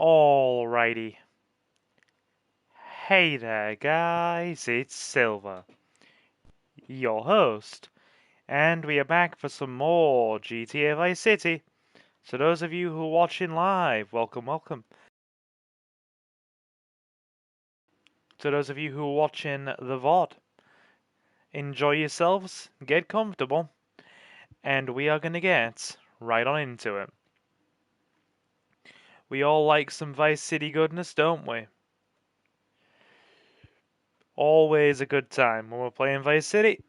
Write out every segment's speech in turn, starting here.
Alrighty. Hey there, guys, it's Silver, your host, and we are back for some more GTA Vice City. So those of you who are watching live, welcome, welcome. To those of you who are watching the VOD, enjoy yourselves, get comfortable, and we are going to get right on into it. We all like some Vice City goodness, don't we? Always a good time when we're playing Vice City.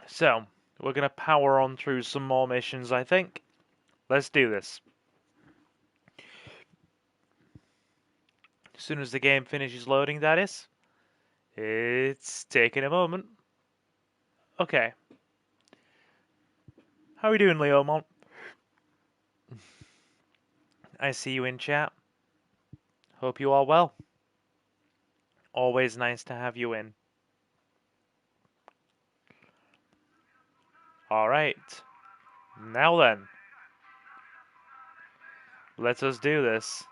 So, we're going to power on through some more missions, I think. Let's do this. As soon as the game finishes loading, that is. It's taking a moment. Okay. How are we doing, Leomont? I see you in chat. Hope you are well. Always nice to have you in. Alright. Now then. Let us do this,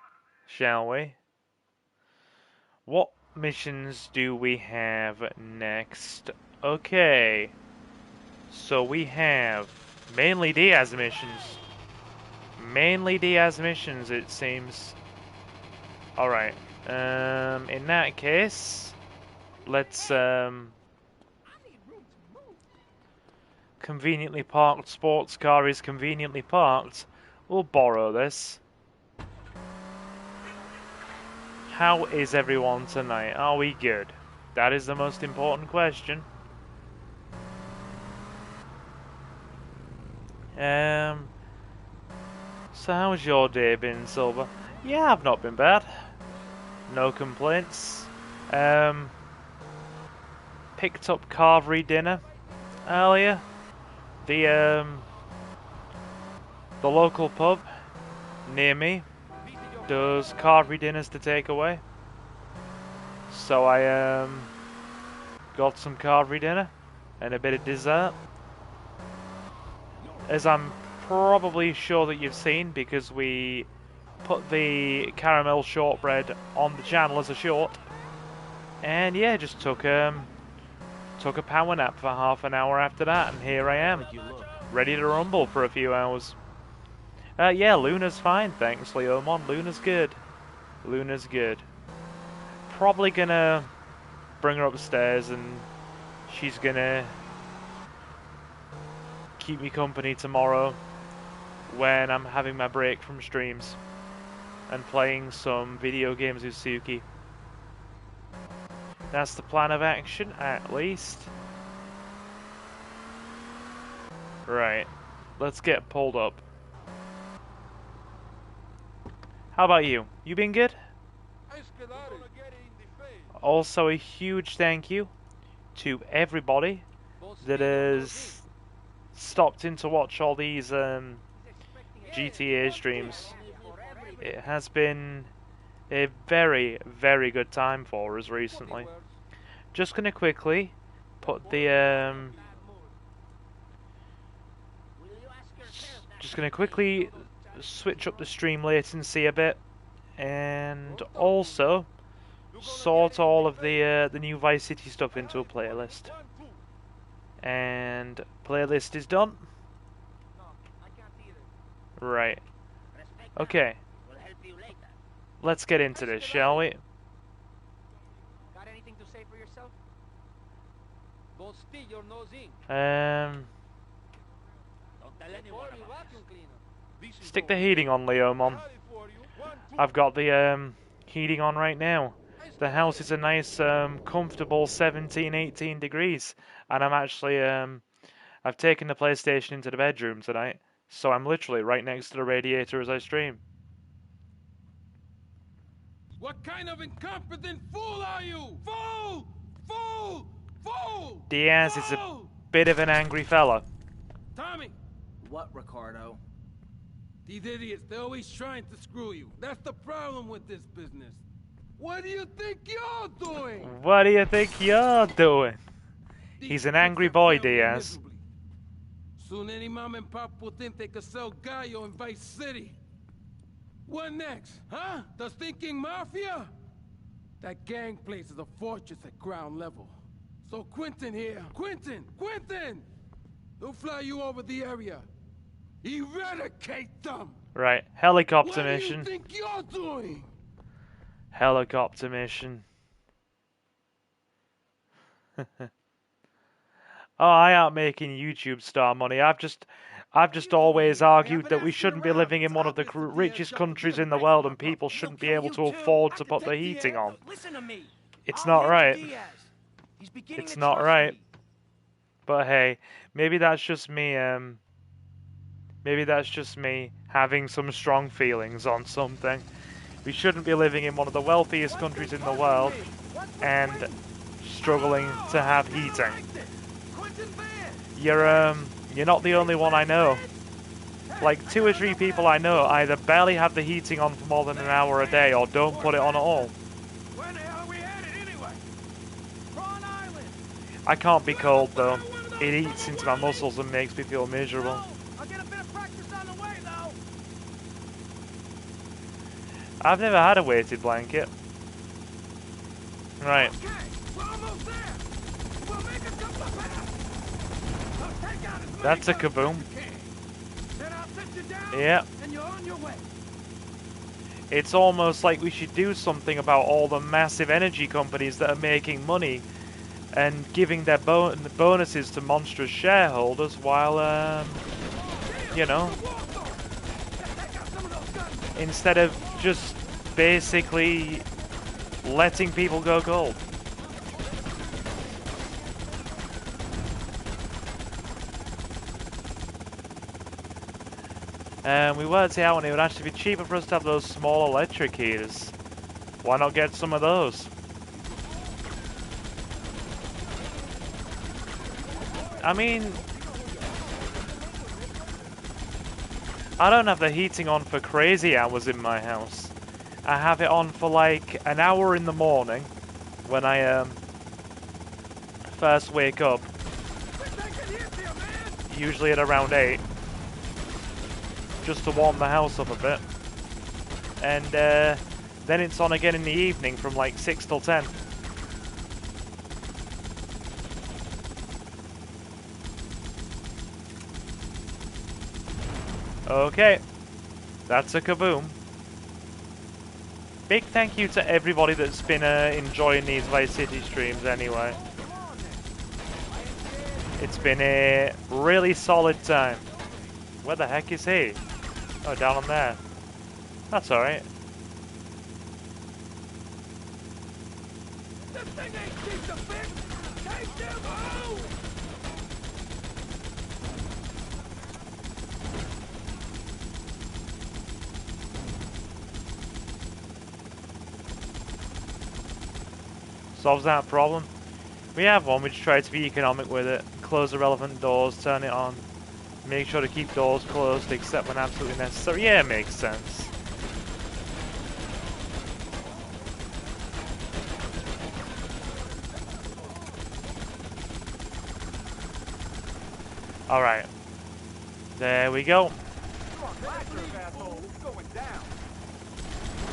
shall we? What missions do we have next? Okay. So we have mainly Diaz missions. Mainly Diaz missions, it seems. Alright. In that case, let's, conveniently parked sports car is conveniently parked. We'll borrow this. How is everyone tonight? Are we good? That is the most important question. So how's your day been, Silver? Yeah, I've not been bad. No complaints. Picked up carvery dinner earlier. The local pub near me does carvery dinners to take away. So I got some carvery dinner and a bit of dessert. As I'm probably sure that you've seen, because we put the caramel shortbread on the channel as a short. And yeah, just took a power nap for half an hour after that, and here I am, ready to rumble for a few hours. Yeah, Luna's fine, thanks, Leomon. Luna's good. Luna's good. Probably gonna bring her upstairs, and she's gonna keep me company tomorrow when I'm having my break from streams and playing some video games with Suki. That's the plan of action, at least. Right, let's get pulled up. How about you? You been good? Also, a huge thank you to everybody that has stopped in to watch all these GTA streams. It has been a very, very good time for us recently. Just gonna quickly put the just gonna quickly switch up the stream latency a bit, and also sort all of the new Vice City stuff into a playlist. And playlist is done. Right. Okay. Let's get into this, shall we? Got anything to say for yourself? Don't stick your nose in. Don't tell anyone. Stick the heating on, Leomon. I've got the heating on right now. The house is a nice, comfortable 17, 18 degrees, and I'm actually, I've taken the PlayStation into the bedroom tonight, so I'm literally right next to the radiator as I stream. What kind of incompetent fool are you? Fool! Fool! Fool! Diaz is a bit of an angry fella. Tommy! What, Ricardo? These idiots, they're always trying to screw you. That's the problem with this business. What do you think you're doing? What do you think you're doing? He's an angry boy, Diaz. Soon any mom and pop will think they could sell Gallo in Vice City. What next, huh? The stinking mafia? That gang place is a fortress at ground level. So Quentin here. Quentin! They'll fly you over the area. Eradicate them! Right, helicopter What mission. do you think you're doing? Helicopter mission. Oh, I aren't making YouTube star money. I've just always argued that we shouldn't be living in one of the richest countries in the world and people shouldn't be able to afford to put the heating on. Listen to me. It's not right. Diaz. He's beginning It's to not trust right. me. But hey, maybe that's just me, maybe that's just me having some strong feelings on something. We shouldn't be living in one of the wealthiest countries in the world and struggling to have heating. You're not the only one I know. Like 2 or 3 people I know either barely have the heating on for more than an hour a day or don't put it on at all. Where the hell are we headed anyway? Prawn Island. I can't be cold though. It eats into my muscles and makes me feel miserable. I'll get a bit of practice on the way, though. I've never had a weighted blanket. Right. Okay, we're almost there. We'll make a couple of paths. So take out as many That's a guns as kaboom. you can. Then I'll set you down, Yeah. and you're on your way. It's almost like we should do something about all the massive energy companies that are making money and giving their bonuses to monstrous shareholders while, you know, instead of just basically letting people go gold. And we worked out and it would actually be cheaper for us to have those small electric heaters. Why not get some of those? I mean, I don't have the heating on for crazy hours in my house. I have it on for like an hour in the morning when I first wake up, usually at around 8, just to warm the house up a bit. And then it's on again in the evening from like 6 till 10. Okay, that's a kaboom. Big thank you to everybody that's been enjoying these Vice City streams anyway. It's been a really solid time. Where the heck is he? Oh, down on there. That's alright. This thing ain't cheap to fix. Take them home. Solves that problem. We have one, we just try to be economic with it. Close the relevant doors, turn it on. Make sure to keep doors closed except when absolutely necessary. Yeah, it makes sense. Alright. There we go.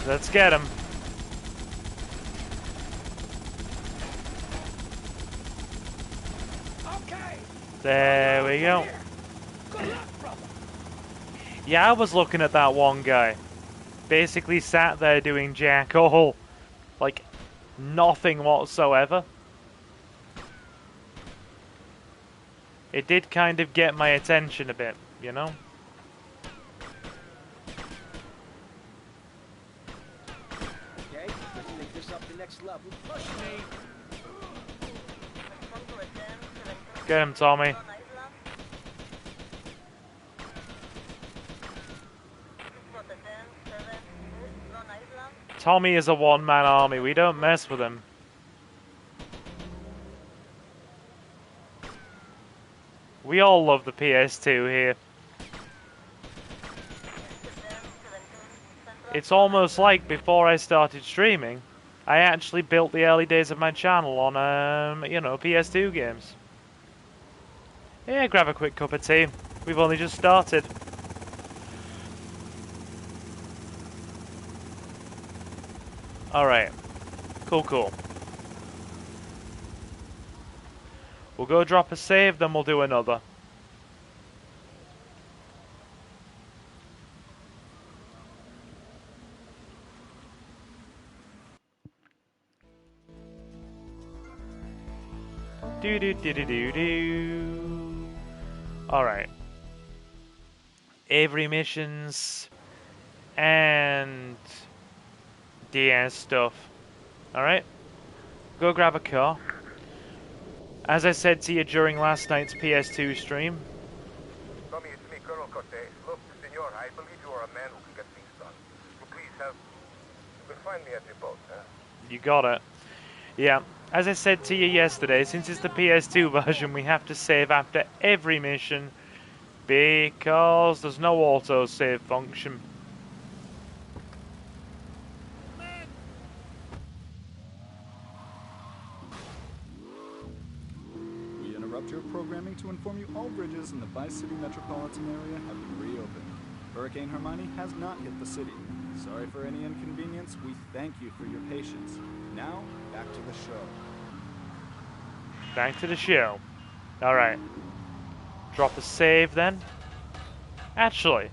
Let's get him. There we go. Yeah, I was looking at that one guy. Basically sat there doing jack all. Like, nothing whatsoever. It did kind of get my attention a bit, you know? Okay, let's take this up the next level. Push me. Get him, Tommy. Tommy is a one-man army. We don't mess with him. We all love the PS2 here. It's almost like before I started streaming, I actually built the early days of my channel on, you know, PS2 games. Yeah, grab a quick cup of tea. We've only just started. Alright. Cool, cool. We'll go drop a save, then we'll do another. Do do do do do do. Alright. Avery missions and Diaz stuff. Alright. Go grab a car. As I said to you during last night's PS2 stream. Tommy, it's me, Colonel Cortez. Look, senor, I believe you are a man who can get things done. So please help. You can find me at your boat, huh? You got it. Yeah. As I said to you yesterday, since it's the PS2 version, we have to save after every mission because there's no auto-save function. We interrupt your programming to inform you all bridges in the Vice City metropolitan area have been reopened. Hurricane Hermione has not hit the city. Sorry for any inconvenience. We thank you for your patience. Now, back to the show. Back to the show. Alright. Drop a save then. Actually,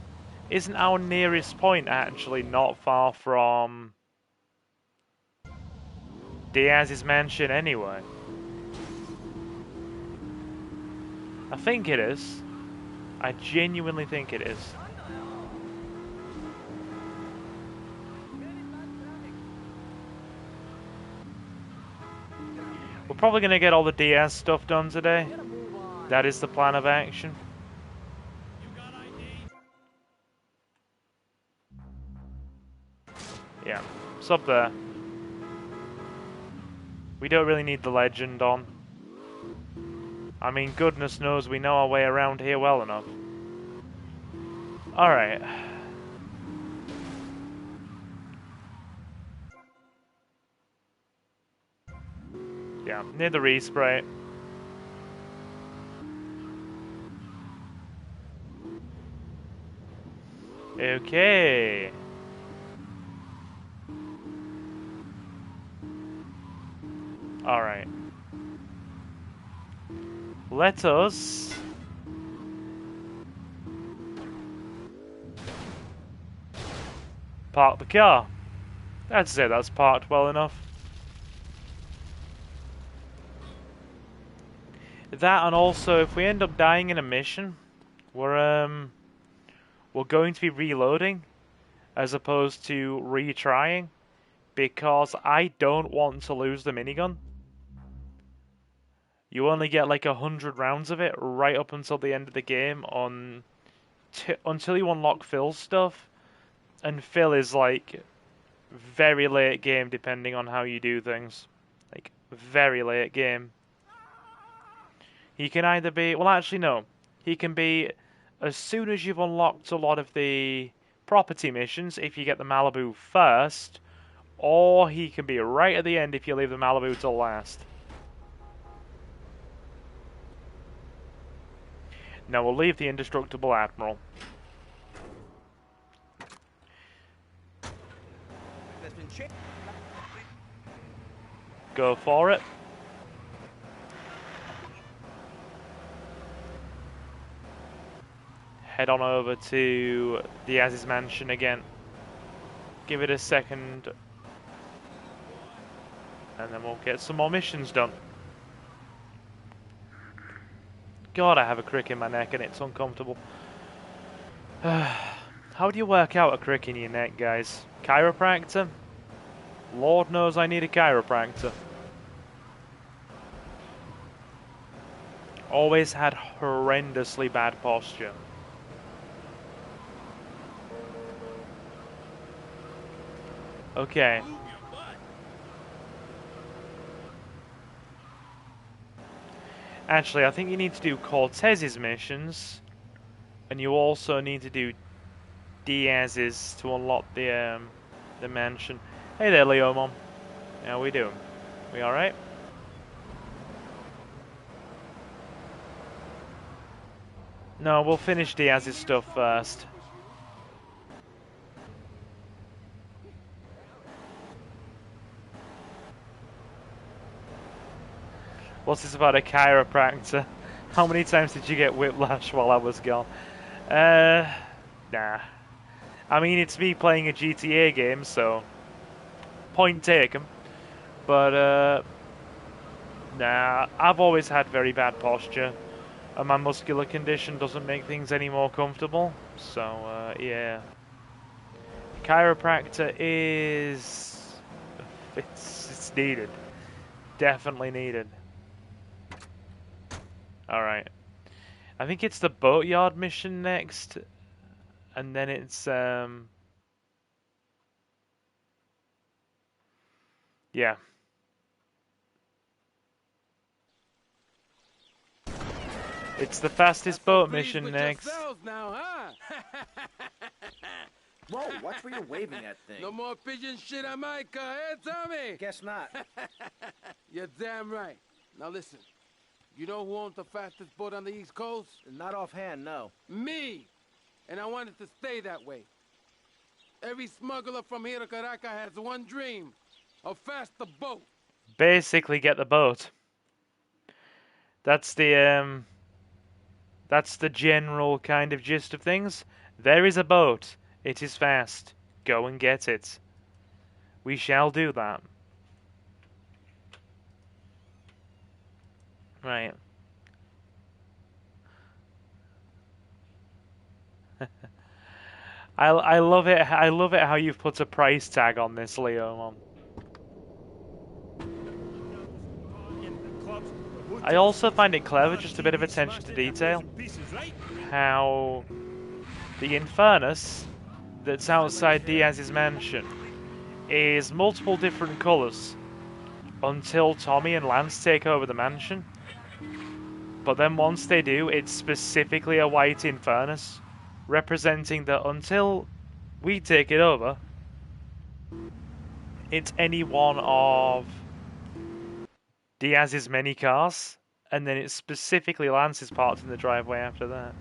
isn't our nearest point actually not far from Diaz's mansion anyway? I think it is. I genuinely think it is. We're probably going to get all the Diaz stuff done today. That is the plan of action. Yeah, it's up there. We don't really need the legend on. I mean, goodness knows we know our way around here well enough. Alright. Yeah, near the respray. Okay. Alright. Let us park the car. I'd say that's parked well enough. That, and also if we end up dying in a mission, we're going to be reloading as opposed to retrying because I don't want to lose the minigun. You only get like 100 rounds of it right up until the end of the game until you unlock Phil's stuff, and Phil is like very late game depending on how you do things, like very late game. He can either be, well actually no, he can be as soon as you've unlocked a lot of the property missions if you get the Malibu first, or he can be right at the end if you leave the Malibu till last. Now we'll leave the Indestructible Admiral. Go for it. Head on over to Diaz's mansion again. Give it a second. And then we'll get some more missions done. God, I have a crick in my neck and it's uncomfortable. How do you work out a crick in your neck, guys? Chiropractor? Lord knows I need a chiropractor. Always had horrendously bad posture. Okay. Actually, I think you need to do Cortez's missions, and you also need to do Diaz's to unlock the mansion. Hey there, Leo Mom. How we doing? We all right? No, we'll finish Diaz's stuff first. What's this about a chiropractor? How many times did you get whiplash while I was gone? Nah. I mean, it's me playing a GTA game, so point taken. But nah, I've always had very bad posture, and my muscular condition doesn't make things any more comfortable. So yeah, chiropractor is it's needed, definitely needed. All right, I think it's the Boatyard mission next, and then it's yeah. It's the fastest boat mission next. Now, huh? Whoa, watch where you're waving that thing. No more pigeon shit on my car, eh, Tommy? Guess not. You're damn right. Now listen, you know who owns the fastest boat on the East Coast? Not offhand, no. Me! And I want it to stay that way. Every smuggler from here to Caracas has one dream. A faster boat. Basically get the boat. That's the general kind of gist of things. There is a boat. It is fast. Go and get it. We shall do that. Right. I love it. I love it how you've put a price tag on this, Leo. I also find it clever, just a bit of attention to detail, how the Infernus that's outside Diaz's mansion is multiple different colours until Tommy and Lance take over the mansion. But then once they do, it's specifically a white Infernus, representing that until we take it over, it's any one of Diaz's many cars, and then it's specifically Lance's parked in the driveway after that.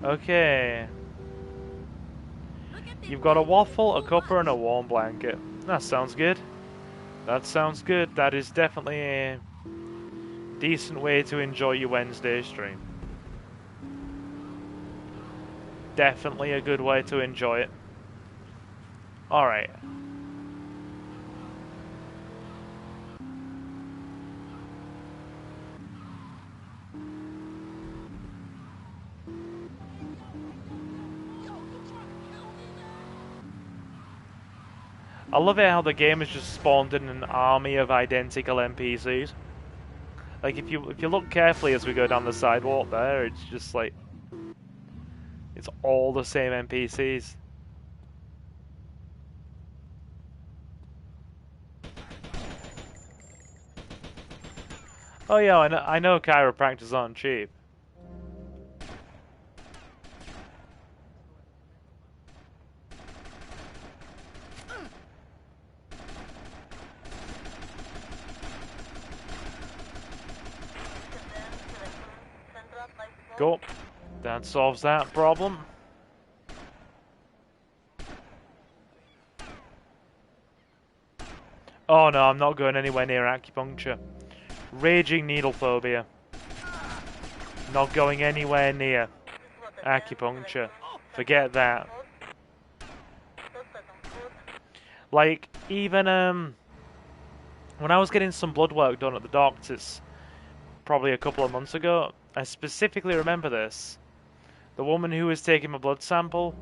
Okay. You've got a waffle, a cuppa, and a warm blanket. That sounds good. That sounds good. That is definitely a decent way to enjoy your Wednesday stream. Definitely a good way to enjoy it. Alright. I love it how the game has just spawned in an army of identical NPCs. Like if you look carefully as we go down the sidewalk there, it's just like it's all the same NPCs. Oh yeah, I know chiropractors aren't cheap. Cool. That solves that problem. Oh no, I'm not going anywhere near acupuncture. Raging needle phobia. Not going anywhere near acupuncture. Forget that. Like, even when I was getting some blood work done at the doctor's probably a couple of months ago, I specifically remember this. The woman who was taking my blood sample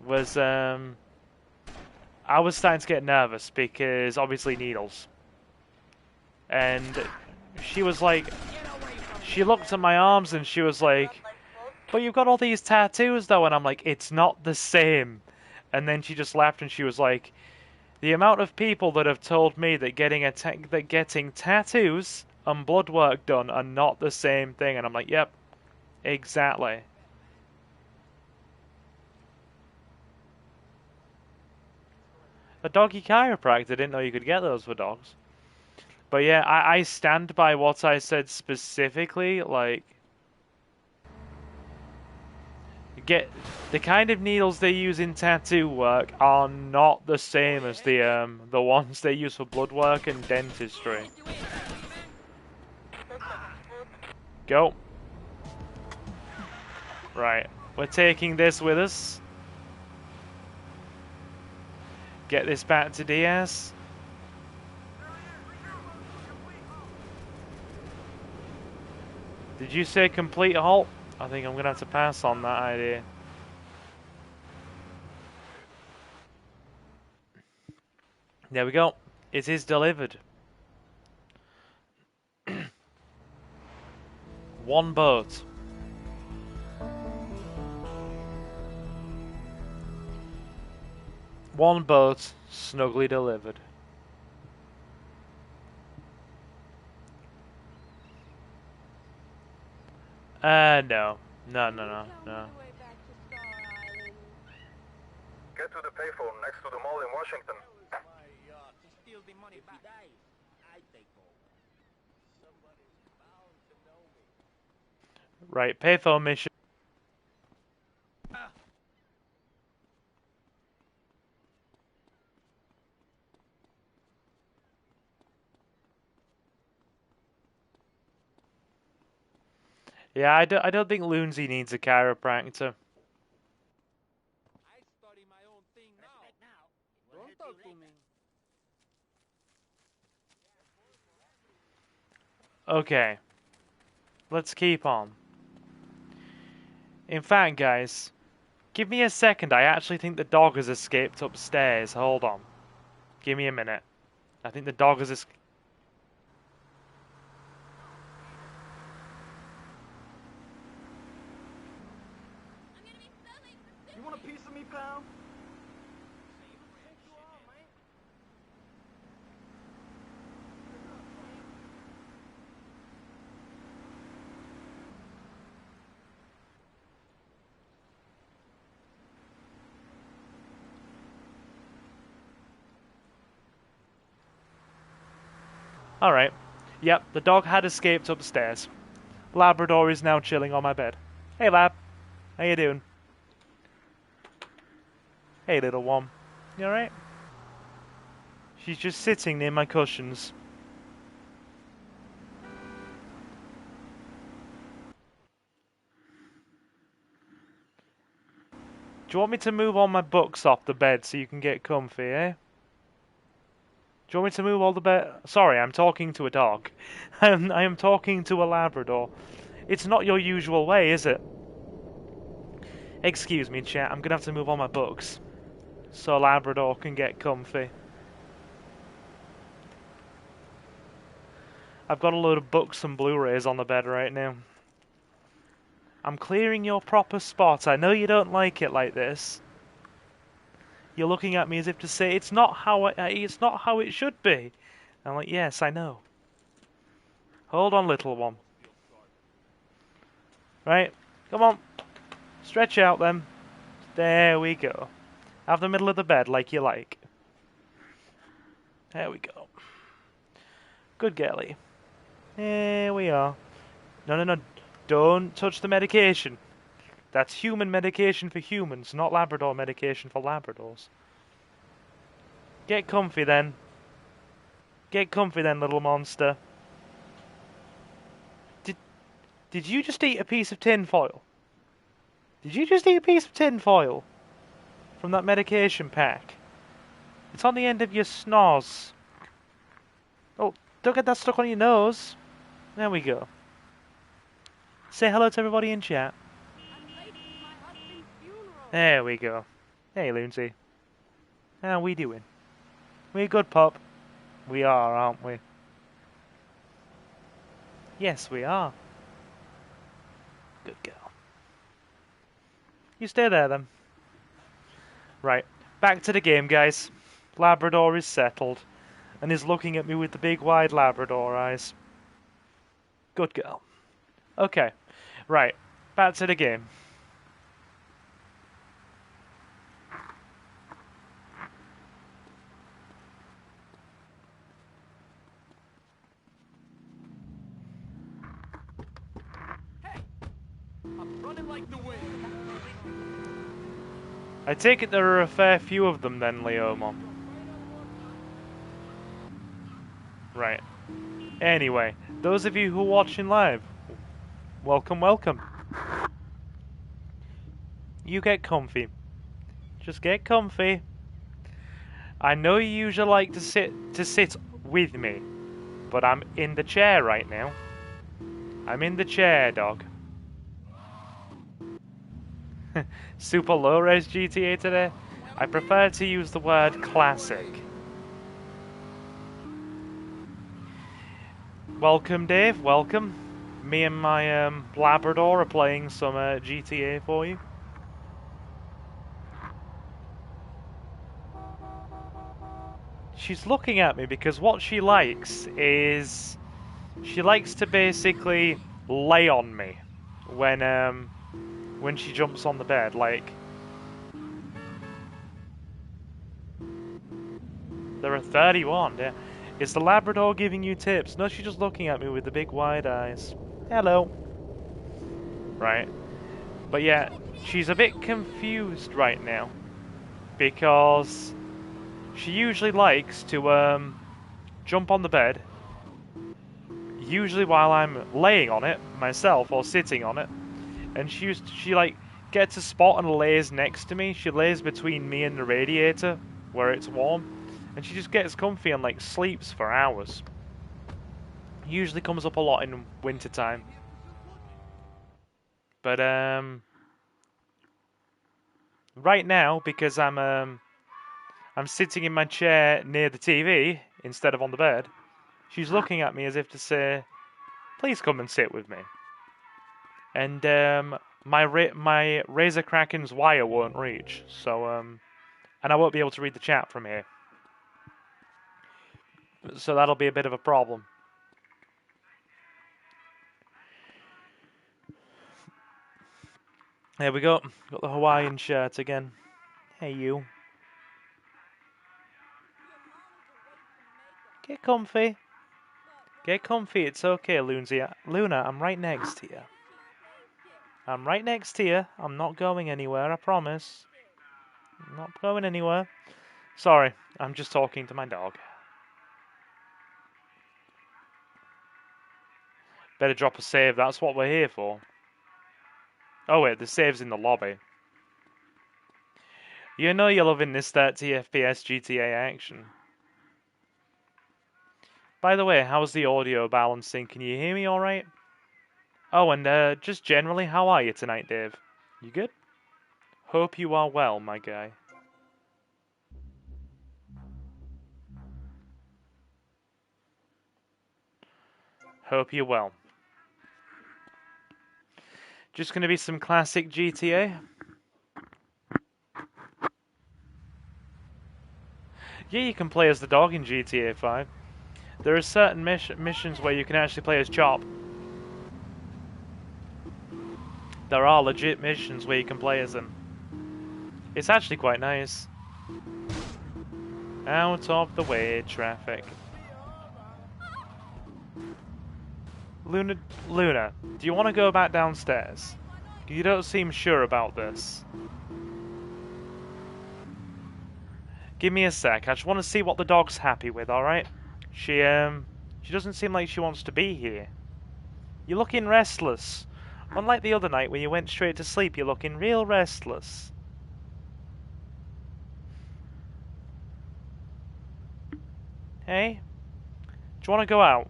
was, I was starting to get nervous because obviously needles. And she was like, she looked at my arms and she was like, but you've got all these tattoos though, and I'm like, it's not the same. And then she just laughed and she was like, the amount of people that have told me that getting tattoos and blood work done are not the same thing, and I'm like, yep, exactly. A doggy chiropractor, didn't know you could get those for dogs. But yeah, I stand by what I said specifically, like, get the kind of needles they use in tattoo work are not the same as the ones they use for blood work and dentistry. Go. Right, we're taking this with us. Get this back to Diaz. Did you say complete halt? I think I'm gonna have to pass on that idea. There we go. It is delivered. One boat. One boat, snugly delivered. No. No. Get to the payphone next to the mall in Washington. Right, payphone mission. Yeah, I don't think Loonsy needs a chiropractor. I study my own thing now. Don't talk to me. Okay. Let's keep on. In fact, guys, give me a second. I actually think the dog has escaped upstairs. Hold on. Give me a minute. I think the dog has escaped. You want a piece of me, pal? Alright. Yep, the dog had escaped upstairs. Labrador is now chilling on my bed. Hey, Lab. How you doing? Hey, little one. You alright? She's just sitting near my cushions. Do you want me to move all my books off the bed so you can get comfy, eh? Do you want me to move all the bed? Sorry, I'm talking to a dog. I am talking to a Labrador. It's not your usual way, is it? Excuse me, chat. I'm gonna have to move all my books so Labrador can get comfy. I've got a load of books and Blu-rays on the bed right now. I'm clearing your proper spot. I know you don't like it like this. You're looking at me as if to say it's not how it should be. I'm like, yes, I know. Hold on, little one. Right, come on. Stretch out then. There we go. Have the middle of the bed like you like. There we go. Good girlie. There we are. No. Don't touch the medication. That's human medication for humans, not Labrador medication for Labradors. Get comfy then. Get comfy then, little monster. Did you just eat a piece of tin foil? Did you just eat a piece of tin foil from that medication pack? It's on the end of your snores. Oh, don't get that stuck on your nose. There we go. Say hello to everybody in chat. There we go. Hey, Loonsy. How we doing? We a good pup? We are, aren't we? Yes, we are. Good girl. You stay there, then. Right. Back to the game, guys. Labrador is settled. And is looking at me with the big, wide Labrador eyes. Good girl. Okay. Right. Back to the game. I take it there are a fair few of them then, Leomon. Right. Anyway, those of you who are watching live, Welcome, welcome. You get comfy. Just get comfy. I know you usually like to sit with me, but I'm in the chair right now. I'm in the chair, dog. Super low-res GTA today? I prefer to use the word classic. Welcome, Dave. Welcome. Me and my Labrador are playing some GTA for you. She's looking at me because what she likes is she likes to basically lay on me when she jumps on the bed. Like, there are 31. Yeah. Is the Labrador giving you tips? No, she's just looking at me with the big wide eyes. Hello. Right. But yeah, she's a bit confused right now because she usually likes to jump on the bed, usually while I'm laying on it myself or sitting on it, and she like gets a spot and lays next to me. She lays between me and the radiator where it's warm, and she just gets comfy and like sleeps for hours. Usually comes up a lot in winter time. But right now, because I'm sitting in my chair near the TV instead of on the bed, she's looking at me as if to say, "Please come and sit with me." And my Razor Kraken's wire won't reach, so and I won't be able to read the chat from here. So that'll be a bit of a problem. There we go. Got the Hawaiian shirt again. Hey, you. Get comfy. Get comfy. It's okay, Luna. Luna, I'm right next to you. I'm right next to you. I'm not going anywhere, I promise. I'm not going anywhere. Sorry, I'm just talking to my dog. Better drop a save. That's what we're here for. Oh wait, the save's in the lobby. You know you're loving this 30 FPS GTA action. By the way, how's the audio balancing? Can you hear me alright? Oh, and just generally, how are you tonight, Dave? You good? Hope you are well, my guy. Hope you're well. Just gonna be some classic GTA. Yeah, you can play as the dog in GTA 5. There are certain missions where you can actually play as Chop. There are legit missions where you can play as him. It's actually quite nice. Out of the way, traffic. Luna, do you want to go back downstairs? You don't seem sure about this. Give me a sec. I just want to see what the dog's happy with, alright? She doesn't seem like she wants to be here. You're looking restless. Unlike the other night when you went straight to sleep, you're looking real restless. Hey? Do you want to go out?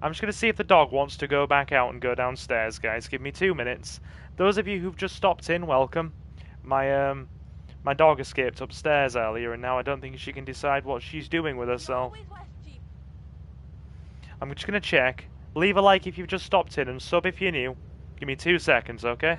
I'm just going to see if the dog wants to go back out and go downstairs, guys. Give me 2 minutes. Those of you who've just stopped in, welcome. My dog escaped upstairs earlier, and now I don't think she can decide what she's doing with herself. I'm just going to check. Leave a like if you've just stopped in, and sub if you're new. Give me 2 seconds, okay?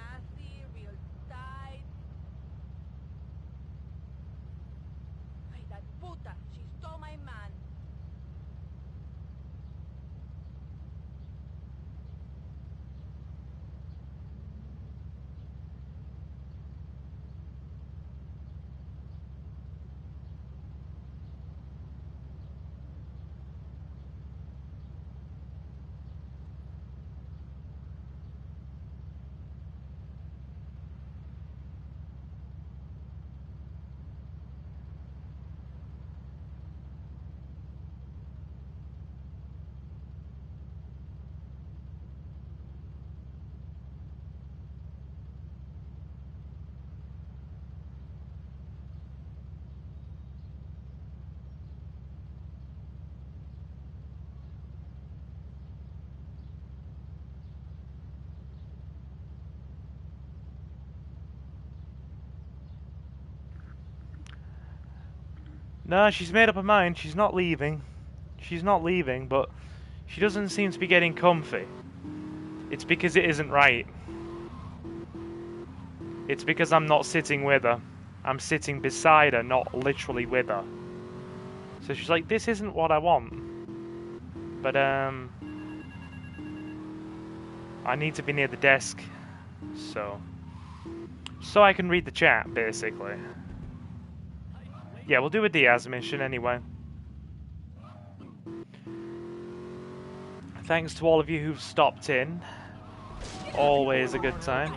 No, she's made up her mind. She's not leaving. She's not leaving, but she doesn't seem to be getting comfy. It's because it isn't right. It's because I'm not sitting with her. I'm sitting beside her, not literally with her. So she's like, this isn't what I want. But, I need to be near the desk. So I can read the chat, basically. Yeah, we'll do a Diaz mission anyway. Thanks to all of you who've stopped in. Always a good time.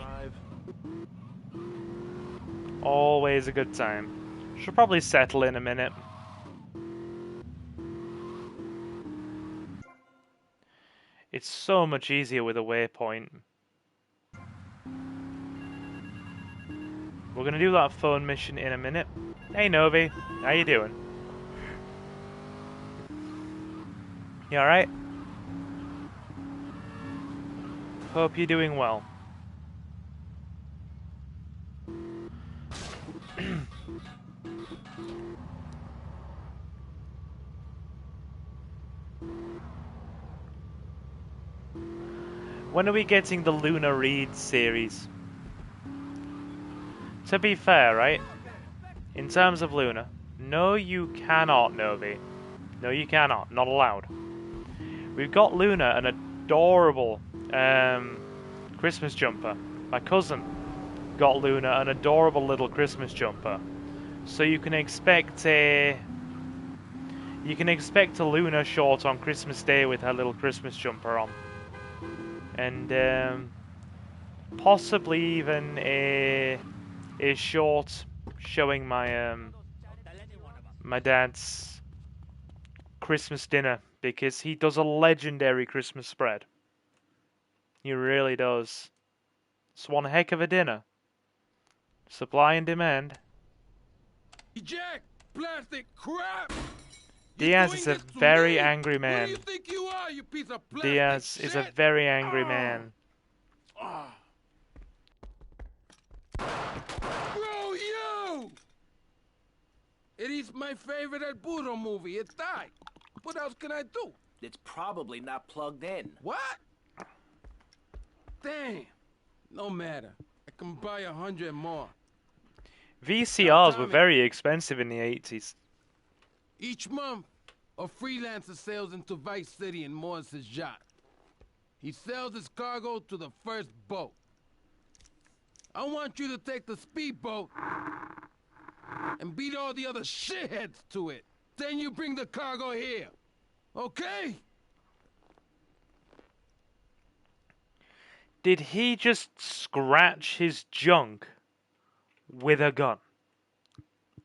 Always a good time. Should probably settle in a minute. It's so much easier with a waypoint. We're gonna do that phone mission in a minute. Hey Novi, how you doing? You alright? Hope you're doing well. When are we getting the Luna Reed series? To be fair, right? In terms of Luna, no you cannot, Novi. No you cannot, not allowed. We've got Luna an adorable Christmas jumper. My cousin got Luna an adorable little Christmas jumper. So you can expect a Luna short on Christmas Day with her little Christmas jumper on. And possibly even a short showing my my dad's Christmas dinner, because he does a legendary Christmas spread. He really does. It's one heck of a dinner. Supply and demand. Jack, plastic crap. Diaz is a very angry man. Who do you think you are, you piece of plastic Diaz is a shit? very angry man. Bro, you! It is my favorite El Burro movie. It died. What else can I do? It's probably not plugged in. What? Damn. No matter. I can buy 100 more. VCRs were very expensive in the 80s. Each month, a freelancer sails into Vice City in Morris's yacht. He sells his cargo to the first boat. I want you to take the speedboat and beat all the other shitheads to it. Then you bring the cargo here. Okay? Did he just scratch his junk with a gun?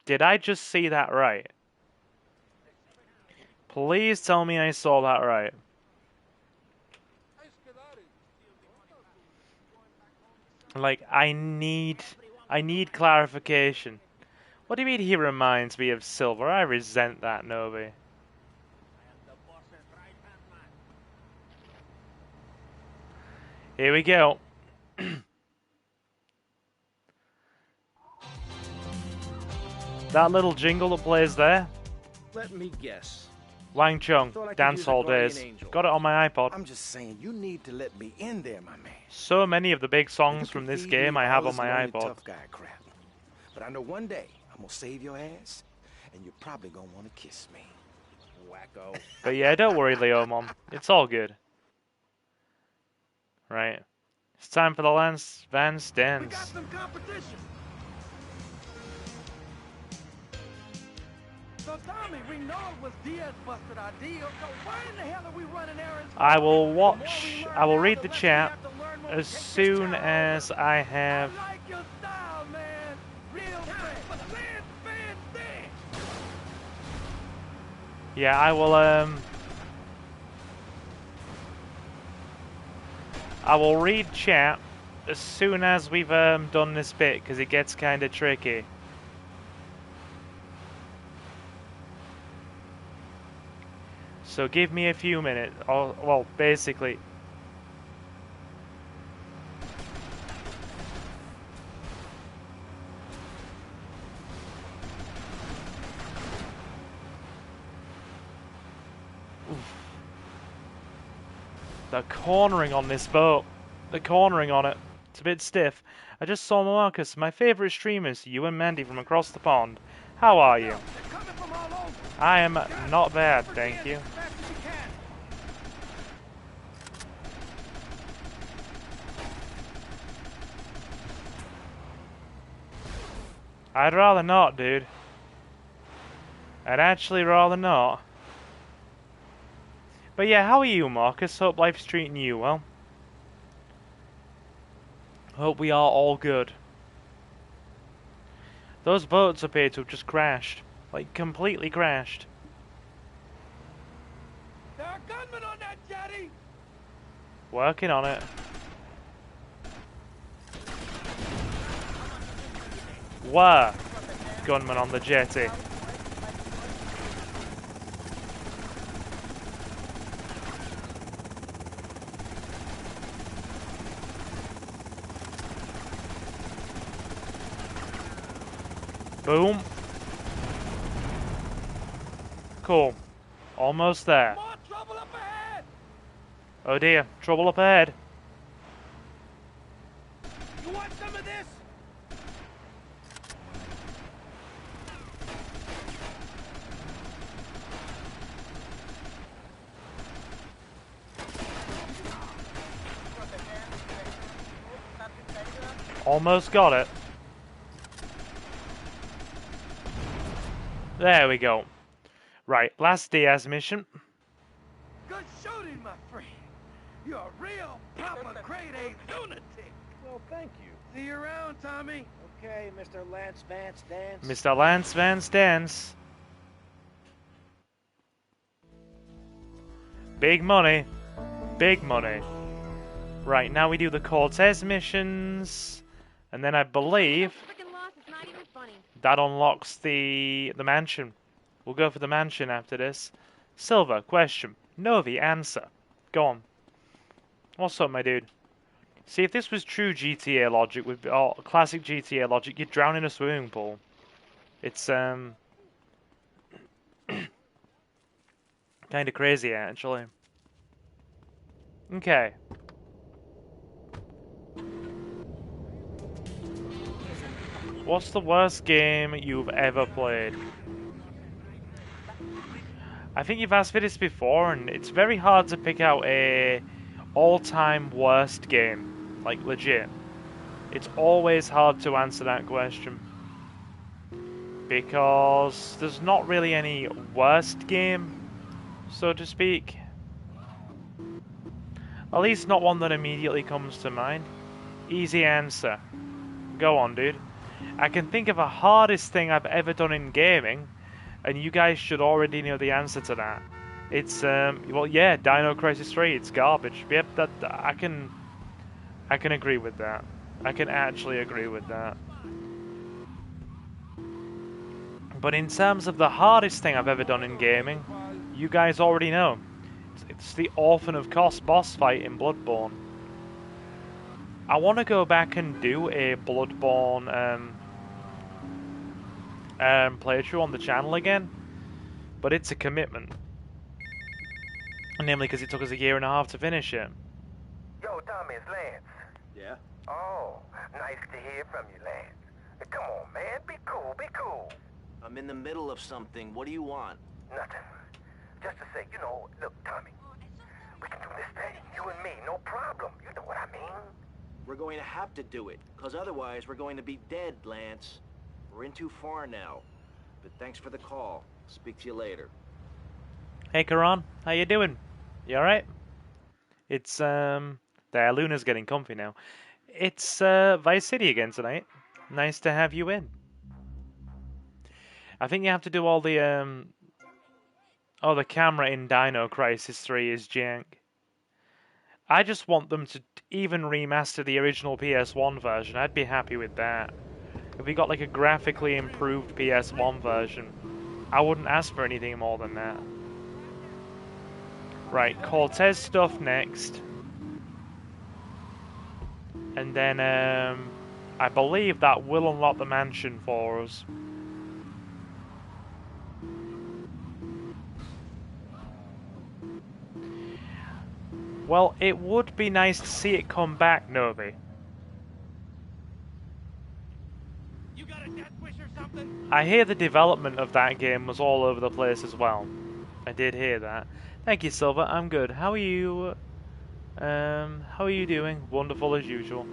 Did I just see that right? Please tell me I saw that right. Like, I need clarification. What do you mean he reminds me of Silver? I resent that, Novi. Here we go. That little jingle that plays there. Let me guess. Wang Chung, Thought I could Dance use a Hall guardian Days. angel. Got it on my iPod. I'm just saying, you need to let me in there, my man. So many of the big You songs can from this feed game me I have all on this my lonely iPod. tough guy crap. But I know one day I'm gonna save your ass, and you're probably gonna want to kiss me. Wacko. But yeah, don't worry, Leomon. It's all good. Right. It's time for the Lance Vance We dance. got some competition. So Tommy, we know it was Diaz busted our deal. So why in the hell are we running errands? I will The watch, more we learn I will now, read the the less we chat have to learn when we as take this soon job as over. I I have... like your style, man. Real fan. Yeah, I will read chat as soon as we've done this bit, because it gets kind of tricky. So give me a few minutes. Or, well, basically... The cornering on this boat. The cornering on it. It's a bit stiff. I just saw Marcus, my favourite streamers, you and Mandy from across the pond. How are you? I am not bad, thank you. I'd rather not, dude. I'd actually rather not. But yeah, how are you, Marcus? Hope life's treating you well. Hope we are all good. Those boats appear to have just crashed. Like, completely crashed. There are gunmen on that jetty! Working on it. Where? Gunman on the jetty. Boom. Cool. Almost there. More trouble up ahead! Oh dear, trouble up ahead. You want some of this? Almost got it. There we go. Right, last Diaz mission. Good shooting, my friend. You're a real proper grade A lunatic. Well, thank you. See you around, Tommy. Okay, Mr. Lance Vance Dance. Mr. Lance Vance Dance. Big money. Big money. Right, now we do the Cortez missions. And then I believe that unlocks the mansion. We'll go for the mansion after this. Silver, question. Novi, answer. Go on. What's up, my dude? See, if this was true GTA logic, or classic GTA logic, you'd drown in a swimming pool. It's, kind of crazy, actually. Okay. What's the worst game you've ever played? I think you've asked for this before, and it's very hard to pick out a all-time worst game. Like, legit. It's always hard to answer that question. Because there's not really any worst game, so to speak. At least not one that immediately comes to mind. Easy answer. Go on, dude. I can think of a hardest thing I've ever done in gaming, and you guys should already know the answer to that. It's, well, yeah, Dino Crisis 3, it's garbage. Yep, that, I can agree with that. I can actually agree with that. But in terms of the hardest thing I've ever done in gaming, you guys already know. It's the Orphan of Kos boss fight in Bloodborne. I want to go back and do a Bloodborne playthrough on the channel again, but it's a commitment. Namely because it took us 1.5 years to finish it. Yo, Tommy, it's Lance. Yeah? Oh, nice to hear from you, Lance. Hey, come on, man. Be cool, be cool. I'm in the middle of something. What do you want? Nothing. Just to say, you know, look, Tommy, we can do this thing, you and me, no problem. You know what I mean? We're going to have to do it, because otherwise we're going to be dead, Lance. We're in too far now. But thanks for the call. Speak to you later. Hey, Karan, how you doing? You alright? It's, there, Luna's getting comfy now. It's, Vice City again tonight. Nice to have you in. I think you have to do all the, oh, the camera in Dino Crisis 3 is jank. I just want them to even remaster the original PS1 version. I'd be happy with that. If we got like a graphically improved PS1 version, I wouldn't ask for anything more than that. Right, Cortez stuff next. And then, I believe that will unlock the mansion for us. Well, it would be nice to see it come back, Novi. You got a death wish or something? I hear the development of that game was all over the place as well. I did hear that. Thank you, Silver. I'm good. How are you? How are you doing? Wonderful as usual.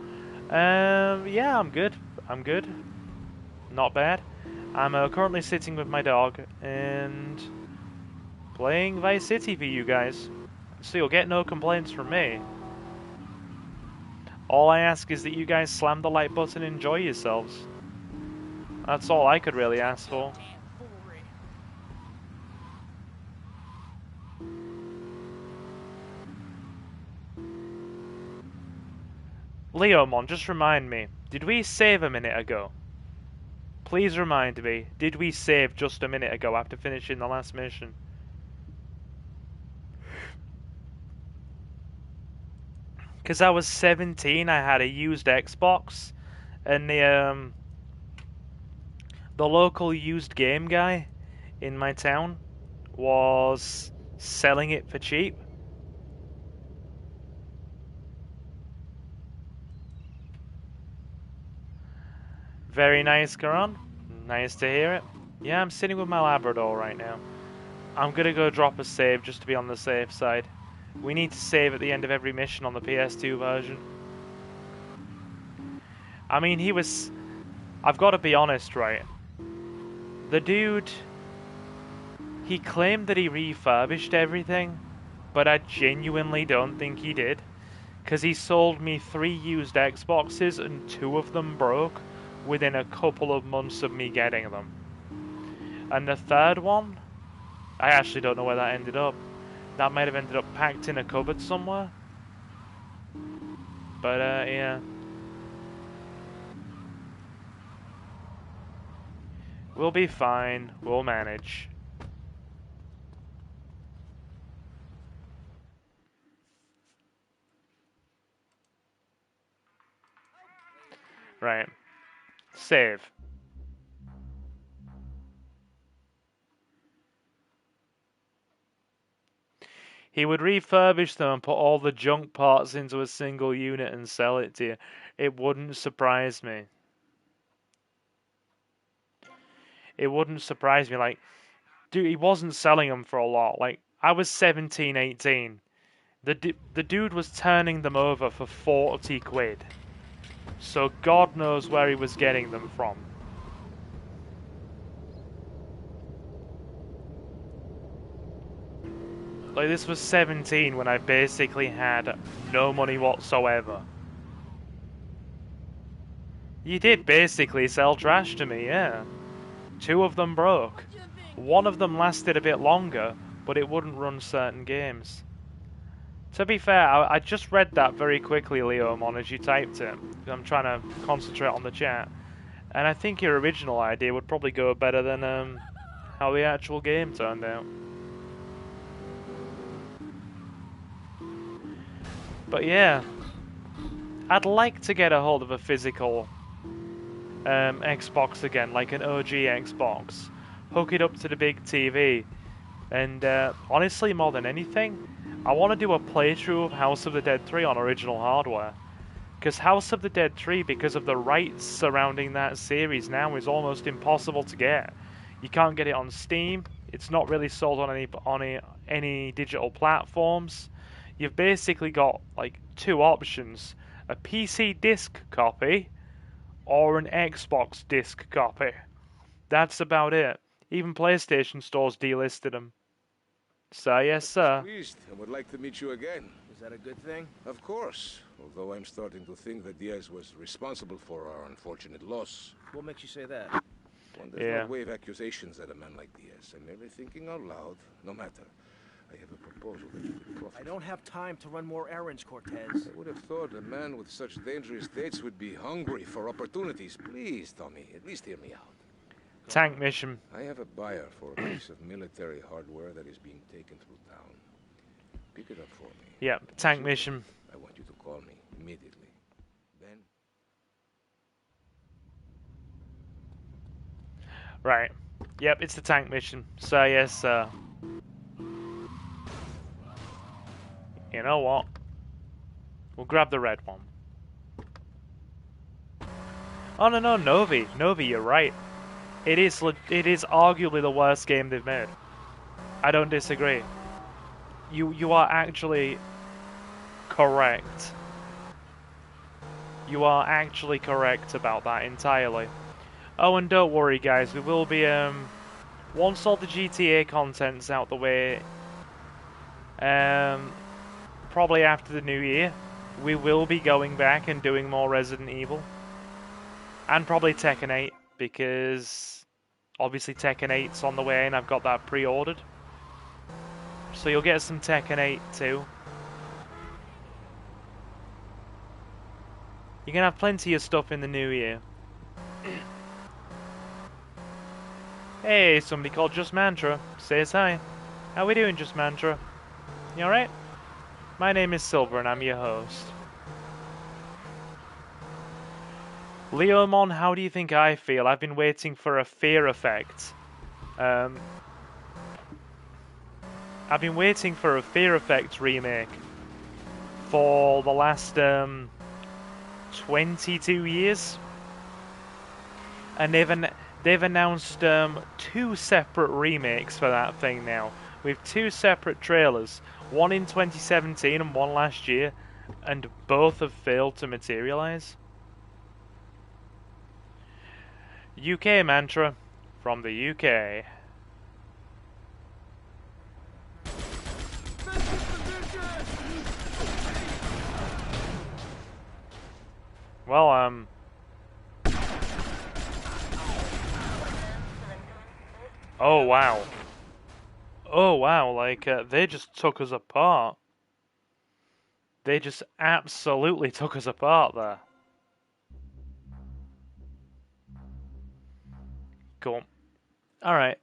Yeah, I'm good. I'm good. Not bad. I'm currently sitting with my dog and playing Vice City for you guys. So you'll get no complaints from me. All I ask is that you guys slam the like button and enjoy yourselves. That's all I could really ask for. Leomon, just remind me, did we save a minute ago? Please remind me, did we save just a minute ago after finishing the last mission? Because I was 17, I had a used Xbox, and the local used game guy in my town was selling it for cheap. Very nice, Karan. Nice to hear it. Yeah, I'm sitting with my Labrador right now. I'm gonna go drop a save just to be on the safe side. We need to save at the end of every mission on the PS2 version. I mean, he was... I've got to be honest, right? The dude... He claimed that he refurbished everything, but I genuinely don't think he did. Because he sold me 3 used Xboxes and 2 of them broke within a couple of months of me getting them. And the third one, I actually don't know where that ended up. That might have ended up packed in a cupboard somewhere. But, yeah. We'll be fine. We'll manage. Right. Save. He would refurbish them and put all the junk parts into a single unit and sell it to you. It wouldn't surprise me. It wouldn't surprise me. Like, dude, he wasn't selling them for a lot. Like, I was 17, 18. The dude was turning them over for 40 quid. So God knows where he was getting them from. Like, this was 17 when I basically had no money whatsoever. You did basically sell trash to me, yeah. 2 of them broke. 1 of them lasted a bit longer, but it wouldn't run certain games. To be fair, I just read that very quickly, Leomon, as you typed it. I'm trying to concentrate on the chat. And I think your original idea would probably go better than how the actual game turned out. But yeah, I'd like to get a hold of a physical Xbox again, like an OG Xbox. Hook it up to the big TV. And honestly, more than anything, I want to do a playthrough of House of the Dead 3 on original hardware. Because House of the Dead 3, because of the rights surrounding that series now, is almost impossible to get. You can't get it on Steam. It's not really sold on any digital platforms. You've basically got like 2 options: a PC disc copy or an Xbox disc copy. That's about it. Even PlayStation stores delisted them. So yes, sir. Pleased and would like to meet you again. Is that a good thing? Of course. Although I'm starting to think that Diaz was responsible for our unfortunate loss. What makes you say that? One does Yeah. not wave accusations at a man like Diaz. I'm merely thinking out loud. No matter. I have a proposal that you could profit. I don't have time to run more errands, Cortez. I would have thought a man with such dangerous dates would be hungry for opportunities. Please, Tommy, at least hear me out. Tank mission. I have a buyer for a piece of military hardware that is being taken through town. Pick it up for me. Yeah, tank mission. I want you to call me immediately. Then Right. Yep, it's the tank mission. So yes, sir. You know what? We'll grab the red one. Oh no, Novi, you're right. It is arguably the worst game they've made. I don't disagree. You are actually correct. You are actually correct about that entirely. Oh, and don't worry guys, we will be once all the GTA content's out the way, probably after the new year, we will be going back and doing more Resident Evil. And probably Tekken 8, because obviously Tekken 8's on the way and I've got that pre-ordered. So you'll get some Tekken 8 too. You're gonna have plenty of stuff in the new year. Hey, somebody called Just Mantra. Says hi. How we doing, Just Mantra? You alright? My name is Silver and I'm your host. Leomon, how do you think I feel? I've been waiting for a Fear Effect. I've been waiting for a Fear Effect remake for the last 22 years. And they've announced 2 separate remakes for that thing now. With 2 separate trailers. One in 2017 and one last year. And both have failed to materialize. UK mantra from the UK. Well, oh wow. Oh wow, like, they just took us apart. They just absolutely took us apart there. Cool. Alright.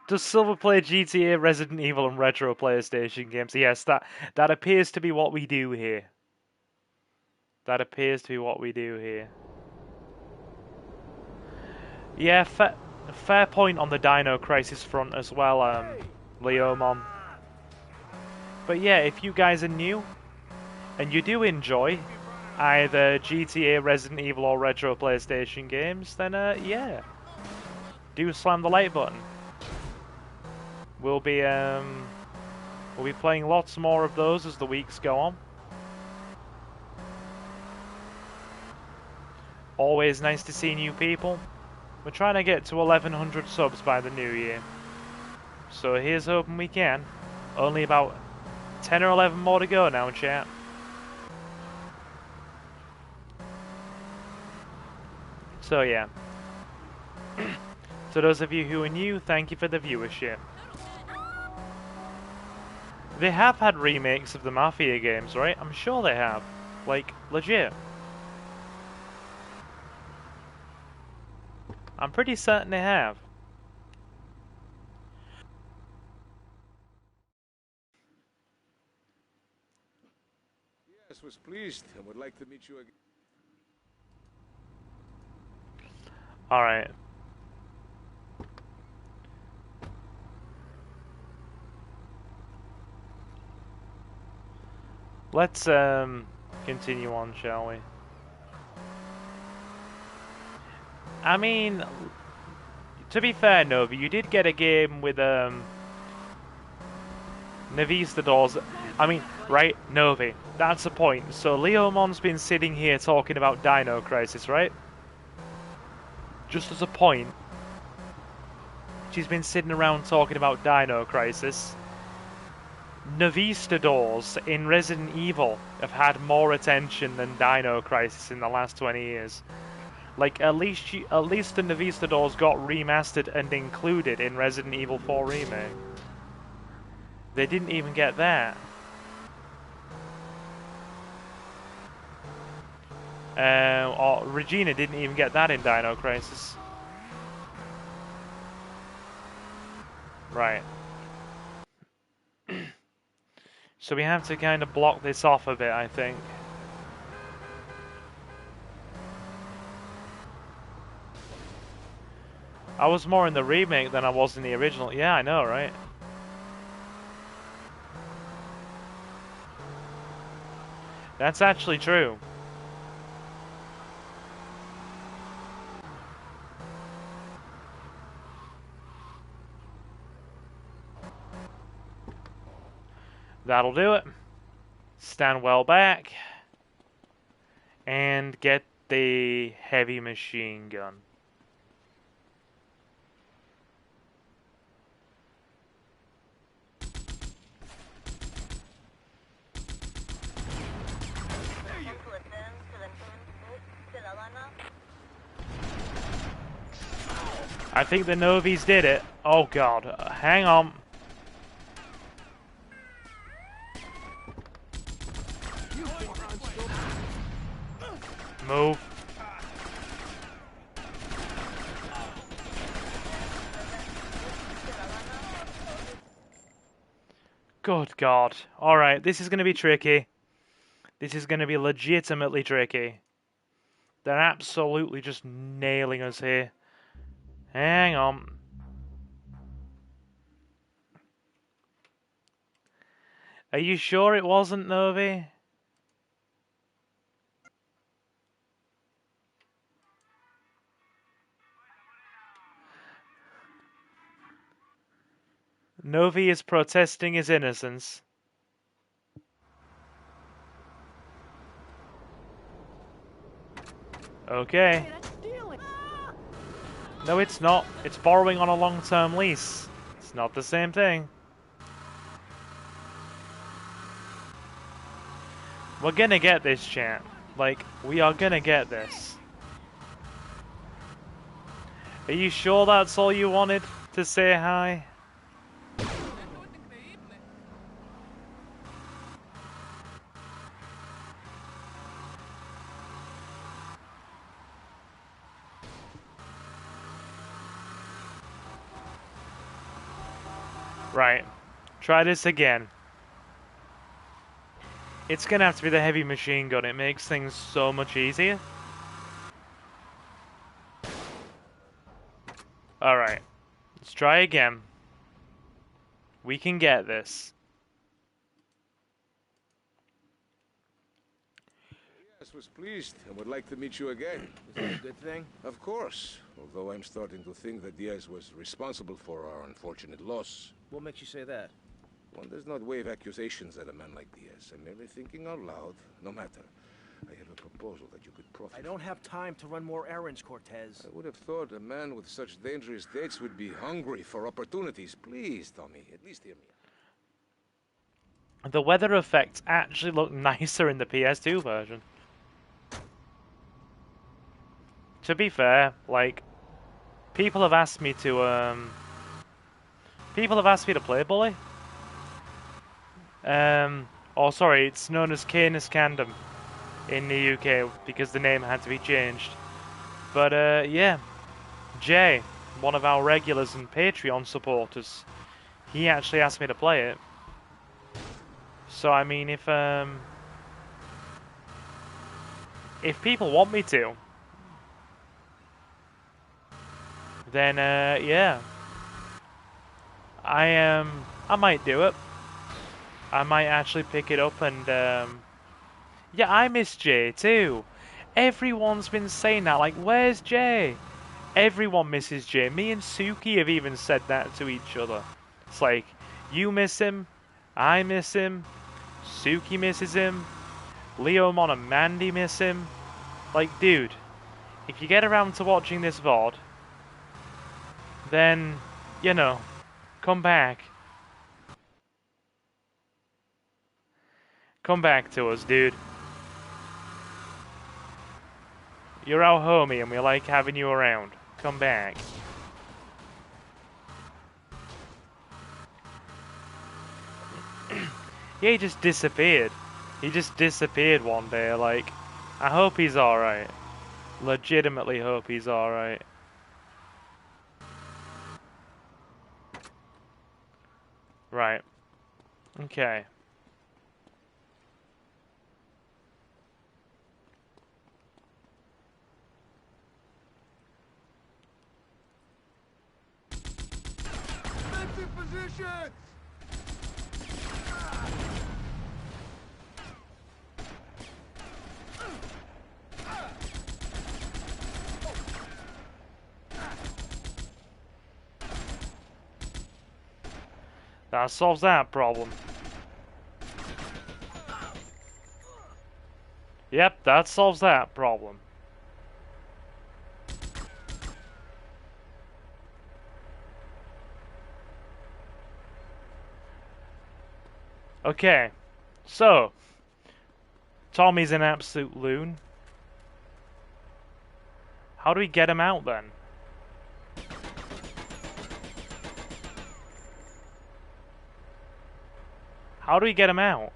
Does Silver play GTA, Resident Evil, and retro PlayStation games? Yes, that appears to be what we do here. That appears to be what we do here. Yeah, fair point on the Dino Crisis front as well, Leomon. But yeah, if you guys are new, and you do enjoy either GTA, Resident Evil, or retro PlayStation games, then yeah, do slam the like button. We'll be playing lots more of those as the weeks go on. Always nice to see new people. We're trying to get to 1100 subs by the new year. So here's hoping we can. Only about 10 or 11 more to go now, chat. So yeah. To those of you who are new, thank you for the viewership. They have had remakes of the Mafia games, right? I'm sure they have. Like, legit. I'm pretty certain they have. Yes, was pleased and would like to meet you again. Alright. Let's continue on, shall we? I mean, to be fair, Novi, you did get a game with Navistadors. I mean, right, Novi, that's the point. So Leomon's been sitting here talking about Dino Crisis, right? Just as a point, she's been sitting around talking about Dino Crisis. Navistadors in Resident Evil have had more attention than Dino Crisis in the last 20 years. Like, at least the Navistadors got remastered and included in Resident Evil 4 Remake. They didn't even get that. Or Regina didn't even get that in Dino Crisis. Right. So we have to kind of block this off a bit, I think. I was more in the remake than I was in the original. Yeah, I know, right? That's actually true. That'll do it. Stand well back. And get the heavy machine gun. I think the Novies did it. Oh god, hang on. Move. Good god. Alright, this is going to be tricky. This is going to be legitimately tricky. They're absolutely just nailing us here. Hang on. Are you sure it wasn't Novi? Novi is protesting his innocence. Okay. No, it's not. It's borrowing on a long-term lease. It's not the same thing. We're gonna get this, chat. Like, we are gonna get this. Are you sure that's all you wanted? To say hi? Right. Try this again. It's gonna have to be the heavy machine gun. It makes things so much easier. Alright. Let's try again. We can get this. Diaz was pleased and would like to meet you again. Is that a good thing? Of course. Although I'm starting to think that Diaz was responsible for our unfortunate loss. What makes you say that? One does not wave accusations at a man like Diaz. I'm merely thinking out loud. No matter. I have a proposal that you could profit. I don't have time to run more errands, Cortez. I would have thought a man with such dangerous dates would be hungry for opportunities. Please, Tommy, at least hear me out. The weather effects actually look nicer in the PS2 version. To be fair, like, people have asked me to play Bully. Oh, sorry, it's known as Canis Candom in the UK because the name had to be changed. But yeah, Jay, one of our regulars and Patreon supporters, he actually asked me to play it. So I mean, if people want me to, then yeah, I might do it. I might actually pick it up and yeah, I miss Jay too. Everyone's been saying that, like, where's Jay? Everyone misses Jay. Me and Suki have even said that to each other. It's like, you miss him, I miss him, Suki misses him, Leomon and Mandy miss him. Like, dude, if you get around to watching this VOD, then, you know, come back. Come back to us, dude. You're our homie and we like having you around. Come back. Yeah, he just disappeared. He just disappeared one day, like, I hope he's alright. Legitimately hope he's alright. Right. Okay. position! That solves that problem. Yep, that solves that problem. Okay, so Tommy's an absolute loon. How do we get him out then? How do we get him out?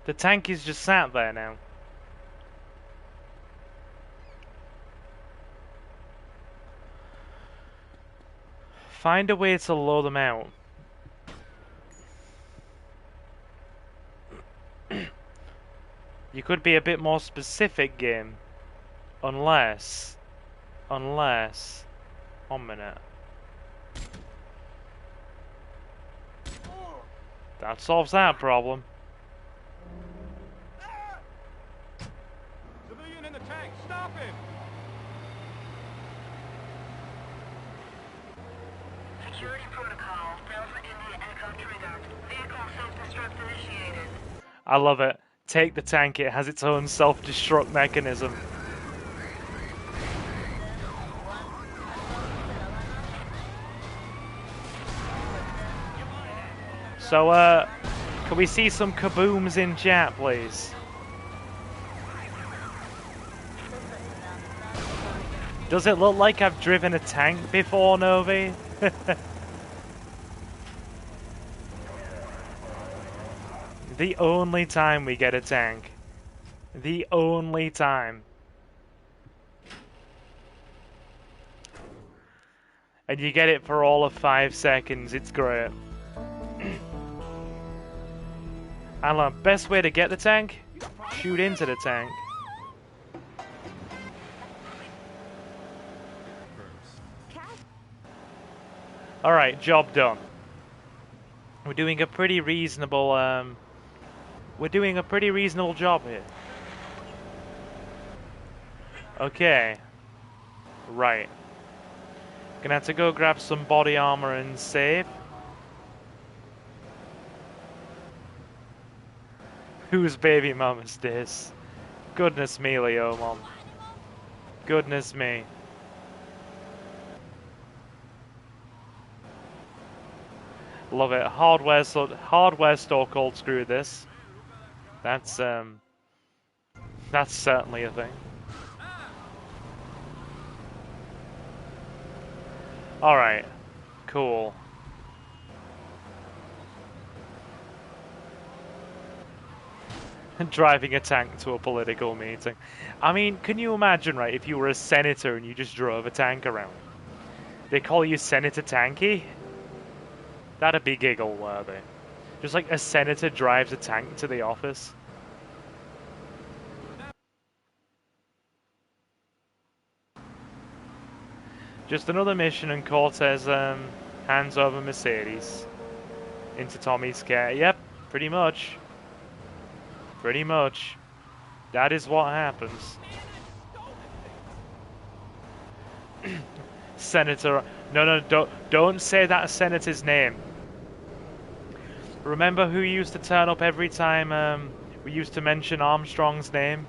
The tank is just sat there now. Find a way to lure them out. You could be a bit more specific, game. Unless... 1 minute. That solves that problem. Civilian in the tank, stop him! Security protocol, Delta India Echo trigger. Vehicle self-destruct initiated. I love it. Take the tank, it has its own self-destruct mechanism. So, can we see some kabooms in chat, please? Does it look like I've driven a tank before, Novi? The only time we get a tank. The only time. And you get it for all of 5 seconds, it's great. And best way to get the tank? Shoot into the tank. Alright, job done. We're doing a pretty reasonable, job here. Okay. Right. Gonna have to go grab some body armor and save. Whose baby mum is this? Goodness me, Leo, mom. Goodness me. Love it. Hardware store called screw this. That's certainly a thing. Alright. Cool. Driving a tank to a political meeting. I mean, can you imagine, right, if you were a senator and you just drove a tank around? They call you Senator Tanky? That'd be giggle worthy. Just like a senator drives a tank to the office. Just another mission and Cortez hands over Mercedes into Tommy's care. Yep, pretty much. Pretty much. That is what happens. Senator... No, don't say that senator's name. Remember who used to turn up every time we used to mention Armstrong's name?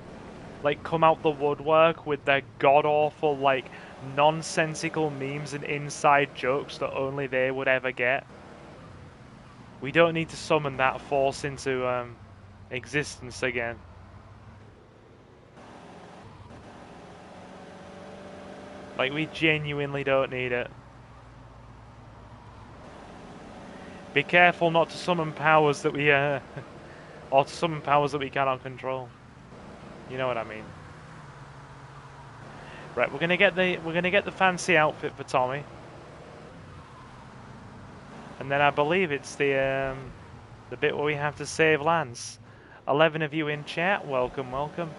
Like, come out the woodwork with their god-awful, like, nonsensical memes and inside jokes that only they would ever get. We don't need to summon that force into existence again. Like, we genuinely don't need it. Be careful not to summon powers that we or to summon powers that we cannot control. You know what I mean. Right, we're gonna get the fancy outfit for Tommy. And then I believe it's the bit where we have to save Lance. 11 of you in chat, welcome, welcome.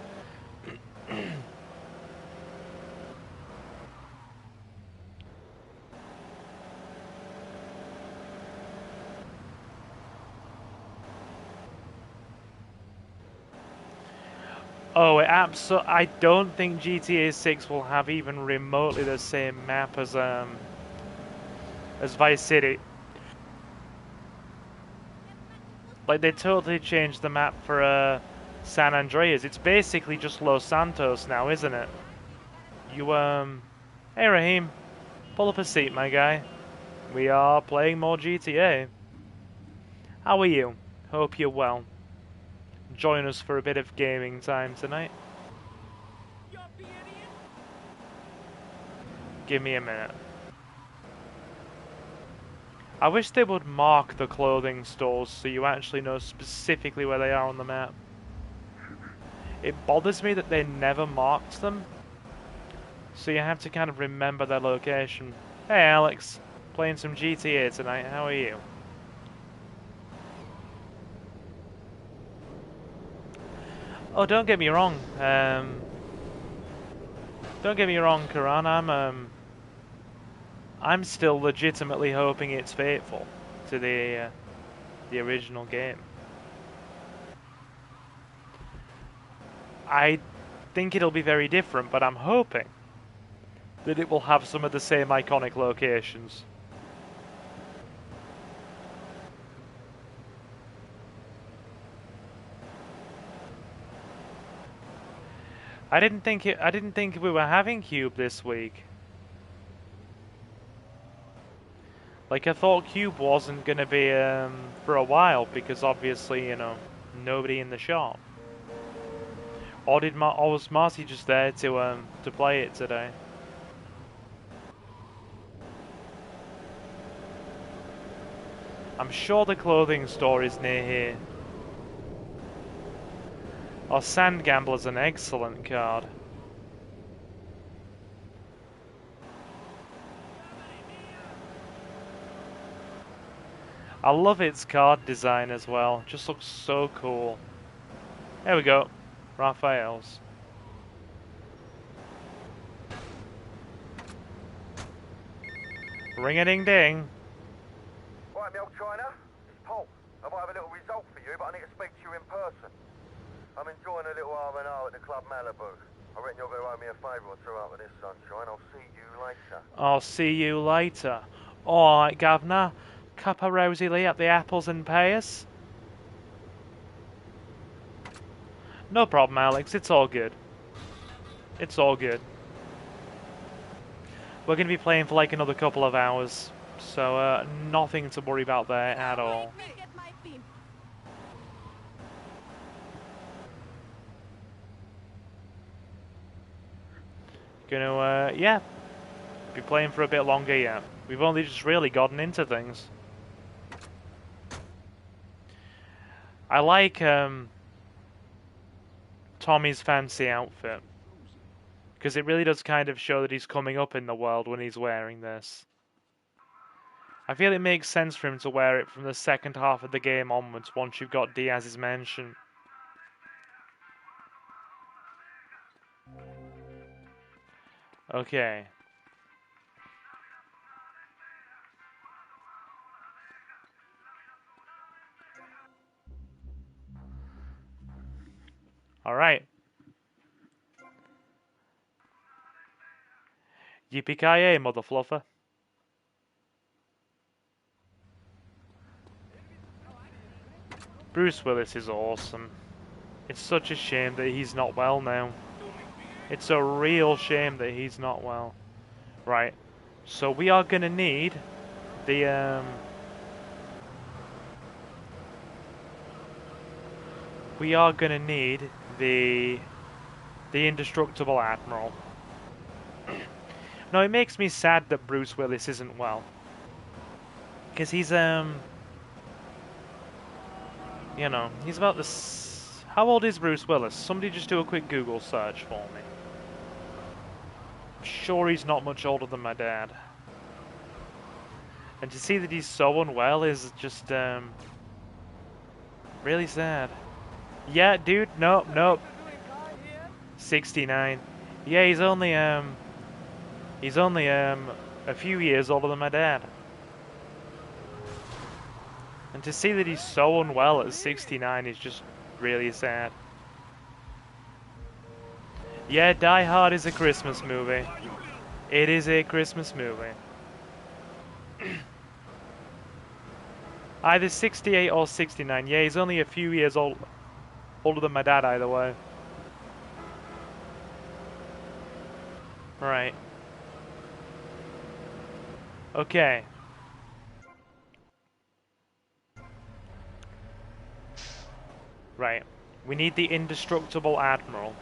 Oh, I don't think GTA 6 will have even remotely the same map as Vice City. Like, they totally changed the map for San Andreas. It's basically just Los Santos now, isn't it? You hey Raheem, pull up a seat, my guy. We are playing more GTA. How are you? Hope you're well. Join us for a bit of gaming time tonight. Give me a minute. I wish they would mark the clothing stores so you actually know specifically where they are on the map. It bothers me that they never marked them, so you have to kind of remember their location. Hey Alex, playing some GTA tonight, how are you? Oh, don't get me wrong, Karan, I'm still legitimately hoping it's faithful to the original game. I think it'll be very different, but I'm hoping that it will have some of the same iconic locations. I didn't think we were having Cube this week. Like, I thought Cube wasn't gonna be for a while because obviously, you know, nobody in the shop. Or was Marty just there to play it today? I'm sure the clothing store is near here. Oh, Sand Gambler's an excellent card. I love its card design as well. Just looks so cool. There we go. Raphael's. Ring-a-ding-ding. Right, me old China. It's Paul. I might have a little result for you, but I need to speak to you in person. I'm enjoying a little R&R at the Club Malibu. I reckon you're going to owe me a favour or two out of this, sunshine. I'll see you later. I'll see you later. Alright, Governor. Cup of Rosie Lee at the Apples and Pears. No problem, Alex. It's all good. It's all good. We're going to be playing for like another couple of hours. So, nothing to worry about there at all. Gonna, yeah. Be playing for a bit longer, yeah. We've only just really gotten into things. I like, Tommy's fancy outfit. Because it really does kind of show that he's coming up in the world when he's wearing this. I feel it makes sense for him to wear it from the second half of the game onwards once you've got Diaz's mansion. Okay. Alright. Yippee-ki-yay, mother fluffer. Bruce Willis is awesome. It's such a shame that he's not well now. It's a real shame that he's not well. Right. So we are gonna need the we are gonna need the Indestructible Admiral. No, it makes me sad that Bruce Willis isn't well. Because he's, you know, he's about this... How old is Bruce Willis? Somebody just do a quick Google search for me. I'm sure he's not much older than my dad. And to see that he's so unwell is just, really sad. Yeah, dude, nope. 69. Yeah, he's only a few years older than my dad. And to see that he's so unwell at 69 is just really sad. Yeah, Die Hard is a Christmas movie. It is a Christmas movie. Either 68 or 69. Yeah, he's only a few years older than my dad either way. Right. Okay. Right. We need the indestructible Admiral.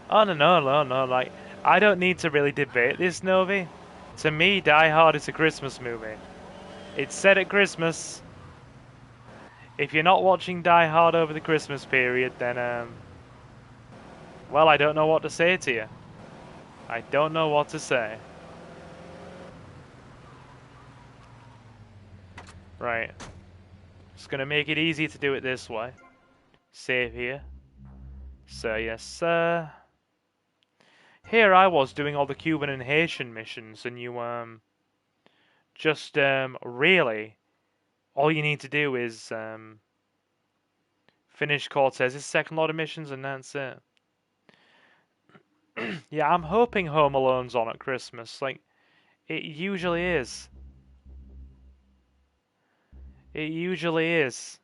Oh, no, like, I don't need to really debate this, Novi. To me, Die Hard is a Christmas movie. It's set at Christmas. If you're not watching Die Hard over the Christmas period, then, well, I don't know what to say to you. I don't know what to say. Right. Just gonna make it easy to do it this way. Save here. So, yes, sir. Here I was doing all the Cuban and Haitian missions, and you, just, really, all you need to do is, finish Cortez's second lot of missions, and that's it. Yeah, I'm hoping Home Alone's on at Christmas. Like, it usually is. It usually is.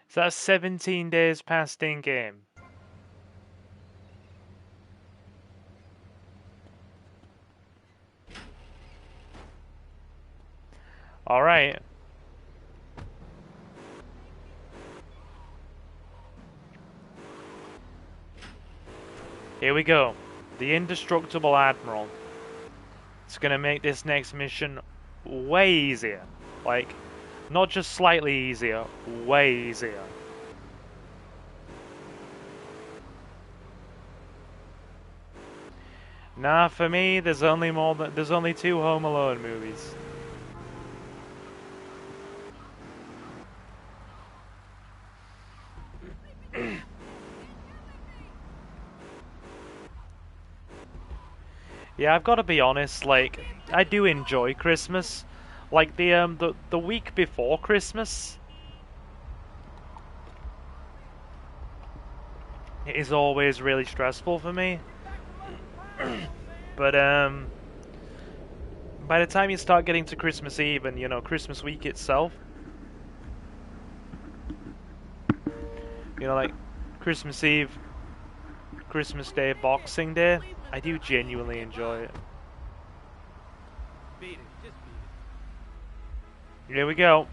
So that's 17 days past in-game. Alright. Here we go. The Indestructible Admiral. It's gonna make this next mission way easier. Like, not just slightly easier, way easier. Nah, for me, there's only two Home Alone movies. Yeah, I've got to be honest, like, I do enjoy Christmas. Like, the week before Christmas it is always really stressful for me. But, by the time you start getting to Christmas Eve and, you know, Christmas week itself, you know, like, Christmas Eve, Christmas Day, Boxing Day, I do genuinely enjoy it. Beat it. Just beat it. Here we go.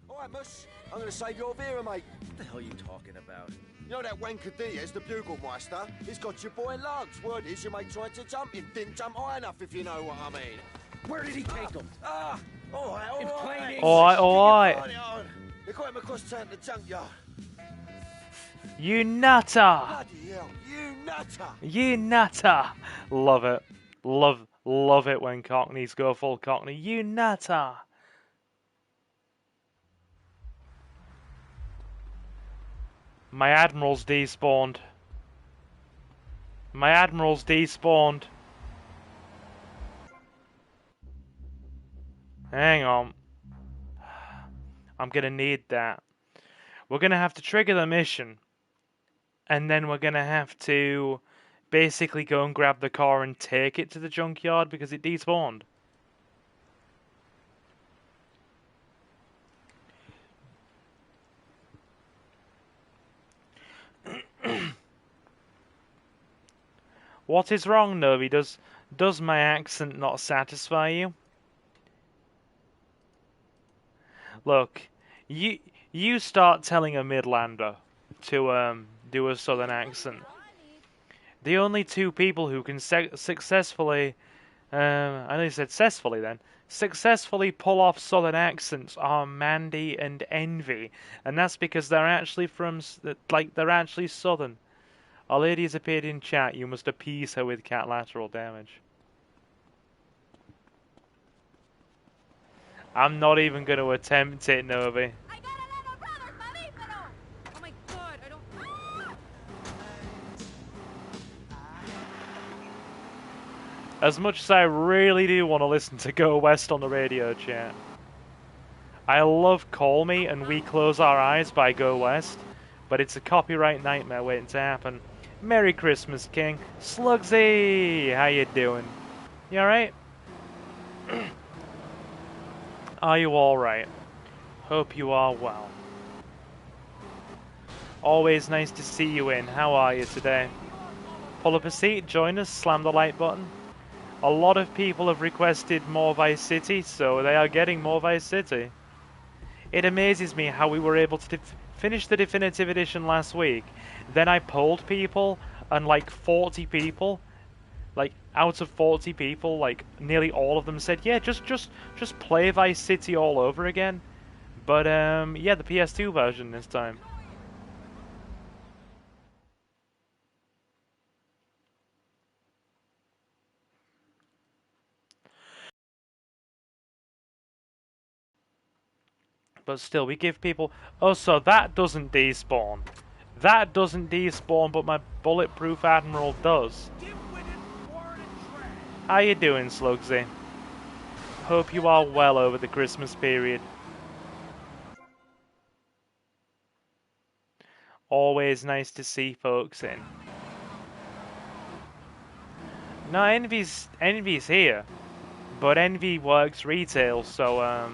Alright, Mus. I'm gonna save your Vera, mate. What the hell are you talking about? You know that wanker Diaz, the bugle meister? He's got your boy lugs. Word is your mate tried to jump him. Didn't jump high enough, if you know what I mean. Where did he take him? Alright. In plain English. Alright. They got him across town to the junkyard. You nutter! Bloody hell, you nutter! You nutter! Love it. Love it when Cockneys go full Cockney. You nutter! My Admiral's despawned. My Admiral's despawned. Hang on. I'm gonna need that. We're gonna have to trigger the mission. And then we're gonna have to basically go and grab the car and take it to the junkyard because it despawned. What is wrong, Novi? Does my accent not satisfy you? Look, you start telling a Midlander to do a southern accent. The only two people who can successfully, I know you said successfully then, successfully pull off southern accents are Mandy and Envy, and that's because they're actually from, like, they're actually southern. Our lady has appeared in chat. You must appease her with cat lateral damage. I'm not even going to attempt it, Novi. I got a little brother, mamífero. Oh my god, I don't. As much as I really do want to listen to Go West on the radio, chat. I love Call Me and We Close Our Eyes by Go West, but it's a copyright nightmare waiting to happen. Merry Christmas, King. Slugsy! How you doing? You alright? Are you alright? Hope you are well. Always nice to see you in. How are you today? Pull up a seat, join us, slam the like button. A lot of people have requested more Vice City, so they are getting more Vice City. It amazes me how we were able to finish the definitive edition last week. Then I polled people, and like 40 people, like out of 40 people, like nearly all of them said, yeah, just play Vice City all over again. But yeah, the PS2 version this time. But still, we give people... Oh, so that doesn't despawn. That doesn't despawn, but my bulletproof Admiral does. How you doing, Slugsy? Hope you are well over the Christmas period. Always nice to see folks in. No, Envy's here. But Envy works retail, so,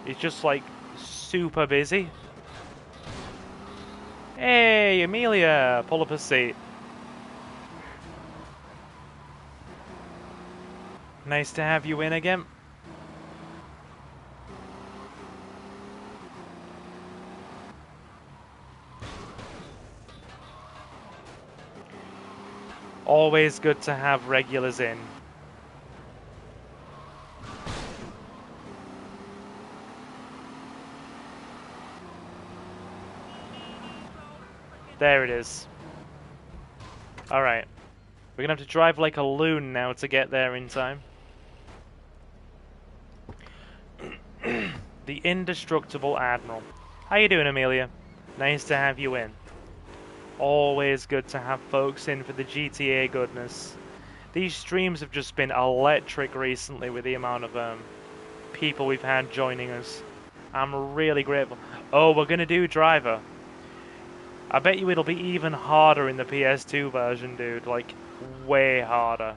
it's just, like, super busy. Hey, Amelia! Pull up a seat. Nice to have you in again. Always good to have regulars in. There it is. Alright. We're gonna have to drive like a loon now to get there in time. The indestructible Admiral. How you doing, Amelia? Nice to have you in. Always good to have folks in for the GTA goodness. These streams have just been electric recently with the amount of people we've had joining us. I'm really grateful. Oh, we're gonna do Driver. I bet you it'll be even harder in the PS2 version, dude. Like, way harder.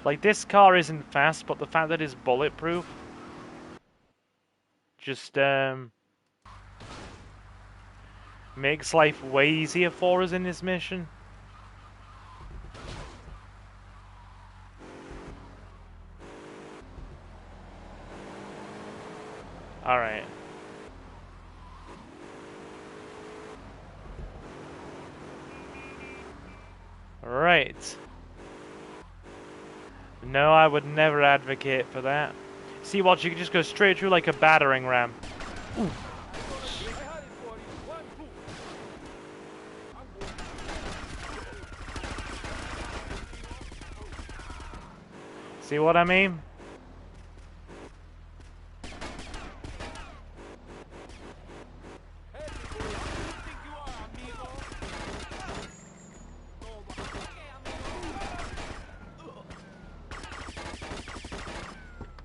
Like, this car isn't fast, but the fact that it's bulletproof just, makes life way easier for us in this mission. Alright. Right. No, I would never advocate for that. See, watch, you can just go straight through like a battering ram. Ooh. See what I mean?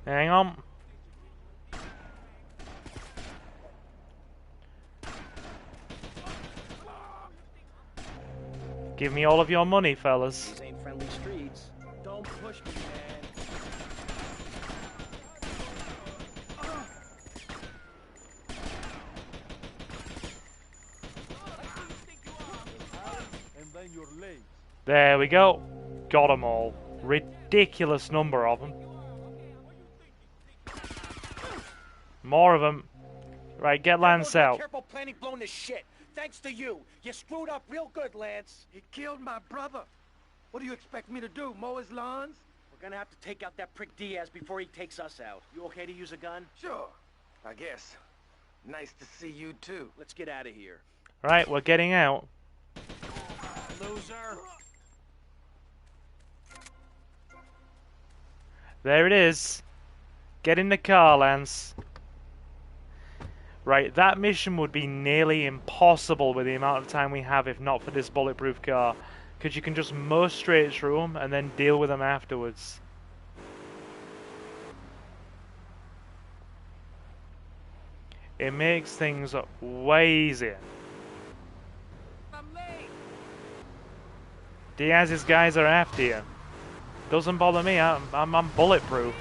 Hang on. Give me all of your money, fellas. These ain't friendly streets. Don't push me, man. There we go. Got them all. Ridiculous number of them. More of them. Right, get Lance out. Careful planning blowing this shit. Thanks to you. You screwed up real good, Lance. He killed my brother. What do you expect me to do, mow his lawns? We're gonna have to take out that prick Diaz before he takes us out. You okay to use a gun? Sure, I guess. Nice to see you too. Let's get out of here. Right, we're getting out. Loser. There it is. Get in the car, Lance. Right, that mission would be nearly impossible with the amount of time we have if not for this bulletproof car. Because you can just mow straight through them and then deal with them afterwards. It makes things way easier. Diaz's guys are after you. Doesn't bother me, I'm bulletproof.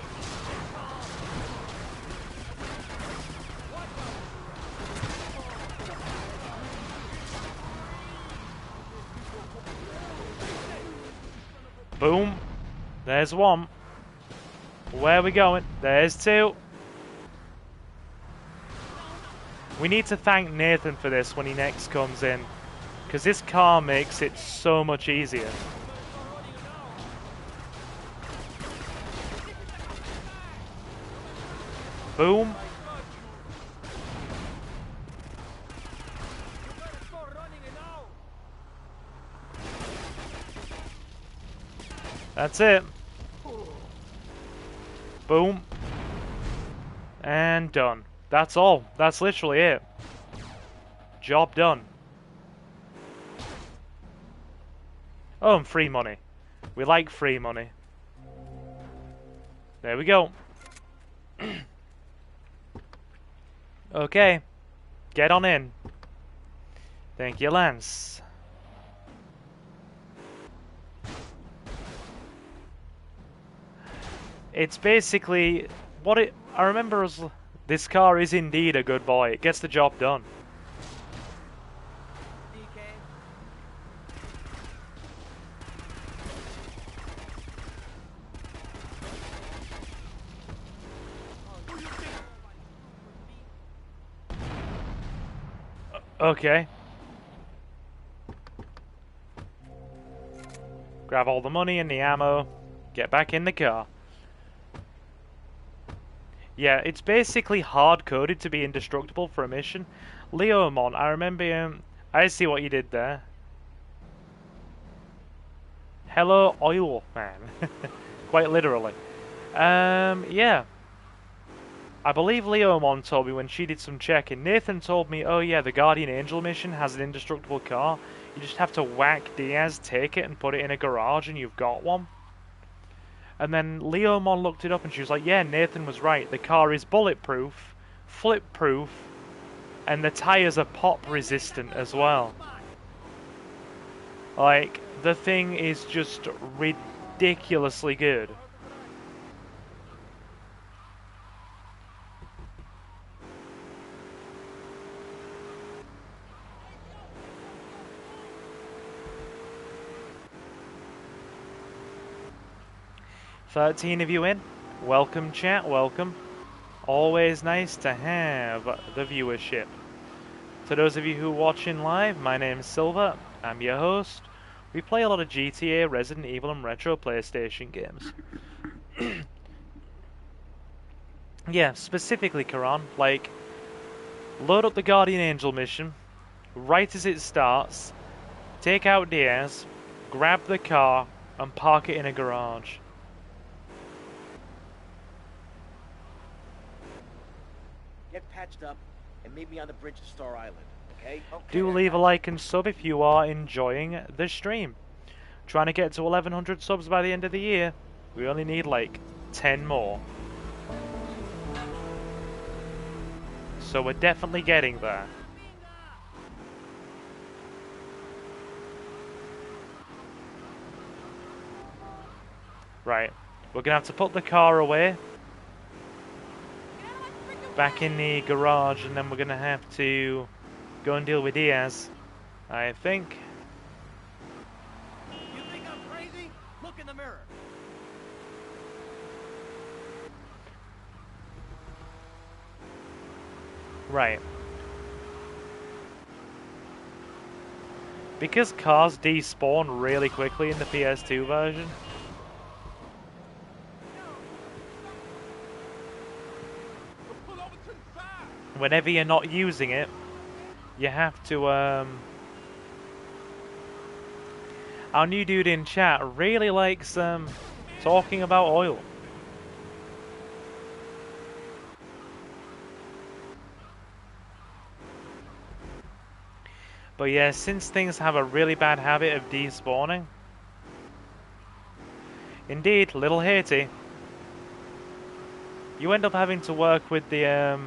Boom. There's one. Where are we going? There's two. We need to thank Nathan for this when he next comes in, because this car makes it so much easier. Boom. That's it. Boom. And done. That's all. That's literally it. Job done. Oh, and free money. We like free money. There we go. Okay. Get on in. Thank you, Lance. It's basically what it. I remember as this car is indeed a good boy. It gets the job done. Okay. Grab all the money and the ammo. Get back in the car. Yeah, it's basically hard-coded to be indestructible for a mission. Leomon, I remember I see what you did there. Hello, oil man. Quite literally. Yeah. I believe Leomon told me when she did some checking. Nathan told me, oh yeah, the Guardian Angel mission has an indestructible car. You just have to whack Diaz, take it, and put it in a garage, and you've got one. And then Leomon looked it up, and she was like, yeah, Nathan was right. The car is bulletproof, flip-proof, and the tyres are pop-resistant as well. Like, the thing is just ridiculously good. $13 of you in. Welcome, chat, welcome. Always nice to have the viewership. To those of you who are watching live, my name is Silver. I'm your host. We play a lot of GTA, Resident Evil, and retro PlayStation games. Yeah, specifically, Karan, like, load up the Guardian Angel mission, right as it starts, take out Diaz, grab the car, and park it in a garage. Get patched up and meet me on the bridge to Star Island, okay? Do leave a like and sub if you are enjoying the stream. Trying to get to 1100 subs by the end of the year. We only need like 10 more. So we're definitely getting there. Right, we're gonna have to put the car away back in the garage, and then we're gonna have to go and deal with Diaz, I think. You think I'm crazy? Look in the mirror. Right. Because cars despawn really quickly in the PS2 version, whenever you're not using it, you have to, our new dude in chat really likes, talking about oil. But yeah, since things have a really bad habit of despawning. Indeed, little Haiti. You end up having to work with the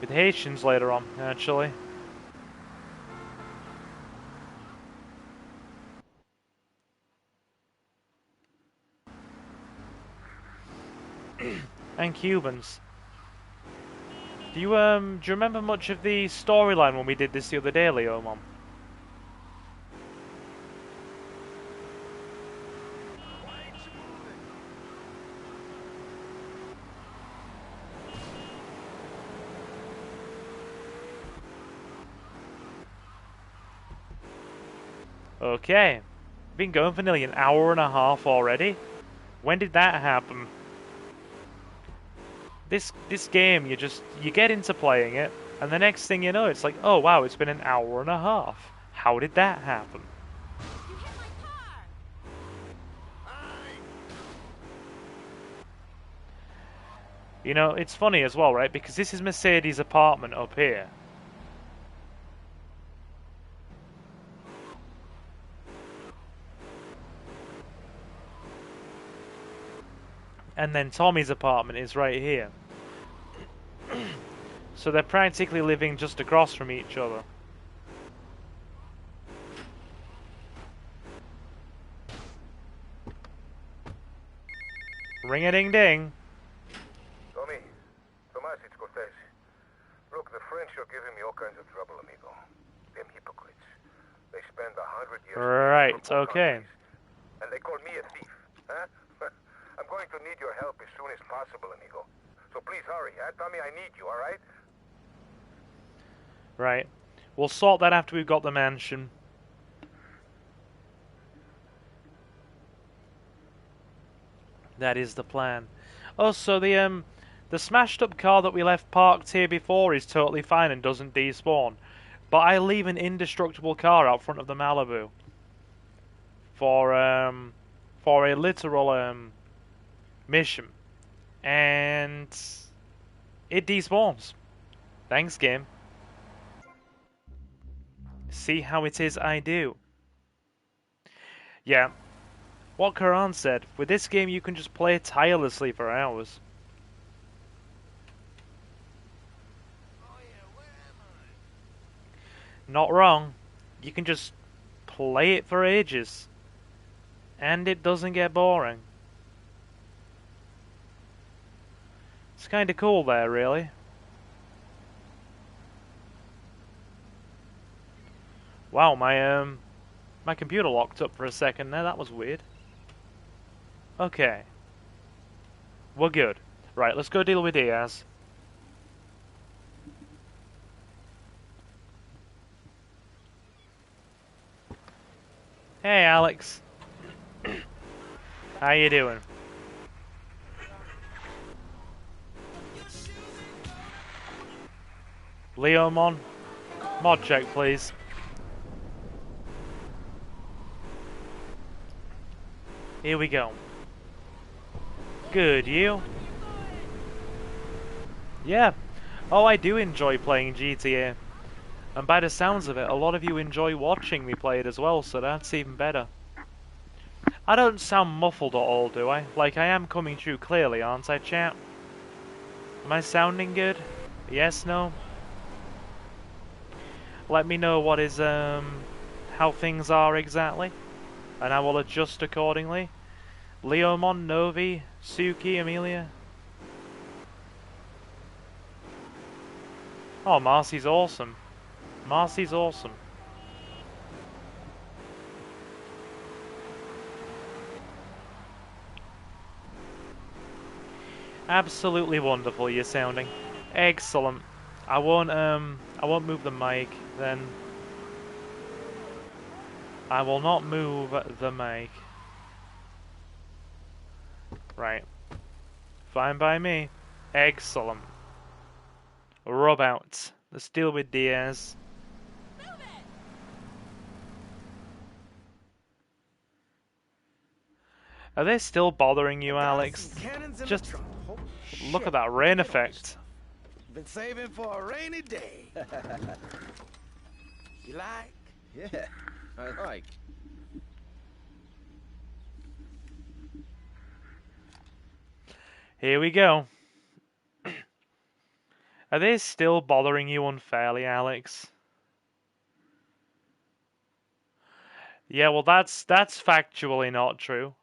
with Haitians later on, actually. And Cubans. Do you remember much of the storyline when we did this the other day, Leo, Mom? Okay. Been going for nearly an hour and a half already. When did that happen? This game, you get into playing it, and the next thing you know, it's like, oh wow, it's been an hour and a half. How did that happen? You hit my car! You know, it's funny as well, right? Because this is Mercedes' apartment up here. And then Tommy's apartment is right here. So they're practically living just across from each other. Ring-a-ding-ding. Tommy, Tomas, it's Cortez. Look, the French are giving me all kinds of trouble, amigo. Them hypocrites. They spend 100 years... Right, okay. And they call me a thief, huh? I'm going to need your help as soon as possible, amigo. So please hurry, huh? Tommy, I need you, alright? Right. We'll sort that after we've got the mansion. That is the plan. Oh, so the smashed up car that we left parked here before is totally fine and doesn't despawn. But I leave an indestructible car out front of the Malibu. For a literal mission. And it despawns. Thanks, game. See how it is I do. Yeah. What Karan said, with this game you can just play tirelessly for hours. Not wrong. You can just play it for ages. And it doesn't get boring. It's kinda cool there, really. Wow, my computer locked up for a second there. That was weird. Okay. We're good. Right, let's go deal with Diaz. Hey, Alex. How you doing? Leomon, mod check, please. Here we go. Good, you? Yeah. Oh, I do enjoy playing GTA. And by the sounds of it, a lot of you enjoy watching me play it as well, so that's even better. I don't sound muffled at all, do I? Like, I am coming through clearly, aren't I, chat? Am I sounding good? Yes, no? Let me know what is, how things are exactly, and I will adjust accordingly. Leomon, Novi, Suki, Amelia. Oh, Marcy's awesome. Marcy's awesome. Absolutely wonderful you're sounding. Excellent. I won't move the mic then. I will not move the mic. Right. Fine by me. Excellent. Rub out. Let's deal with Diaz. Are they still bothering you, Alex? Just look at that rain effect. Been saving for a rainy day. You like? Yeah, I like. Here we go. Are they still bothering you unfairly, Alex? Yeah, well, that's factually not true.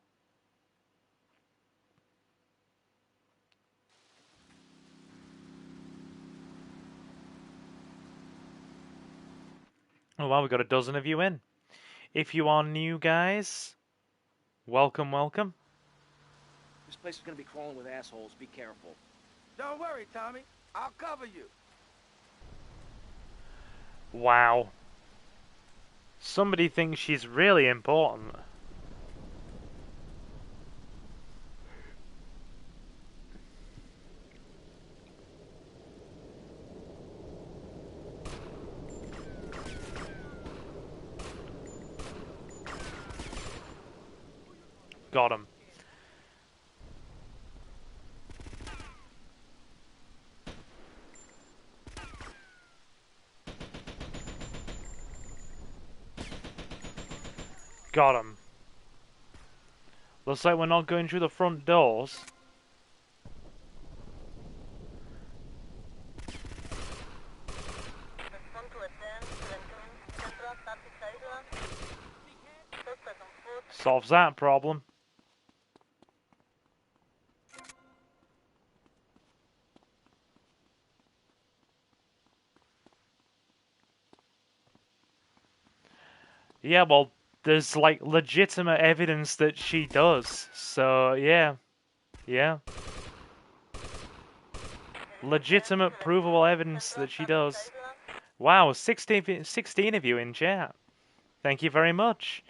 Oh, well, we've got a dozen of you in. If you are new, guys, welcome, welcome. This place is gonna be crawling with assholes. Be careful. Don't worry, Tommy. I'll cover you. Wow. Somebody thinks she's really important. Got him. Got him. Looks like we're not going through the front doors. Solves that problem. Yeah, well, there's like legitimate evidence that she does. So, yeah. Yeah. Legitimate, provable evidence that she does. Wow, 16 of you in chat. Thank you very much.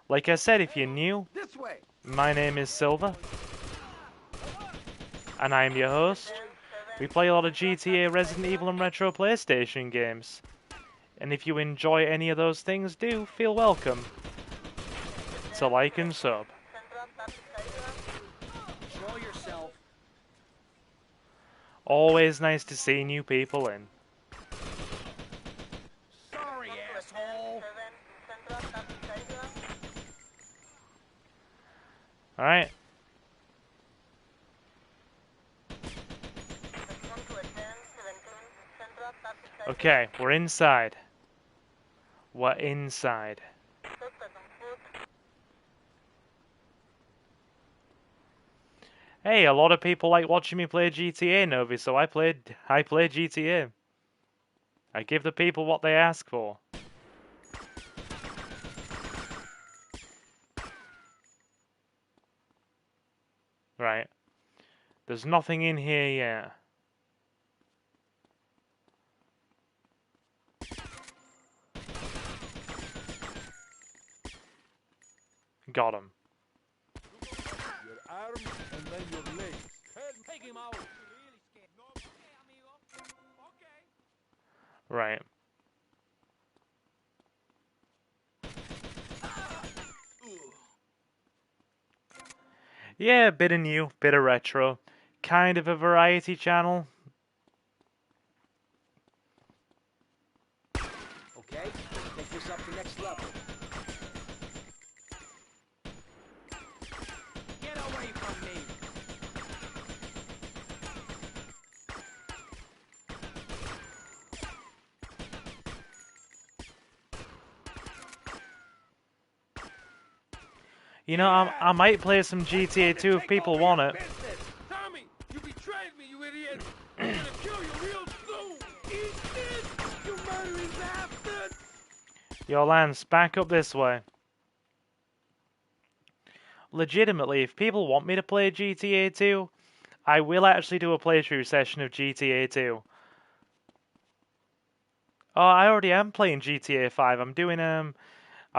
Like I said, if you're new, This way. my name is Silver. And I'm your host. We play a lot of GTA, Resident Evil, and retro PlayStation games. And if you enjoy any of those things, do feel welcome to like and sub. Control yourself. Always nice to see new people in. Sorry, asshole. Alright. Okay, we're inside. We're inside. Hey, a lot of people like watching me play GTA, Novi, so I play GTA. I give the people what they ask for. Right. There's nothing in here yet. Got him. Your arms and then your legs. Take him out. Right. Yeah, bit of new, bit of retro. Kind of a variety channel. Okay, let's take this up to next level. Get away from me. You know, I might play some GTA 2 if people want it. Tommy, you betrayed me, you idiot. I'm gonna kill you real soon. Eat this, you murdering bastard. Yo, Lance, back up this way. Legitimately, if people want me to play GTA 2, I will actually do a playthrough session of GTA 2. Oh, I already am playing GTA 5. I've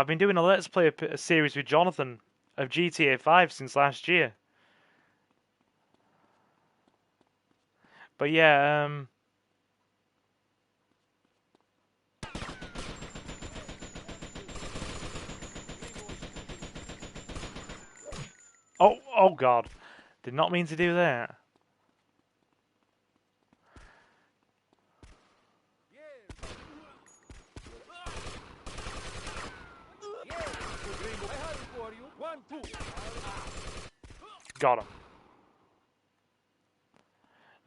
been doing a Let's Play series with Jonathan of GTA 5 since last year. But yeah, Oh God. Did not mean to do that. Got him.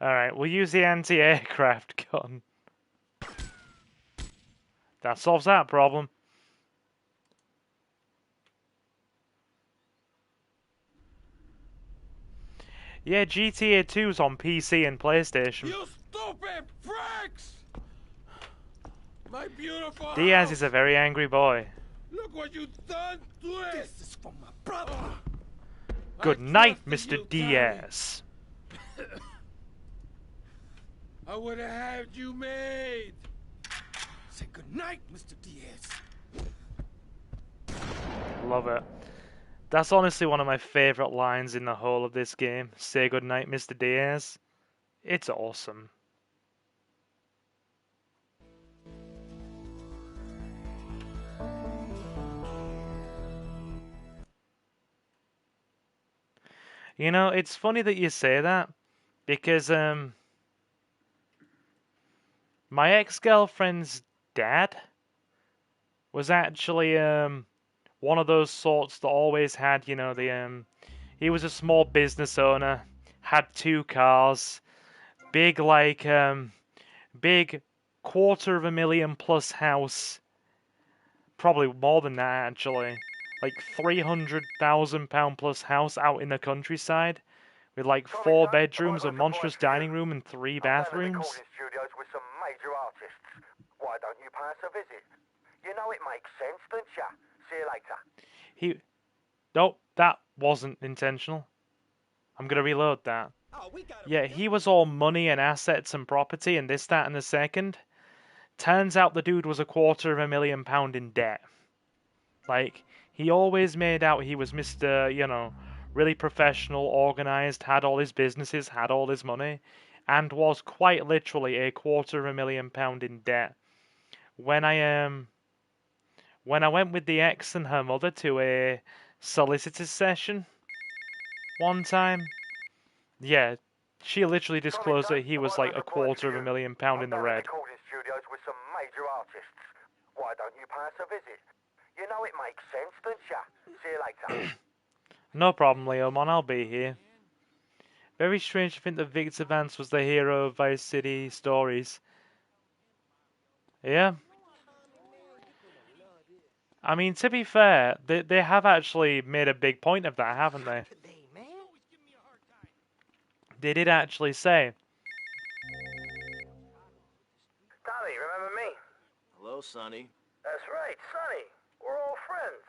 Alright, we'll use the anti-aircraft gun. That solves that problem. Yeah, GTA 2's on PC and PlayStation. You stupid pricks! My beautiful Diaz house. is a very angry boy. Look what you done to it! This is for my brother. Good night, Mr. Diaz. I would have had you made. Say good night, Mr. Diaz. Love it. That's honestly one of my favourite lines in the whole of this game. Say good night, Mr. Diaz. It's awesome. You know, it's funny that you say that, because my ex-girlfriend's dad was actually one of those sorts that always had, you know, he was a small business owner, had 2 cars, big big $250,000+ house, probably more than that actually. Like £300,000+ house out in the countryside with like 4 bedrooms, a monstrous dining room, and 3 bathrooms. Studios with some major artists. Why don't you pay us a visit? You know it makes sense, don't ya? See you later. Nope, that wasn't intentional. I'm gonna reload that. Yeah, he was all money and assets and property and this, that, and the second. Turns out the dude was £250,000 in debt. Like, he always made out he was Mr., you know, really professional, organised, had all his businesses, had all his money, and was quite literally a £250,000 in debt. When I went with the ex and her mother to a solicitor's session one time, yeah, she literally disclosed that he was like £250,000 in the red. Recording studios with some major artists. Why don't you pay us a visit? You know it makes sense, don't ya? See you later. No problem, Leomon, I'll be here. Very strange to think that Victor Vance was the hero of Vice City stories. Yeah. I mean, to be fair, they have actually made a big point of that, haven't they? They did actually say. Tommy, remember me? Hello, Sonny. That's right, Sonny. We're all friends.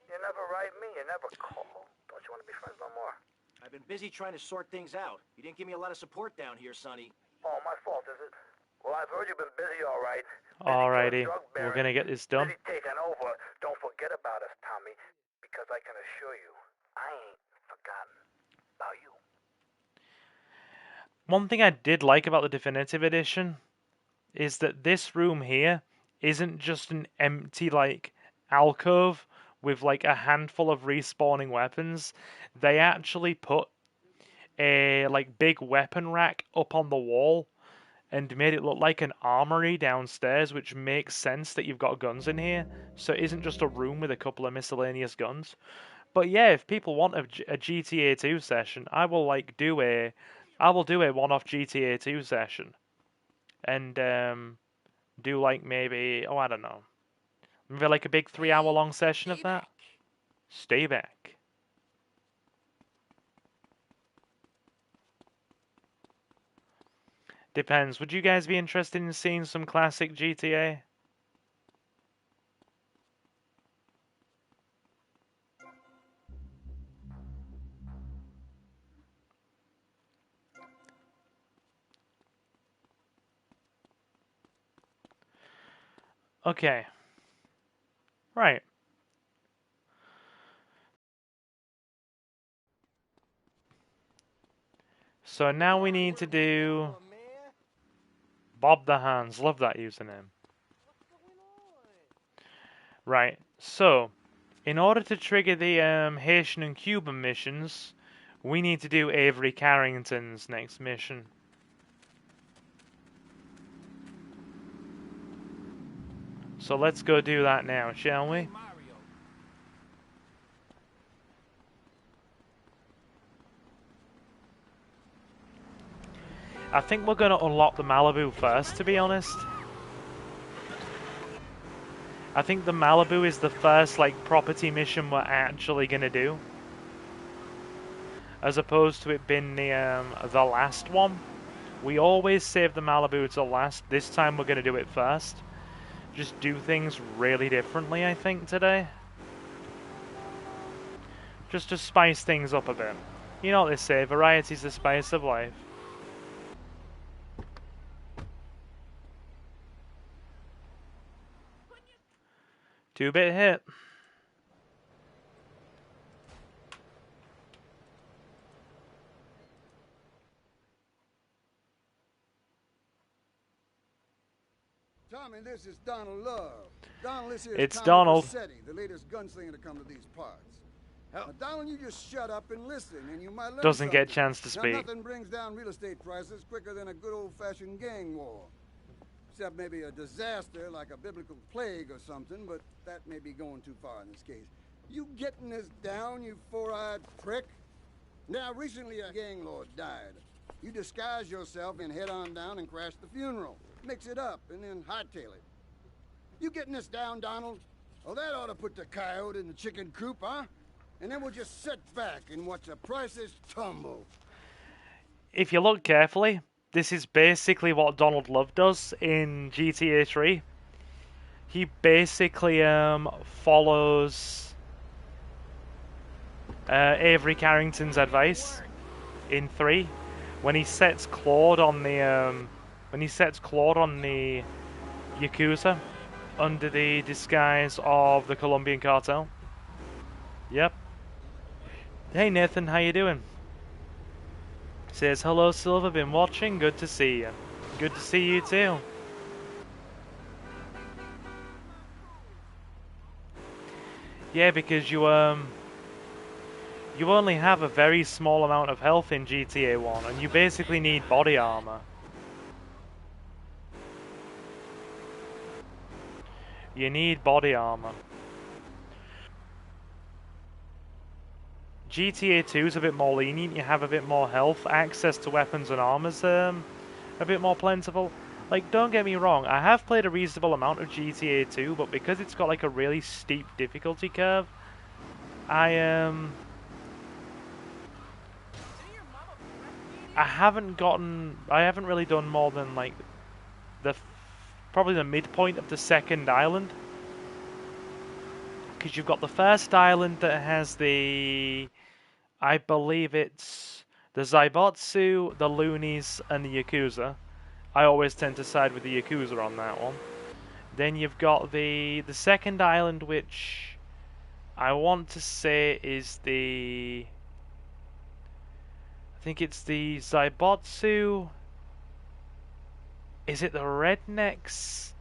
You never write me, you never call. Don't you want to be friends no more? I've been busy trying to sort things out. You didn't give me a lot of support down here, Sonny. Oh, my fault, is it? Well, I've heard you've been busy, all right. Alrighty, we're gonna get this done. Busy taking over. Don't forget about us, Tommy, because I can assure you, I ain't forgotten about you. One thing I did like about the Definitive Edition is that this room here isn't just an empty, like, alcove with, like, a handful of respawning weapons. They actually put a, like, big weapon rack up on the wall and made it look like an armory downstairs, which makes sense that you've got guns in here. So it isn't just a room with a couple of miscellaneous guns. But yeah, if people want a GTA 2 session, I will do a one-off GTA 2 session. And do like maybe, I don't know. Maybe like a big 3-hour-long session of that. Stay back. Depends. Would you guys be interested in seeing some classic GTA? Okay. Right. So now we need to do Bob the Hands. Love that username. Right. So, in order to trigger the Haitian and Cuban missions, we need to do Avery Carrington's next mission. So let's go do that now, shall we? I think we're going to unlock the Malibu first, to be honest. I think the Malibu is the first, like, property mission we're actually going to do. As opposed to it being the last one. We always save the Malibu till last. This time we're going to do it first. Just do things really differently, I think, today. Just to spice things up a bit. You know what they say, variety's the spice of life. Two-bit hit. Tommy, this is Donald Love. Donald, this is It's Tommy Donald. Rossetti, the latest gunslinger to come to these parts. Now, Donald, you just shut up and listen, and you might learn Doesn't something. get a chance to speak. Now, nothing brings down real estate prices quicker than a good old-fashioned gang war. Except maybe a disaster like a biblical plague or something, but that may be going too far in this case. You getting this down, you four-eyed prick? Now, recently a gang lord died. You disguise yourself and head on down and crash the funeral. Mix it up and then hightail it. You getting this down, Donald? Oh, that ought to put the coyote in the chicken coop, huh? And then we'll just sit back and watch the prices tumble. If you look carefully, this is basically what Donald Love does in GTA 3. He basically follows Avery Carrington's advice in 3 when he sets Claude on the Yakuza under the disguise of the Colombian cartel. Yep. Hey Nathan, how you doing? Says, hello Silver, been watching, good to see you. Good to see you too. Yeah, because you only have a very small amount of health in GTA 1, and you basically need body armor. You need body armor. GTA 2 is a bit more lenient, you have a bit more health, access to weapons and armor's a bit more plentiful. Like, don't get me wrong, I have played a reasonable amount of GTA 2, but because it's got like a really steep difficulty curve, I haven't really done more than like probably the midpoint of the second island. Because you've got the first island that has I believe it's the Zaibotsu, the Loonies, and the Yakuza. I always tend to side with the Yakuza on that one. Then you've got the second island, which I want to say is I think it's the Zaibotsu. Is it the Rednecks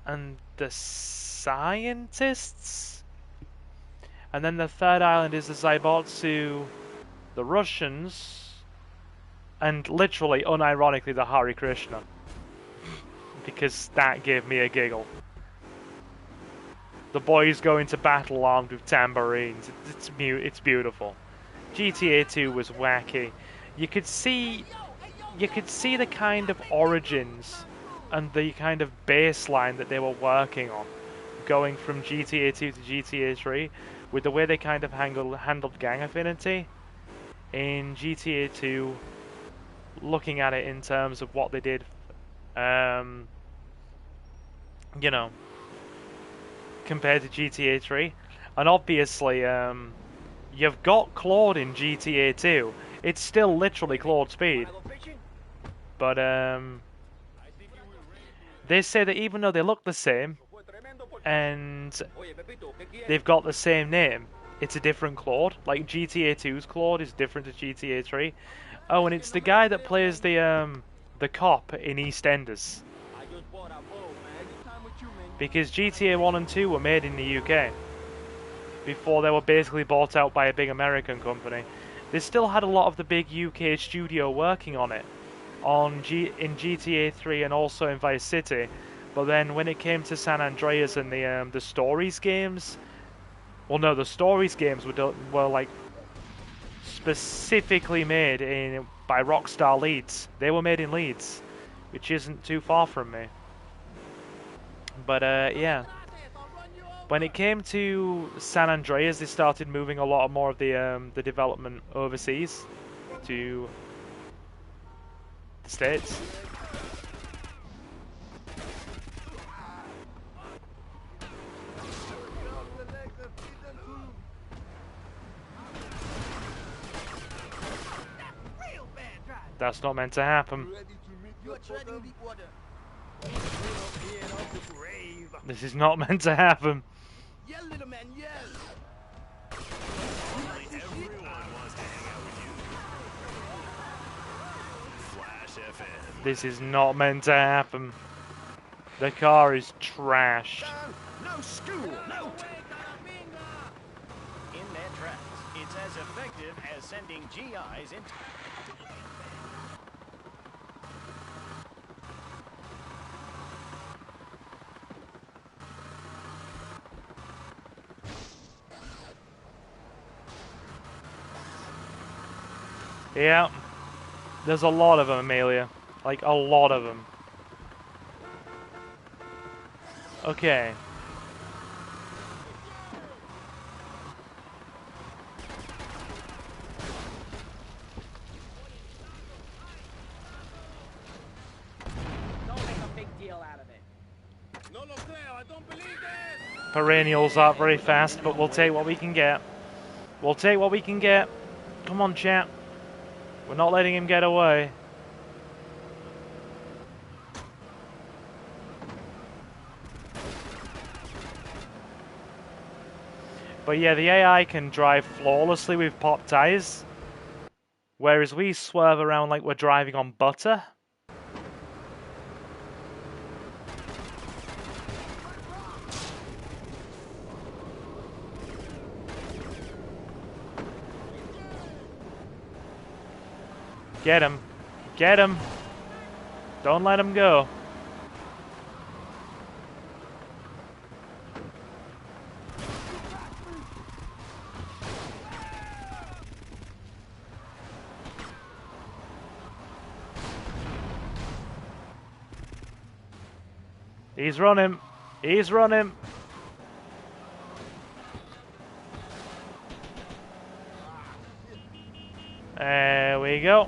and the Scientists? And then the third island is the Zaibotsu, the Russians, and literally, unironically, the Hare Krishna. Because that gave me a giggle. The boys go into battle armed with tambourines. It's beautiful. GTA 2 was wacky. You could see the kind of origins and the kind of baseline that they were working on, going from GTA 2 to GTA 3, with the way they kind of handled gang affinity in GTA 2, looking at it in terms of what they did, you know, compared to GTA 3. And obviously, you've got Claude in GTA 2. It's still literally Claude speed. But, they say that even though they look the same, and they've got the same name, it's a different Claude. Like, GTA 2's Claude is different to GTA 3. Oh, and it's the guy that plays the cop in EastEnders. Because GTA 1 and 2 were made in the UK before they were basically bought out by a big American company. They still had a lot of the big UK studio working on it in GTA 3 and also in Vice City. But then when it came to San Andreas and the Stories games, well, no, the Stories games were like specifically made in by Rockstar Leeds. They were made in Leeds, which isn't too far from me. But yeah, when it came to San Andreas, they started moving a lot more of the development overseas to the States. That's not meant to happen. This is not meant to happen. Yell, little man, yell. This is not meant to happen. The car is trash. No school, no. In their tracks, it's as effective as sending GIs into. Yeah, there's a lot of them, Amelia. Like, a lot of them. Okay. Don't make a big deal out of it. No lo creo, I don't believe it! Perennials aren't very fast, but we'll take what we can get. We'll take what we can get. Come on, chap. We're not letting him get away. But yeah, the AI can drive flawlessly with pop tires, whereas we swerve around like we're driving on butter. Get him. Get him. Don't let him go. He's running. He's running. There we go.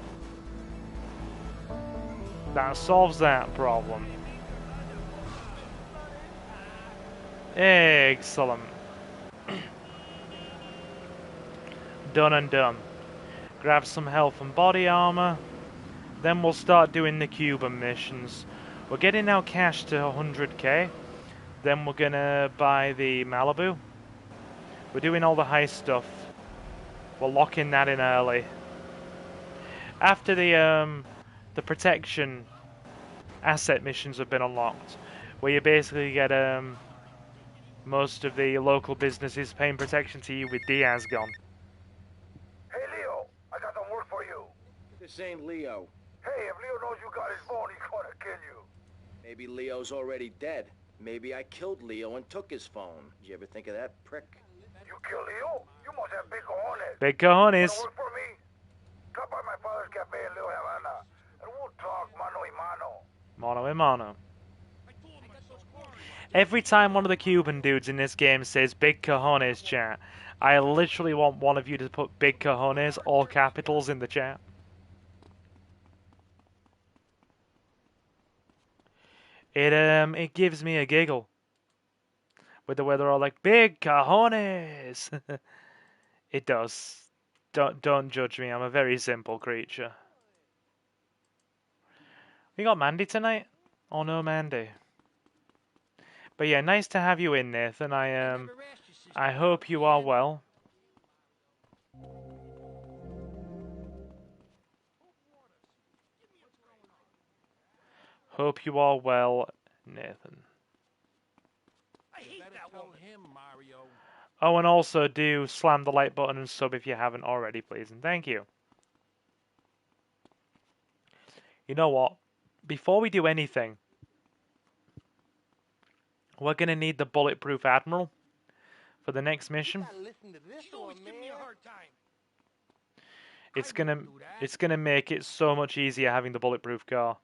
That solves that problem. Excellent. Done and done. Grab some health and body armor. Then we'll start doing the Cuban missions. We're getting our cash to 100k. Then we're gonna buy the Malibu. We're doing all the heist stuff. We're locking that in early. After the protection asset missions have been unlocked, where you basically get most of the local businesses paying protection to you with Diaz gone. Hey, Leo, I got some work for you. This ain't Leo. Hey, if Leo knows you got his phone, he's gonna kill you. Maybe Leo's already dead. Maybe I killed Leo and took his phone. Did you ever think of that, prick? You kill Leo? You must have big cojones. Big cojones. Wanna work for me? Come by my father's cafe in Little Havana, and we'll talk mano y mano. Mano a mano. Every time one of the Cuban dudes in this game says big cojones, chat, I literally want one of you to put big cojones, all capitals, in the chat. It gives me a giggle. With the way they're all like, big cojones! It does. Don't judge me, I'm a very simple creature. We got Mandy tonight? Oh no, Mandy. But yeah, nice to have you in, Nathan. I hope you are well. Hope you are well, Nathan. I hate that one. Him, Mario. Oh, and also do slam the like button and sub if you haven't already, please. And thank you. You know what? Before we do anything, we're going to need the Bulletproof Admiral for the next mission. it's gonna make it so much easier having the bulletproof car.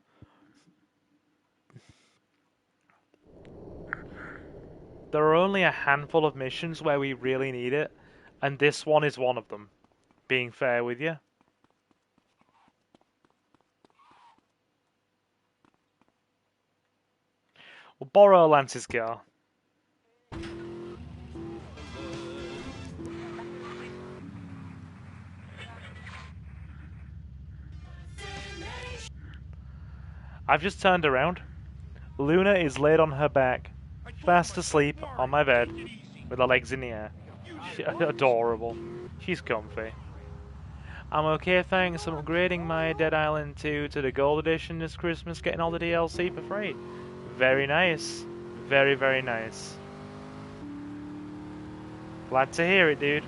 There are only a handful of missions where we really need it, and this one is one of them, being fair with you. We'll borrow Lance's car. I've just turned around. Luna is laid on her back, fast asleep on my bed, with her legs in the air. Adorable. She's comfy. I'm okay, thanks. I'm upgrading my Dead Island 2 to the Gold Edition this Christmas, getting all the DLC for free. Very nice. Very, very nice. Glad to hear it, dude.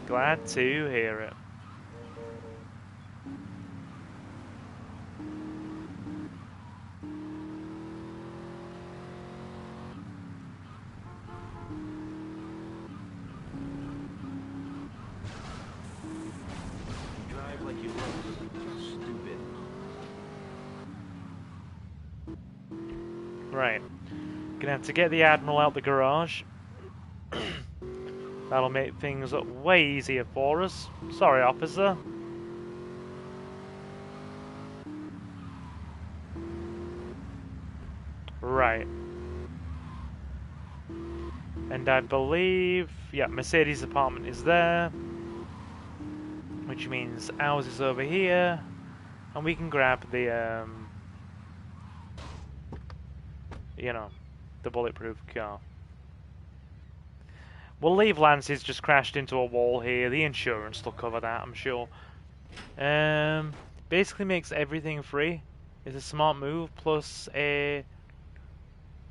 Glad to hear it. Drive like you look. Stupid. Right. Gonna have to get the Admiral out the garage. That'll make things way easier for us. Sorry, officer. Right. And I believe, yeah, Mercedes' apartment is there. Which means ours is over here. And we can grab the, you know, the bulletproof car. We'll leave Lance's just crashed into a wall here. The insurance will cover that, I'm sure. Basically makes everything free. It's a smart move, plus it's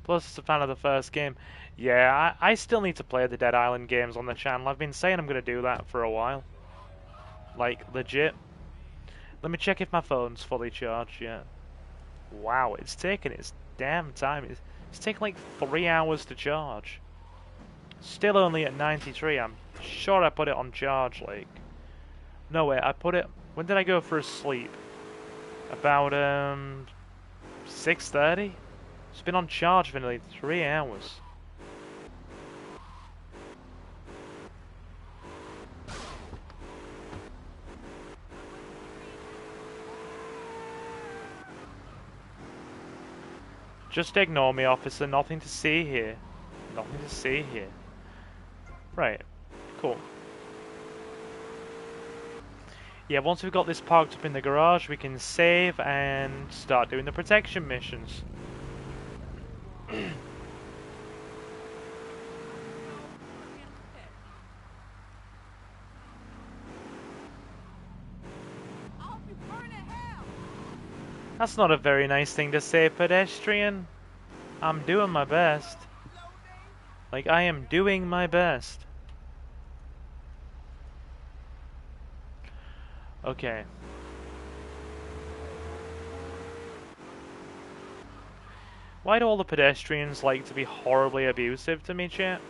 a fan of the first game. Yeah, I still need to play the Dead Island games on the channel. I've been saying I'm going to do that for a while. Like, legit. Let me check if my phone's fully charged yet. Wow, it's taken its damn time. It's taken like 3 hours to charge. Still only at 93. I'm sure I put it on charge, like... No, wait, I put it... When did I go for a sleep? About, 6:30? It's been on charge for nearly 3 hours. Just ignore me, officer. Nothing to see here. Nothing to see here. Right. Cool. Yeah, once we've got this parked up in the garage, we can save and start doing the protection missions. That's not a very nice thing to say, pedestrian. I'm doing my best. Like, I am doing my best. Okay. Why do all the pedestrians like to be horribly abusive to me, chat?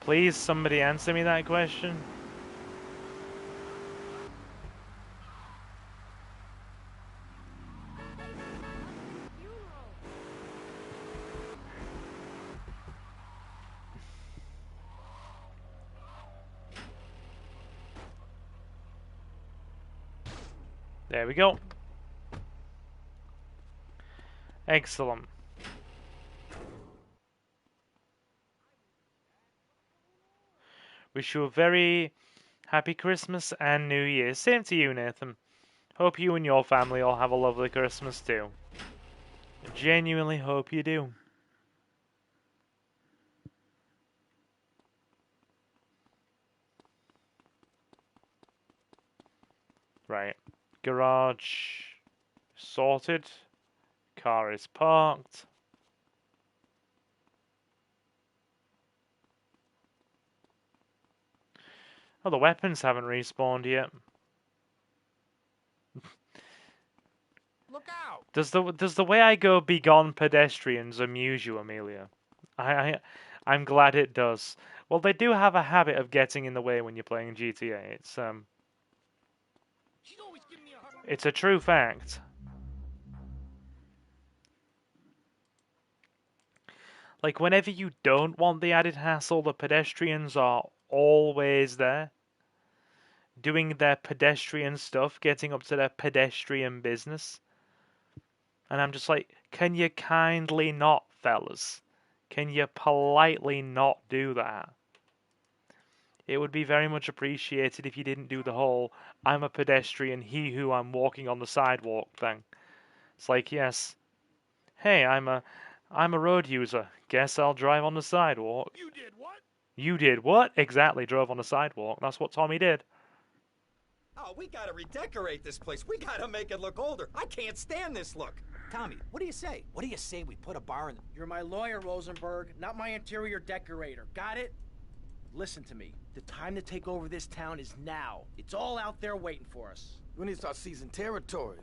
Please, somebody answer me that question. There we go. Excellent. Wish you a very happy Christmas and New Year. Same to you, Nathan. Hope you and your family all have a lovely Christmas too. I genuinely hope you do. Right. Garage sorted. Car is parked. Oh, the weapons haven't respawned yet. Look out! Does the way I go begone pedestrians amuse you, Amelia? I I'm glad it does. Well, they do have a habit of getting in the way when you're playing GTA. It's a true fact. Like, whenever you don't want the added hassle, the pedestrians are always there, doing their pedestrian stuff, getting up to their pedestrian business. And I'm just like, can you kindly not, fellas? Can you politely not do that? It would be very much appreciated if you didn't do the whole, I'm a pedestrian, he who I'm walking on the sidewalk thing. It's like, yes, hey, I'm a road user. Guess I'll drive on the sidewalk. You did what? You did what? Exactly, drove on the sidewalk. That's what Tommy did. Oh, we gotta redecorate this place. We gotta make it look older. I can't stand this look. Tommy, what do you say? What do you say we put a bar in the... You're my lawyer, Rosenberg, not my interior decorator. Got it? Listen to me. The time to take over this town is now. It's all out there waiting for us. We need to start seizing territory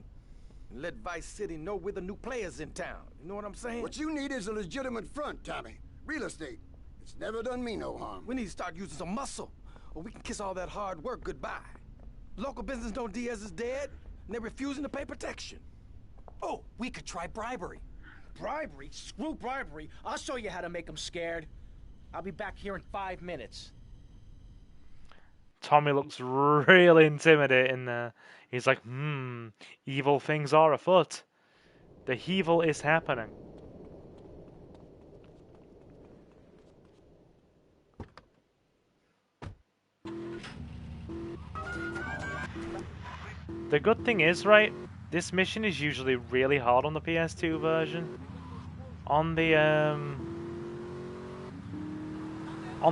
and let Vice City know we're the new players in town. You know what I'm saying? What you need is a legitimate front, Tommy. Real estate. It's never done me no harm. We need to start using some muscle, or we can kiss all that hard work goodbye. Local business know Diaz is dead, and they're refusing to pay protection. Oh, we could try bribery. Bribery? Screw bribery. I'll show you how to make them scared. I'll be back here in 5 minutes. Tommy looks really intimidating there. He's like, evil things are afoot. The evil is happening. The good thing is, right, this mission is usually really hard on the PS2 version. On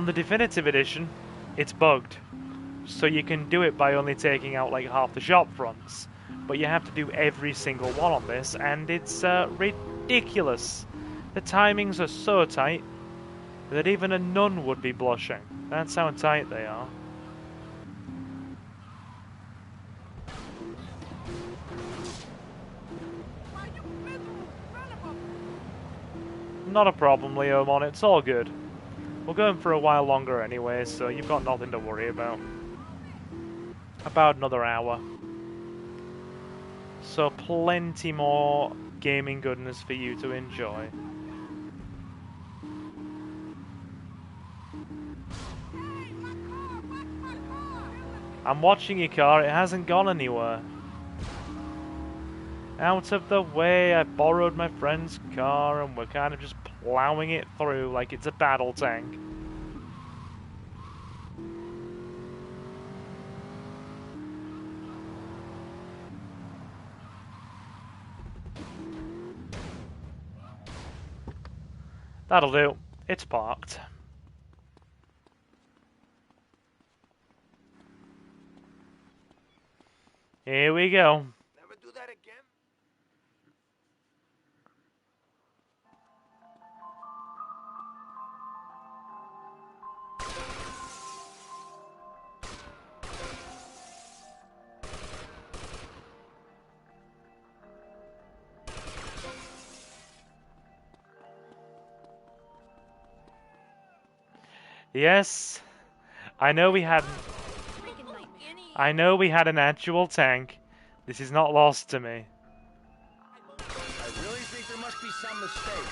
the Definitive Edition, it's bugged. So you can do it by only taking out like half the shop fronts. But you have to do every single one on this, and it's ridiculous. The timings are so tight that even a nun would be blushing. That's how tight they are. Not a problem, Leomon, it's all good. We're going for a while longer anyway, so you've got nothing to worry about. About another hour. So plenty more gaming goodness for you to enjoy. I'm watching your car, it hasn't gone anywhere. Out of the way, I borrowed my friend's car and we're kind of just plowing it through like it's a battle tank. That'll do. It's parked. Here we go. Never do that again. Yes, I know we had an actual tank. This is not lost to me. I really think there must be some mistake.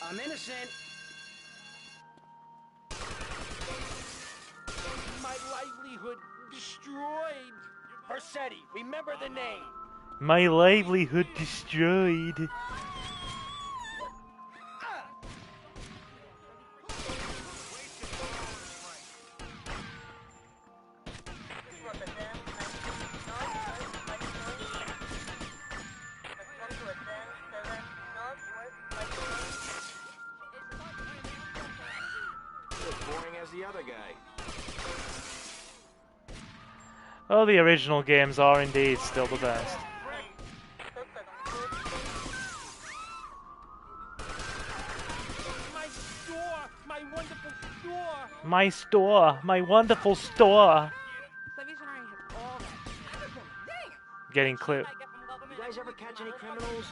I'm innocent. My livelihood destroyed. Vercetti, remember the name. My livelihood destroyed. Boring as the other guy. Oh, the original games are indeed still the best. My store, my wonderful store. Getting clipped. guys ever catch any criminals?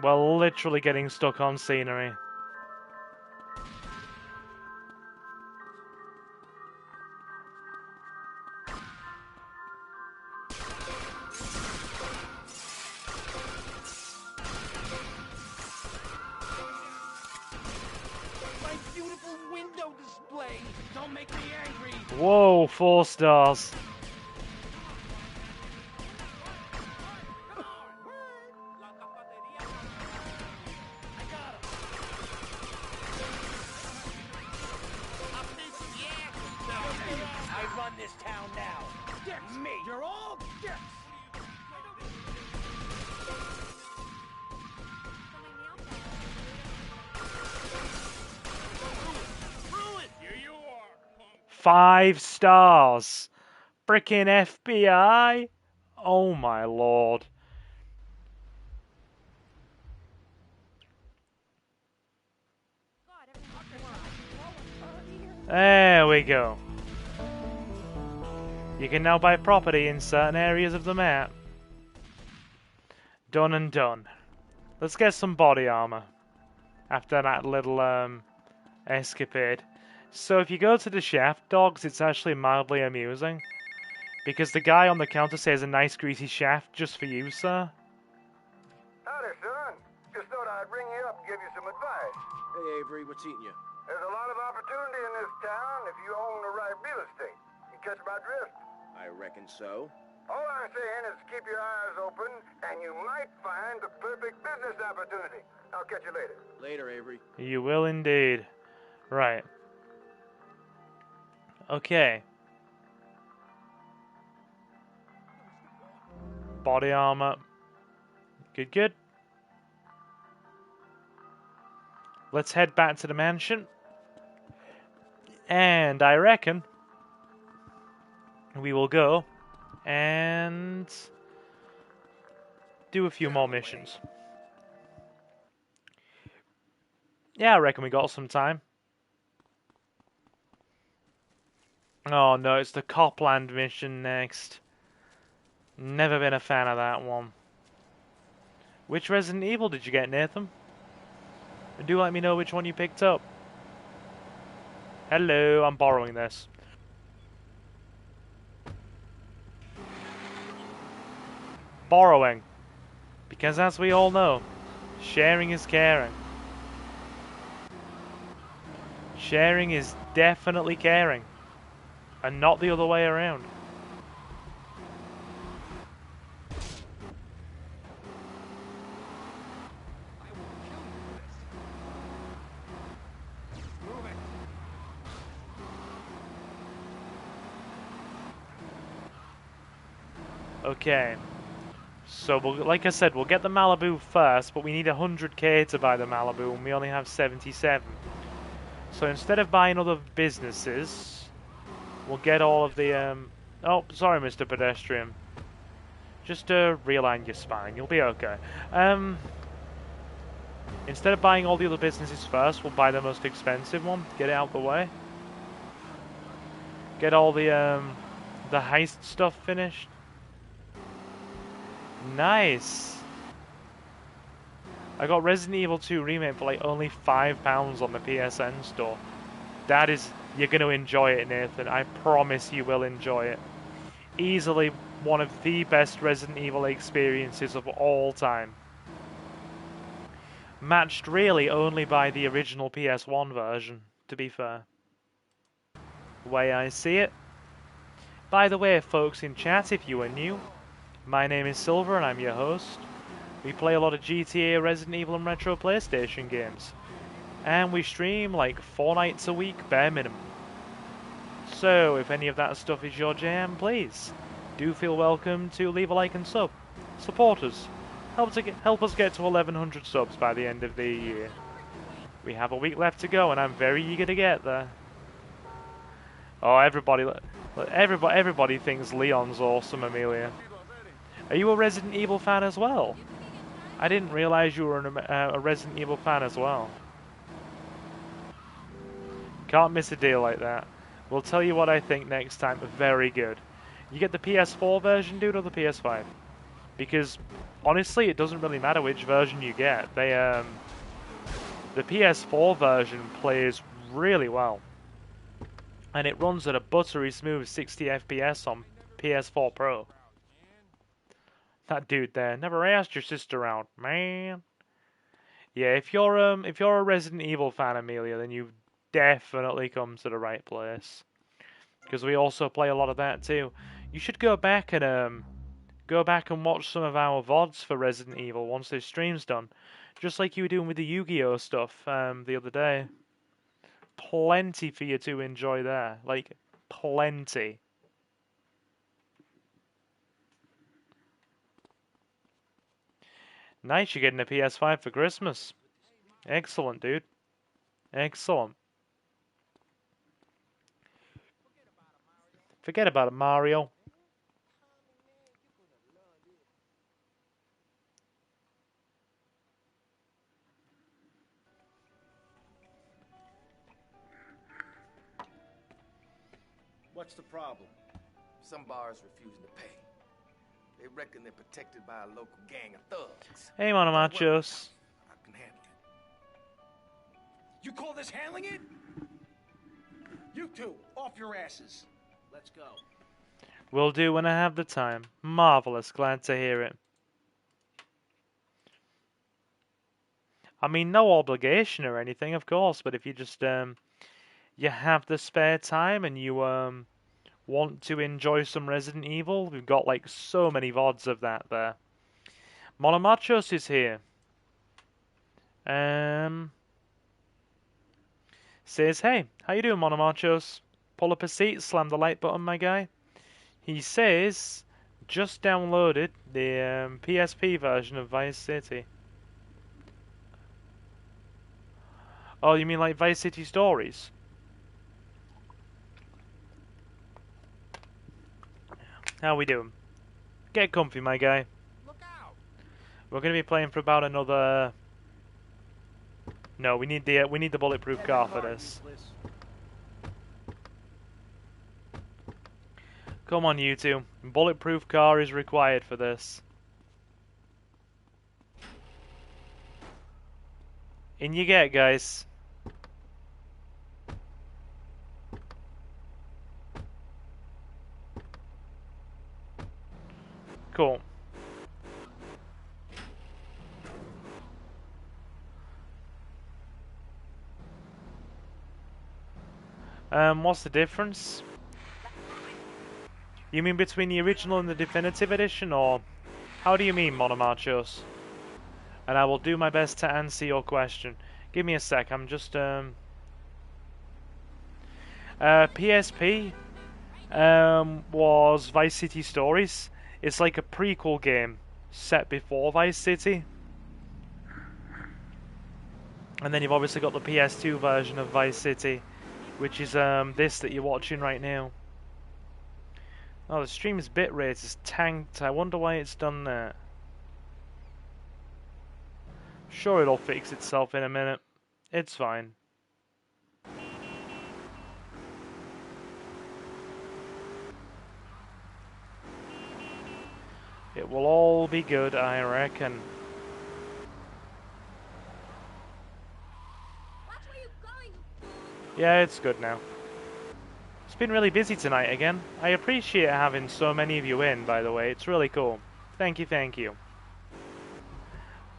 We're literally getting stuck on scenery. My beautiful window display. Don't make me angry. Whoa, 4 stars. I run this town now. Dicks. Me. You're all dicks. Ruin. Here you are. 5 stars. Frickin' FBI. Oh my lord. There we go. You can now buy property in certain areas of the map. Done and done. Let's get some body armor. After that little escapade. So if you go to the shaft dogs, it's actually mildly amusing. Because the guy on the counter says a nice greasy shaft just for you, sir. Howdy, son. Just thought I'd ring you up and give you some advice. Hey, Avery, what's eating you? There's a lot of opportunity in this town if you own the right real estate. You catch my drift? I reckon so. All I'm saying is keep your eyes open, and you might find the perfect business opportunity. I'll catch you later. Later, Avery. You will indeed. Right. Okay. Body armor. Good, good. Let's head back to the mansion. And I reckon we will go and do a few more missions. Yeah, I reckon we got some time. Oh no, it's the Copland mission next. Never been a fan of that one. Which Resident Evil did you get, Nathan? And do let me know which one you picked up. Hello, I'm borrowing this. Borrowing. Because as we all know, sharing is caring. Sharing is definitely caring. And not the other way around. Okay. So, like I said, we'll get the Malibu first, but we need 100k to buy the Malibu, and we only have 77. So instead of buying other businesses, we'll get all of the, Oh, sorry, Mr. Pedestrian. Just realign your spine, you'll be okay. Instead of buying all the other businesses first, we'll buy the most expensive one, get it out the way. Get all the heist stuff finished. Nice. I got Resident Evil 2 Remake for like only £5 on the PSN store. That is, you're going to enjoy it, Nathan. I promise you will enjoy it. Easily one of the best Resident Evil experiences of all time. Matched really only by the original PS1 version, to be fair. The way I see it. By the way, folks in chat, if you are new, my name is Silver and I'm your host. We play a lot of GTA, Resident Evil and retro PlayStation games. And we stream like 4 nights a week, bare minimum. So, if any of that stuff is your jam, please do feel welcome to leave a like and sub. Support us. Help us get to 1100 subs by the end of the year. We have a week left to go and I'm very eager to get there. Oh, everybody thinks Leon's awesome, Amelia. Are you a Resident Evil fan as well? I didn't realize you were a Resident Evil fan as well. Can't miss a deal like that. We'll tell you what I think next time. Very good. You get the PS4 version, dude, or the PS5? because honestly, it doesn't really matter which version you get. The PS4 version plays really well, and it runs at a buttery smooth 60 FPS on PS4 Pro. That dude there never asked your sister out, man. Yeah, if you're a Resident Evil fan, Amelia, then you've definitely come to the right place. Because we also play a lot of that too. You should go back and watch some of our VODs for Resident Evil once this stream's done. Just like you were doing with the Yu-Gi-Oh stuff the other day. Plenty for you to enjoy there. Like, plenty. Nice, you're getting a PS5 for Christmas. Excellent, dude. Excellent. Forget about it, Mario. What's the problem? Some bars refusing to pay. They reckon they're protected by a local gang of thugs. Hey, Monomachos. I can handle it. You call this handling it? You two, off your asses. Let's go. Will do when I have the time. Marvelous, glad to hear it. I mean, no obligation or anything, of course, but if you just, you have the spare time and you, want to enjoy some Resident Evil, we've got, like, so many VODs of that there. Monomachos is here. Says, hey, how you doing, Monomachos? Pull up a seat, slam the like button, my guy. He says, just downloaded the PSP version of Vice City. Oh, you mean like Vice City Stories? How we doing? Get comfy, my guy. Look out. We're gonna be playing for about another. No, we need the bulletproof car for this. Come on, you two. Bulletproof car is required for this. In you get, guys. Cool. What's the difference? You mean between the original and the definitive edition, or how do you mean, Monomachos? And I will do my best to answer your question. Give me a sec, I'm just PSP was Vice City Stories. It's like a prequel game set before Vice City. And then you've obviously got the PS2 version of Vice City, which is this that you're watching right now. Oh, the stream's bitrate is tanked. I wonder why it's done that. Sure, it'll fix itself in a minute. It's fine. It will all be good, I reckon. Yeah, it's good now. It's been really busy tonight again. I appreciate having so many of you in, by the way. It's really cool. Thank you, thank you.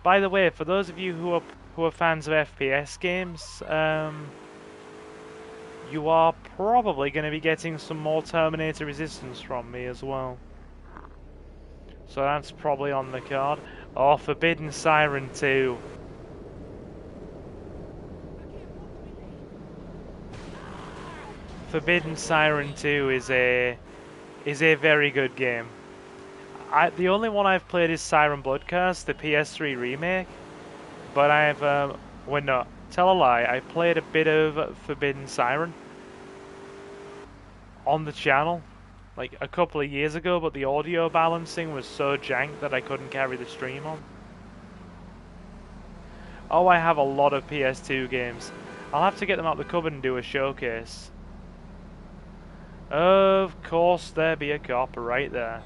By the way, for those of you who are fans of FPS games, you are probably going to be getting some more Terminator Resistance from me as well. So that's probably on the card. Oh, Forbidden Siren 2. Forbidden Siren 2 is a very good game. The only one I've played is Siren Bloodcast, the PS3 remake. But I've well, no, tell a lie. I played a bit of Forbidden Siren on the channel, like a couple of years ago, but the audio balancing was so jank that I couldn't carry the stream on. Oh, I have a lot of PS2 games. I'll have to get them out the cupboard and do a showcase. Of course, there be a cop right there.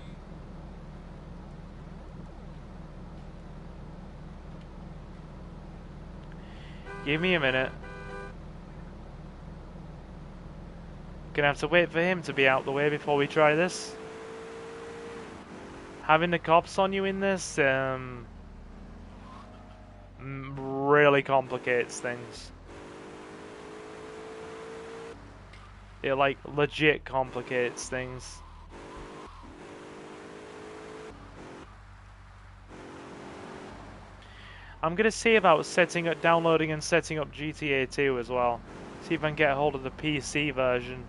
Give me a minute. Gonna have to wait for him to be out the way before we try this. Having the cops on you in this, really complicates things. It, like, legit complicates things. I'm gonna see about downloading and setting up GTA 2 as well. See if I can get a hold of the PC version.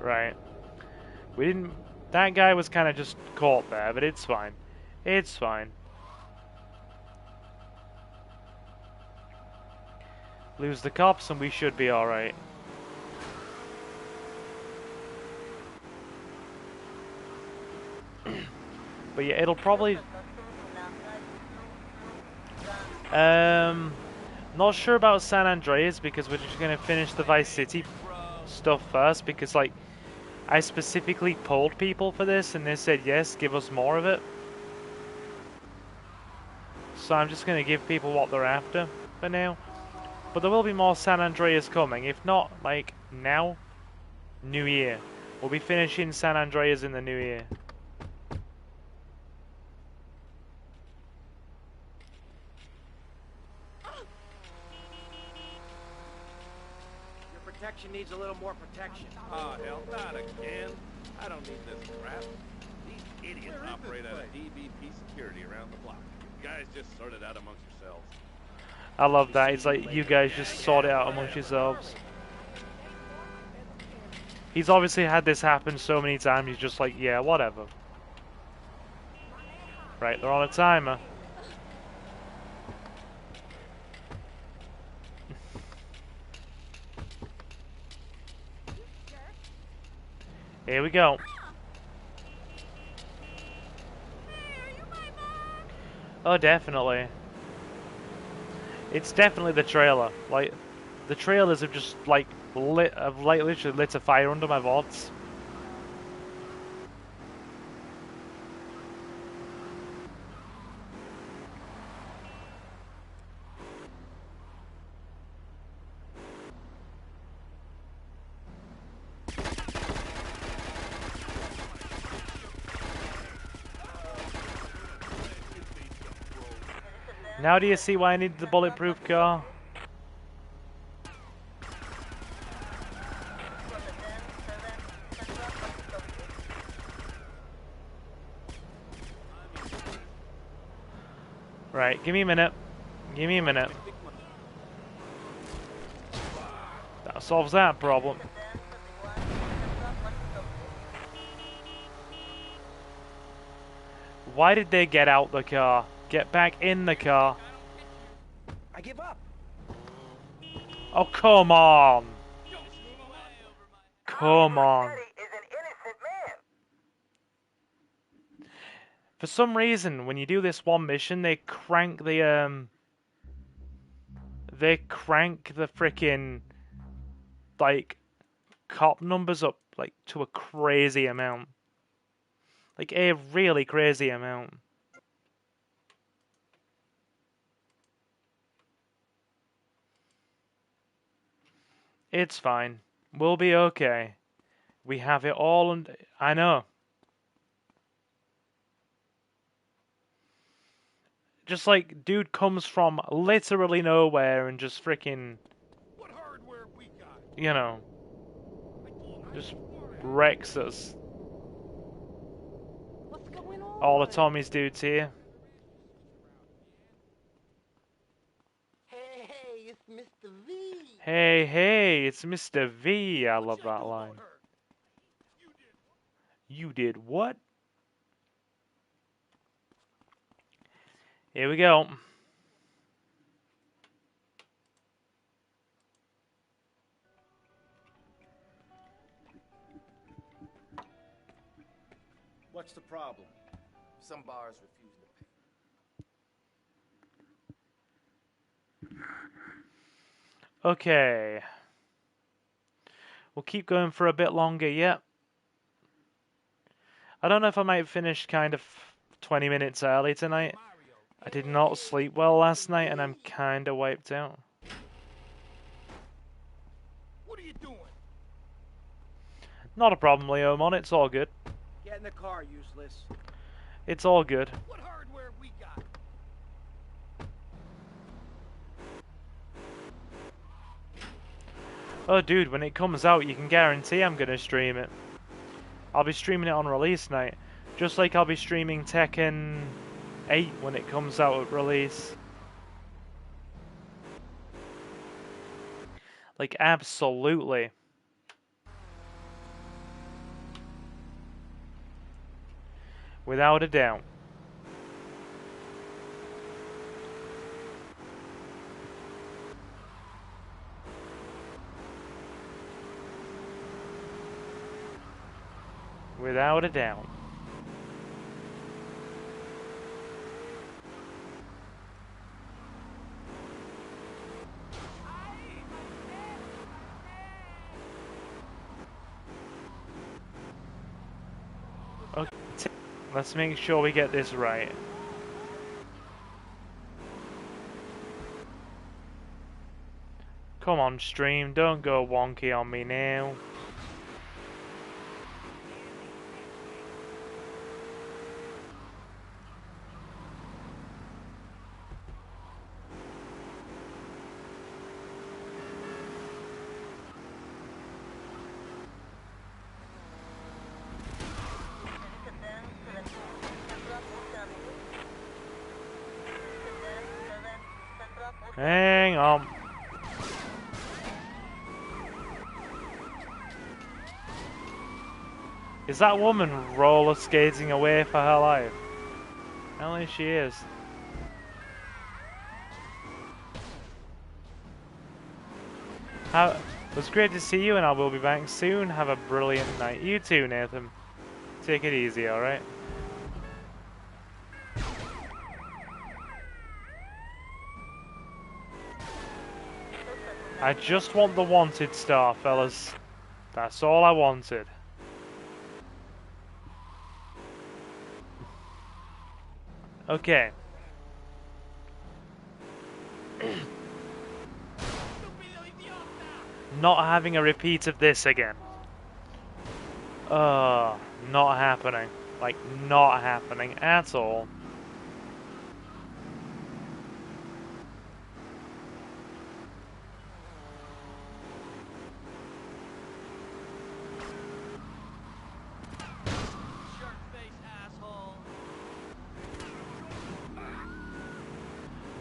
Right. We didn't... That guy was kind of just caught there, but it's fine. It's fine. Lose the cops and we should be alright. But yeah, it'll probably... Not sure about San Andreas because we're just going to finish the Vice City stuff first because, like, I specifically polled people for this and they said yes, give us more of it. So I'm just going to give people what they're after for now. But there will be more San Andreas coming. If not, like, now, New Year. We'll be finishing San Andreas in the New Year. Your protection needs a little more protection. Oh, hell, not again. I don't need this crap. These idiots operate out of DVP security around the block. You guys just sort it out amongst yourselves. I love that. It's like, you guys just sort it out amongst yourselves. He's obviously had this happen so many times, he's just like, yeah, whatever. Right, they're on a timer. Here we go. Oh, definitely. It's definitely the trailer. Like, the trailers have just, like, literally lit a fire under my VODs. Now do you see why I need the bulletproof car? Right, give me a minute. Give me a minute. That solves that problem. Why did they get out the car? Get back in the car. I give up. Oh, come on. Come on. For some reason, when you do this one mission, they crank the frickin', like, cop numbers up, like, to a crazy amount. Like, a really crazy amount. It's fine. We'll be okay. We have it all and I know. Just like, dude comes from literally nowhere and just freaking, you know, just wrecks us. All the Tommy's dudes here. Hey, it's Mr. V. Hey, hey, it's Mr. V. I love that line. You did what? Here we go. What's the problem? Some bars refusing to pay. Okay. We'll keep going for a bit longer, yeah. I don't know if I might finish kind of 20 minutes early tonight. I did not sleep well last night and I'm kind of wiped out. What are you doing? Not a problem, Leomon. It's all good. Get in the car, useless. It's all good. What hardware we got? Oh, dude, when it comes out, you can guarantee I'm going to stream it. I'll be streaming it on release night. Just like I'll be streaming Tekken 8 when it comes out at release. Like, absolutely. Without a doubt. Without a doubt. Okay, let's make sure we get this right. Come on, stream, don't go wonky on me now. Hang on. Is that woman roller skating away for her life? Apparently she is. It was great to see you and I will be back soon. Have a brilliant night. You too, Nathan. Take it easy, alright? I just want the wanted star, fellas. That's all I wanted. Okay. Not having a repeat of this again. Not happening. Like, not happening at all.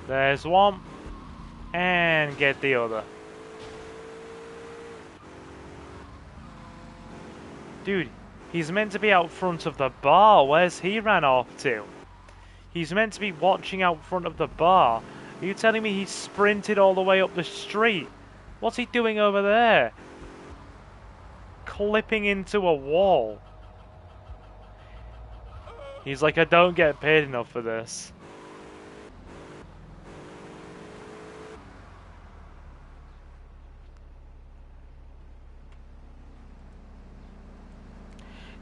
There's one. And get the other. Dude, he's meant to be out front of the bar. Where's he ran off to? He's meant to be watching out front of the bar. Are you telling me he sprinted all the way up the street? What's he doing over there? Clipping into a wall. He's like, I don't get paid enough for this.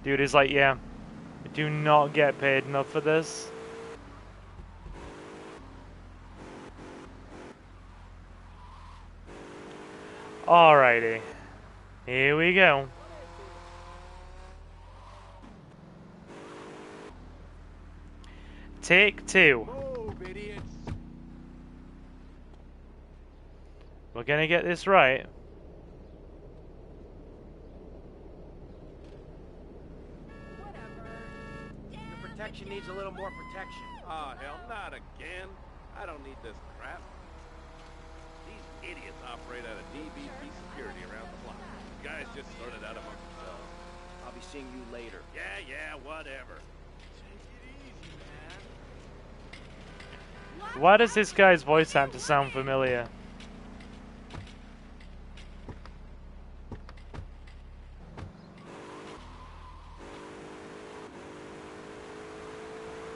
Dude is like, yeah, I do not get paid enough for this. Alrighty, here we go. Take two. Move, idiots. We're gonna get this right. Protection needs a little more protection. Oh, hell, not again. I don't need this crap. These idiots operate out of DBP security around the block. You guys just sort it out amongst yourselves. I'll be seeing you later. Yeah, whatever. Why does this guy's voice have to sound familiar?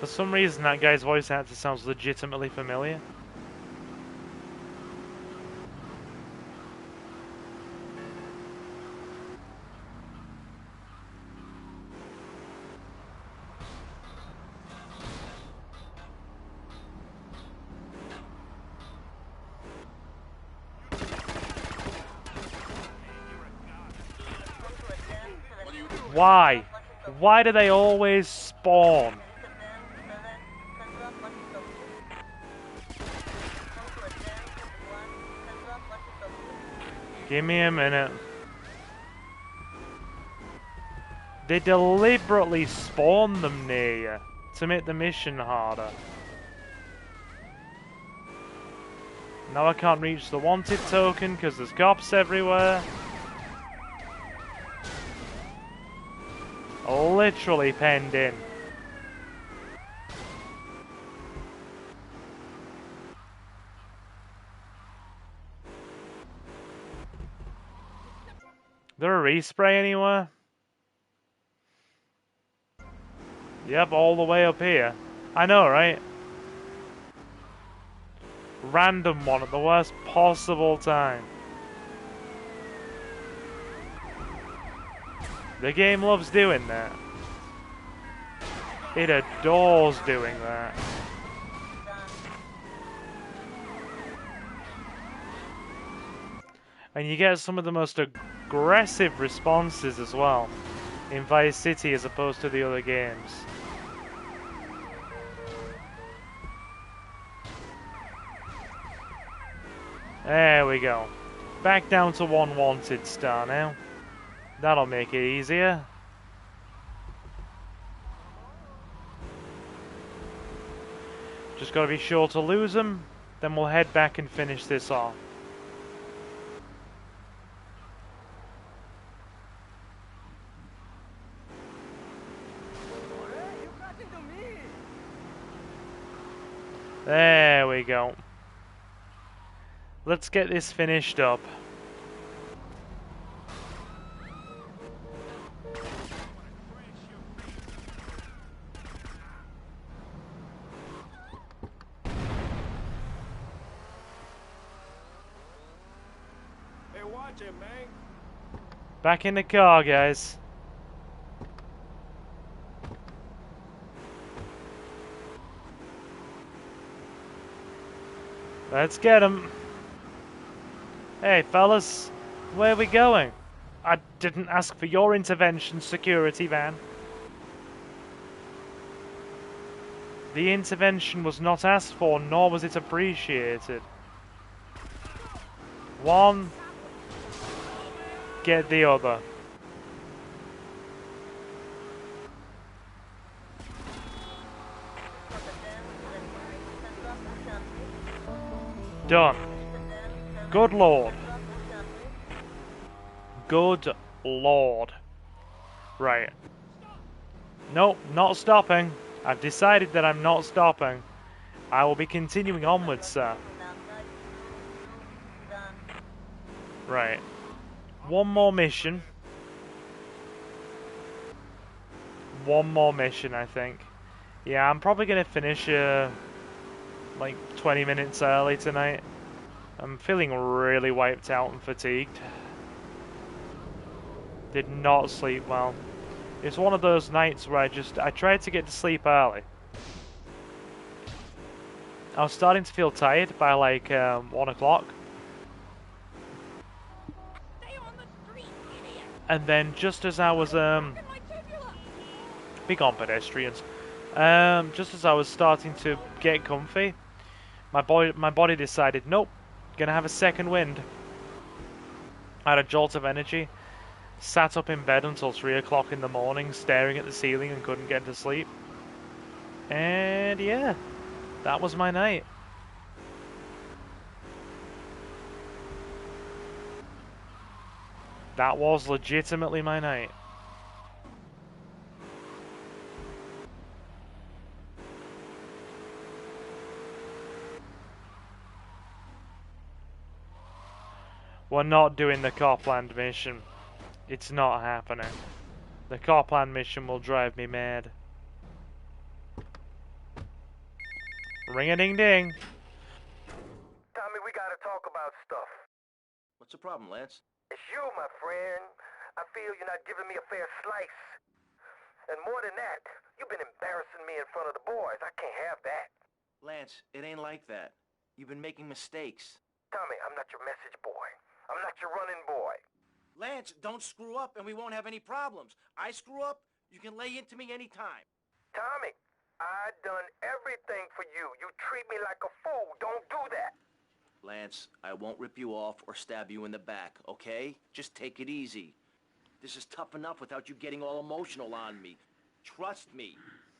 For some reason, that guy's voice actor sounds legitimately familiar. Why? Why do they always spawn? Give me a minute. They deliberately spawn them near you to make the mission harder. Now I can't reach the wanted token because there's cops everywhere. Literally penned in. There a respray anywhere? Yep, all the way up here. I know, right? Random one at the worst possible time. The game loves doing that. It adores doing that. And you get some of the most aggressive responses as well in Vice City as opposed to the other games. There we go. Back down to 1 wanted star now. That'll make it easier. Just gotta be sure to lose them, then we'll head back and finish this off. There we go. Let's get this finished up. Hey, watch it, man. Back in the car, guys. Let's get him. Hey, fellas, where are we going? I didn't ask for your intervention, security van. The intervention was not asked for, nor was it appreciated. One, get the other. Done. Good lord. Good lord. Right. Nope, not stopping. I've decided that I'm not stopping. I will be continuing onwards, sir. Right. One more mission. One more mission, I think. Yeah, I'm probably going to finish like 20 minutes early tonight. I'm feeling really wiped out and fatigued. Did not sleep well. It's one of those nights where I tried to get to sleep early. I was starting to feel tired by like 1 o'clock. And then just as I was big on pedestrians. Just as I was starting to get comfy, my body decided, nope, gonna have a second wind. I had a jolt of energy, sat up in bed until 3 o'clock in the morning, staring at the ceiling and couldn't get to sleep. And yeah, that was my night. That was legitimately my night. We're not doing the Copland mission. It's not happening. The Copland mission will drive me mad. Ring-a-ding-ding. Tommy, we gotta talk about stuff. What's the problem, Lance? It's you, my friend. I feel you're not giving me a fair slice. And more than that, you've been embarrassing me in front of the boys. I can't have that. Lance, it ain't like that. You've been making mistakes. Tommy, I'm not your message boy. I'm not your running boy. Lance, don't screw up and we won't have any problems. I screw up, you can lay into me anytime. Tommy, I done everything for you. You treat me like a fool. Don't do that. Lance, I won't rip you off or stab you in the back, okay? Just take it easy. This is tough enough without you getting all emotional on me. Trust me.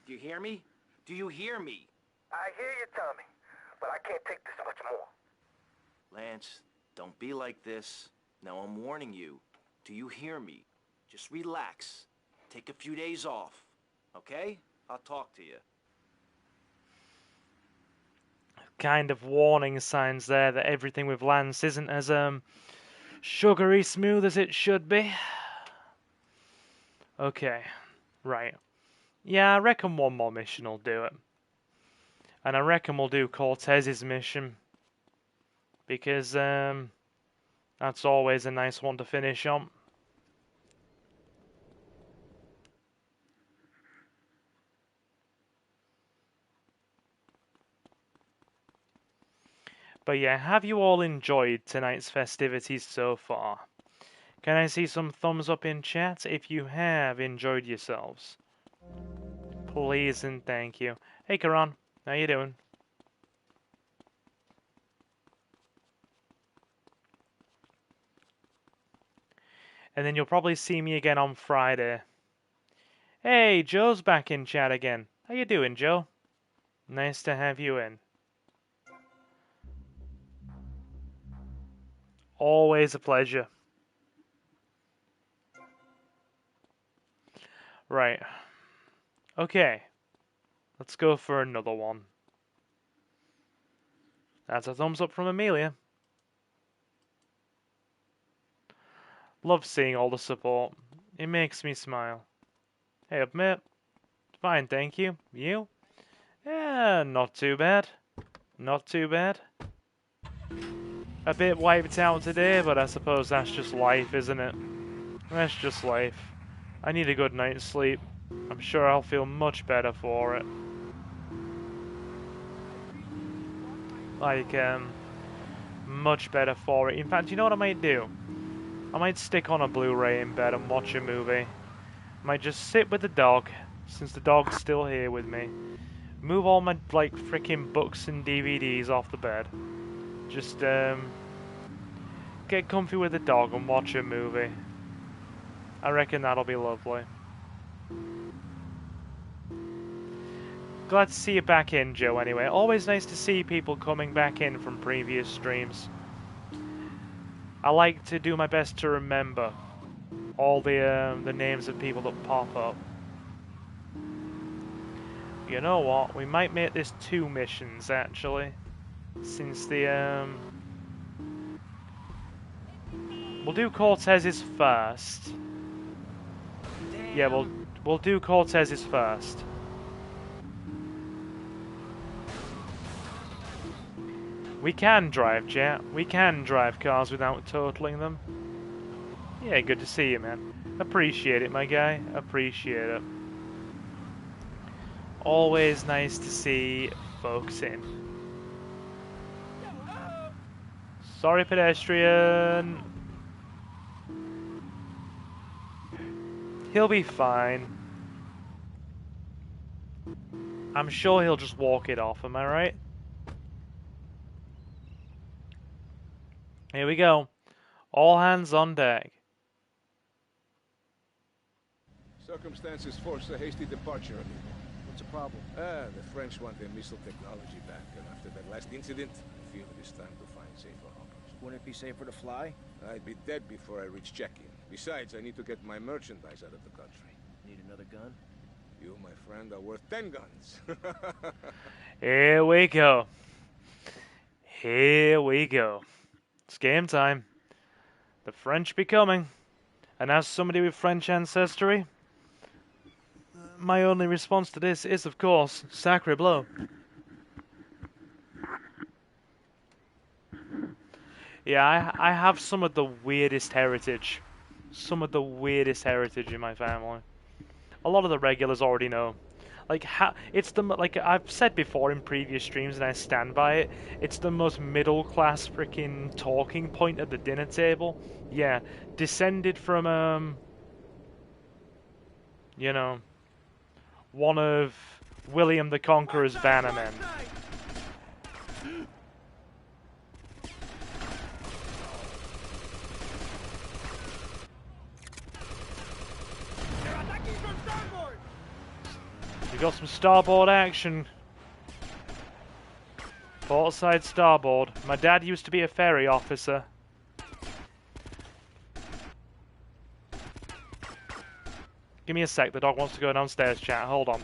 Do you hear me? Do you hear me? I hear you, Tommy, but I can't take this much more. Lance, don't be like this. Now I'm warning you. Do you hear me? Just relax. Take a few days off, okay? I'll talk to you. Kind of warning signs there that everything with Lance isn't as sugary smooth as it should be. Okay, right. Yeah, I reckon one more mission will do it. And I reckon we'll do Cortez's mission. Because that's always a nice one to finish on. But yeah, have you all enjoyed tonight's festivities so far? Can I see some thumbs up in chat if you have enjoyed yourselves? Please and thank you. Hey Karan, how you doing? And then you'll probably see me again on Friday. Hey, Joe's back in chat again. How you doing, Joe? Nice to have you in. Always a pleasure. Right. Okay. Let's go for another one. That's a thumbs up from Amelia. Love seeing all the support. It makes me smile. Hey up, mate. Fine, thank you. You? Yeah, not too bad. Not too bad. A bit wiped out today, but I suppose that's just life, isn't it? That's just life. I need a good night's sleep. I'm sure I'll feel much better for it. Like, much better for it. In fact, you know what I might do? I might stick on a Blu-ray in bed and watch a movie. I might just sit with the dog, since the dog's still here with me. Move all my, like, freaking books and DVDs off the bed. Just, get comfy with the dog and watch a movie. I reckon that'll be lovely. Glad to see you back in, Joe, anyway. Always nice to see people coming back in from previous streams. I like to do my best to remember all the names of people that pop up. You know what? We might make this 2 missions, actually. Since the, we'll do Cortez's first. Yeah, we'll do Cortez's first. We can drive, chat. We can drive cars without totaling them. Yeah, good to see you, man. Appreciate it, my guy. Appreciate it. Always nice to see folks in. Sorry, pedestrian. He'll be fine. I'm sure he'll just walk it off, am I right? Here we go. All hands on deck. Circumstances force a hasty departure, amigo. What's the problem? The French want their missile technology back, and after that last incident, I feel it is time to find safer harbors. Wouldn't it be safer to fly? I'd be dead before I reach check-in. Besides, I need to get my merchandise out of the country. Need another gun? You, my friend, are worth 10 guns. Here we go. Here we go. It's game time. The French be coming. And as somebody with French ancestry, my only response to this is, of course, sacre bleu. Yeah, I have some of the weirdest heritage. Some of the weirdest heritage in my family. A lot of the regulars already know. Like, it's like I've said before in previous streams, and I stand by it. It's the most middle class freaking talking point at the dinner table. Yeah, descended from you know, one of William the Conqueror's bannermen. We got some starboard action. Port side starboard. My dad used to be a ferry officer. Give me a sec, the dog wants to go downstairs, chat. Hold on.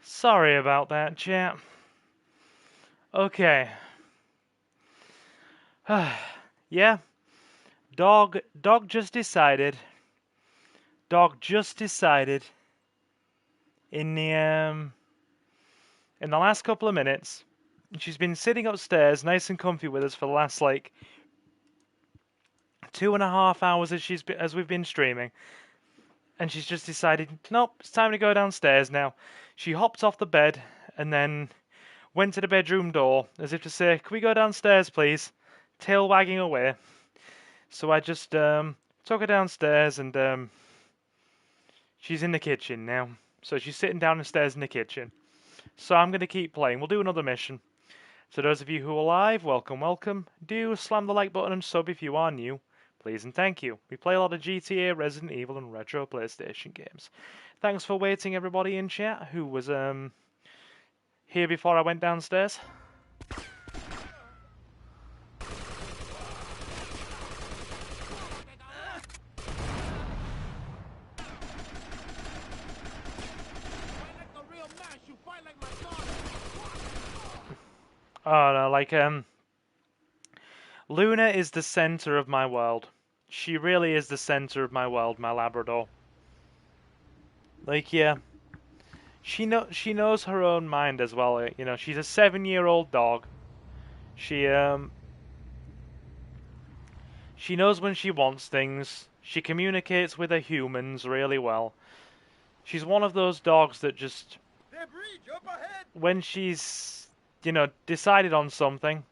Sorry about that, chat. Okay. Yeah. Dog just decided. Dog just decided in the last couple of minutes. She's been sitting upstairs, nice and comfy with us for the last like 2.5 hours as we've been streaming, and she's just decided, nope, it's time to go downstairs now. She hopped off the bed and then went to the bedroom door as if to say, "Can we go downstairs, please?" Tail wagging away. So I just took her downstairs, and she's in the kitchen now. So she's sitting downstairs in the kitchen. So I'm going to keep playing. We'll do another mission. To those of you who are live, welcome, welcome. Do slam the like button and sub if you are new. Please and thank you. We play a lot of GTA, Resident Evil, and retro PlayStation games. Thanks for waiting, everybody in chat who was here before I went downstairs. Oh no, like Luna is the center of my world. She really is the center of my world, my Labrador. Like, yeah, she knows her own mind as well. You know, she's a 7-year-old dog. She knows when she wants things. She communicates with her humans really well. She's one of those dogs that just, when she's, you know, decided on something,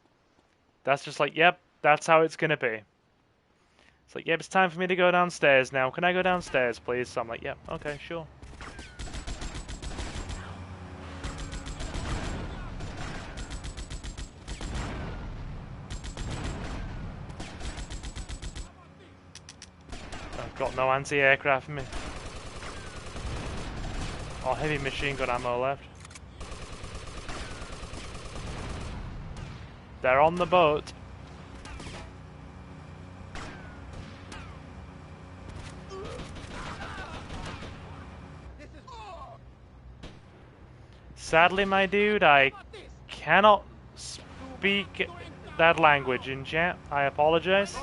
that's just like, yep, that's how it's gonna be. It's like, yep, it's time for me to go downstairs now. Can I go downstairs, please? So I'm like, yep, okay, sure. I've got no anti-aircraft in me. Or heavy machine gun ammo left. They're on the boat. Sadly, my dude, I cannot speak that language in chat. I apologize.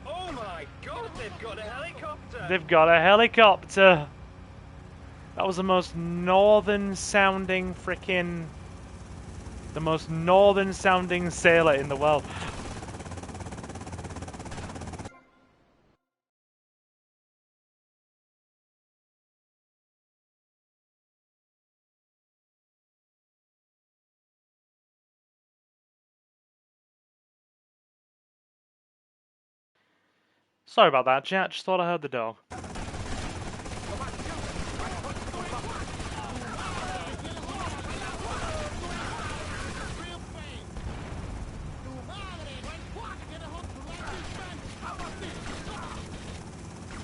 Oh my god, they've got a helicopter! They've got a helicopter! That was the most northern sounding freaking... the most northern sounding sailor in the world. Sorry about that, chat. Just thought I heard the dog.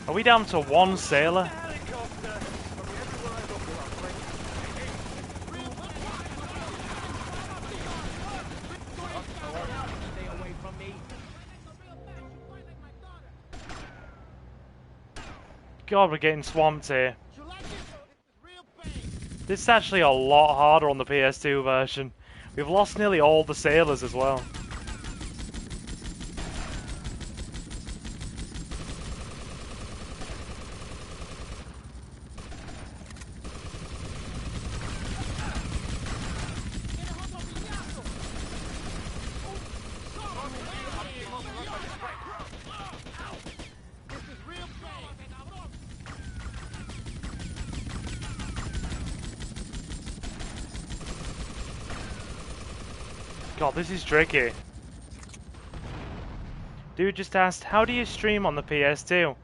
Are we down to one sailor? God, we're getting swamped here. This is actually a lot harder on the PS2 version. We've lost nearly all the sailors as well. God, this is tricky. Dude just asked, how do you stream on the PS2?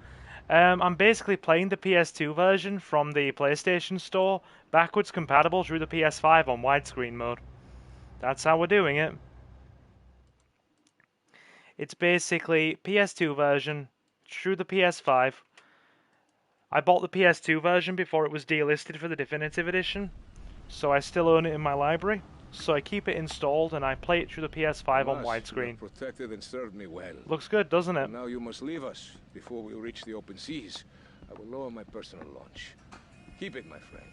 I'm basically playing the PS2 version from the PlayStation Store, backwards compatible through the PS5 on widescreen mode. That's how we're doing it. It's basically PS2 version through the PS5. I bought the PS2 version before it was delisted for the Definitive Edition, so I still own it in my library. So I keep it installed and I play it through the PS5 on widescreen. Protected and served me well. Looks good, doesn't it? Now you must leave us before we reach the open seas. I will lower my personal launch. Keep it, my friend.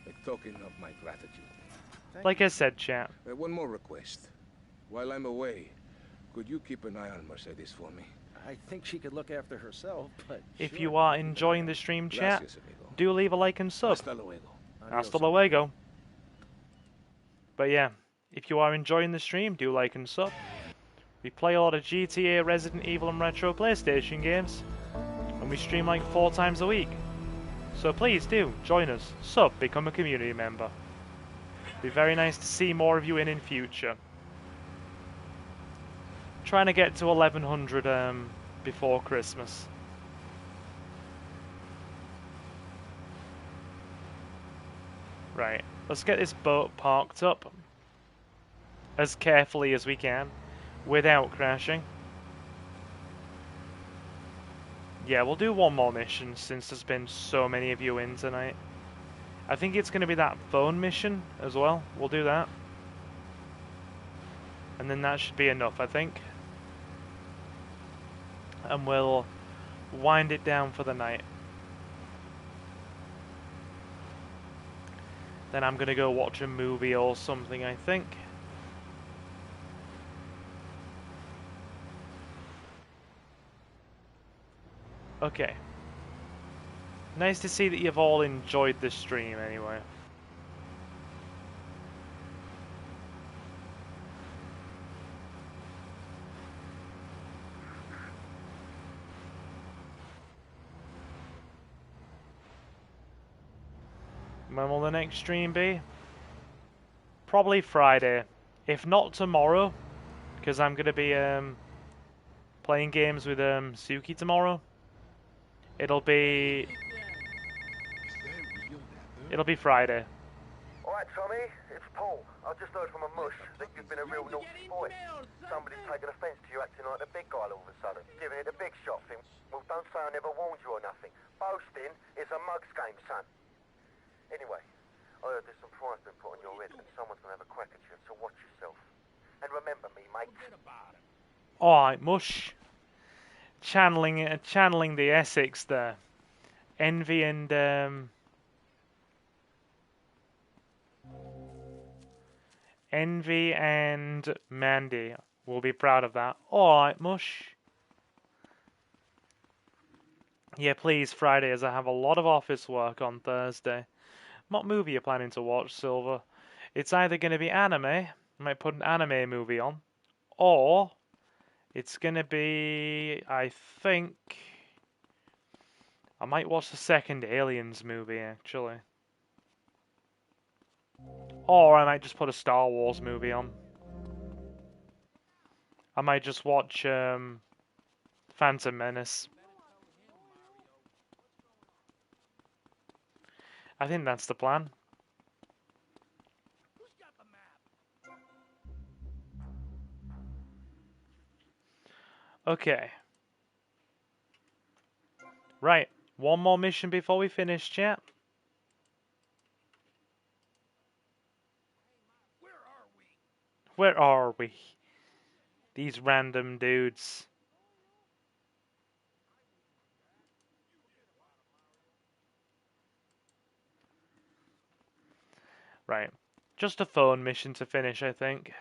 A token of my gratitude. Like I said, chat. One more request. While I'm away, could you keep an eye on Mercedes for me? I think she could look after herself, but If sure. you are enjoying the stream, chat, Gracias, amigo. do leave a like and sub. Hasta luego. Hasta luego. But yeah, if you are enjoying the stream, do like and sub. We play a lot of GTA, Resident Evil and retro PlayStation games, and we stream like 4 times a week. So please do, join us, sub, become a community member. Be very nice to see more of you in future. Trying to get to 1100 before Christmas. Right, let's get this boat parked up as carefully as we can without crashing. Yeah, we'll do one more mission since there's been so many of you in tonight. I think it's going to be that phone mission as well. We'll do that. And then that should be enough, I think. And we'll wind it down for the night. Then I'm gonna go watch a movie or something, I think. Okay. Nice to see that you've all enjoyed the stream anyway. When will the next stream be? Probably Friday. If not tomorrow, because I'm going to be playing games with Suki tomorrow. It'll be Friday. Alright, Tommy, it's Paul. I just heard from a mush that you've been a real naughty boy. Somebody's taken offence to you acting like the big guy all of a sudden, giving it a big shot thing. Well, don't say I never warned you or nothing. Boasting is a mug's game, son. Anyway, I heard there's some price been put on your head and someone's gonna have a crack at you, so watch yourself. And remember me, mate. Alright, mush. Channeling the Essex there. Envy and Mandy will be proud of that. Alright, mush. Yeah, please, Friday, as I have a lot of office work on Thursday. What movie are you planning to watch, Silver? It's either going to be anime, I might put an anime movie on, or it's going to be, I think, I might watch the second Aliens movie, actually. Or I might just put a Star Wars movie on. I might just watch Phantom Menace. I think that's the plan. Okay. Right. One more mission before we finish, chat. Where are we? These random dudes. Right. Just a phone mission to finish, I think.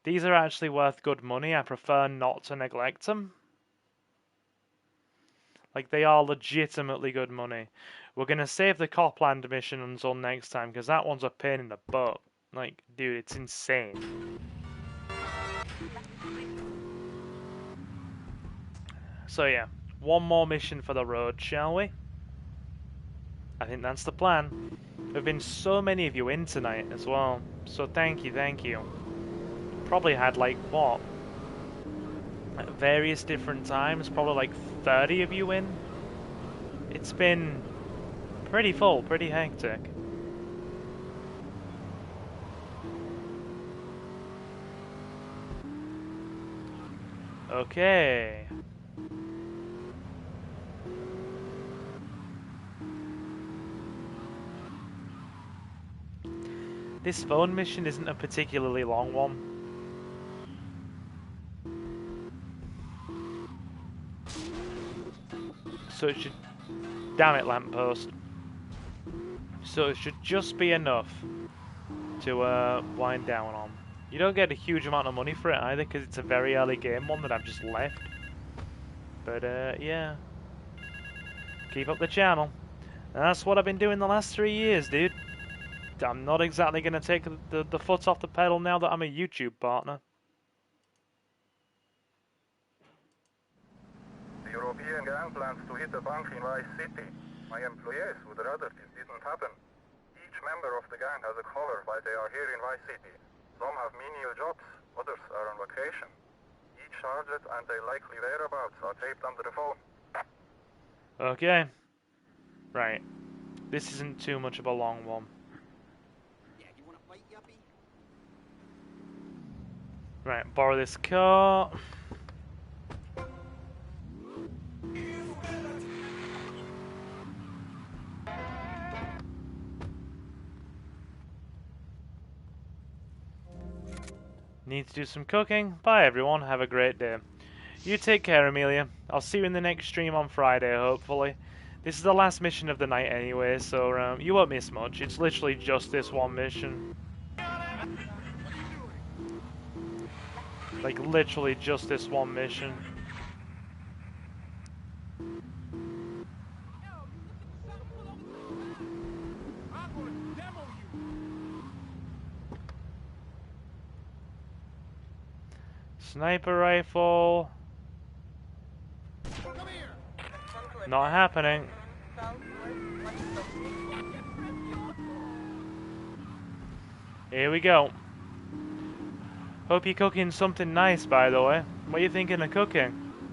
These are actually worth good money. I prefer not to neglect them. Like, they are legitimately good money. We're going to save the Copland mission until next time, because that one's a pain in the butt. Like, dude, it's insane. So yeah, one more mission for the road, shall we? I think that's the plan. There have been so many of you in tonight as well, so thank you, thank you. Probably had like, what? At various different times, probably like 30 of you in. It's been pretty full, pretty hectic. Okay. This phone mission isn't a particularly long one. So it should... Damn it, lamppost. So it should just be enough to wind down on. You don't get a huge amount of money for it either, because it's a very early game one that I've just left. But yeah. Keep up the channel. And that's what I've been doing the last 3 years, dude. I'm not exactly going to take the foot off the pedal now that I'm a YouTube partner. The European gang plans to hit a bank in Vice City. My employees would rather this didn't happen. Each member of the gang has a collar while they are here in Vice City. Some have menial jobs, others are on vacation. Each target and their likely whereabouts are taped under the phone. Okay. Right. This isn't too much of a long one. Right, borrow this car. Need to do some cooking. Bye everyone, have a great day. You take care, Amelia. I'll see you in the next stream on Friday, hopefully. This is the last mission of the night anyway, so you won't miss much. It's literally just this one mission. Like, literally just this one mission. Sniper rifle. Not happening. Here we go. Hope you're cooking something nice, by the way. What are you thinking of cooking?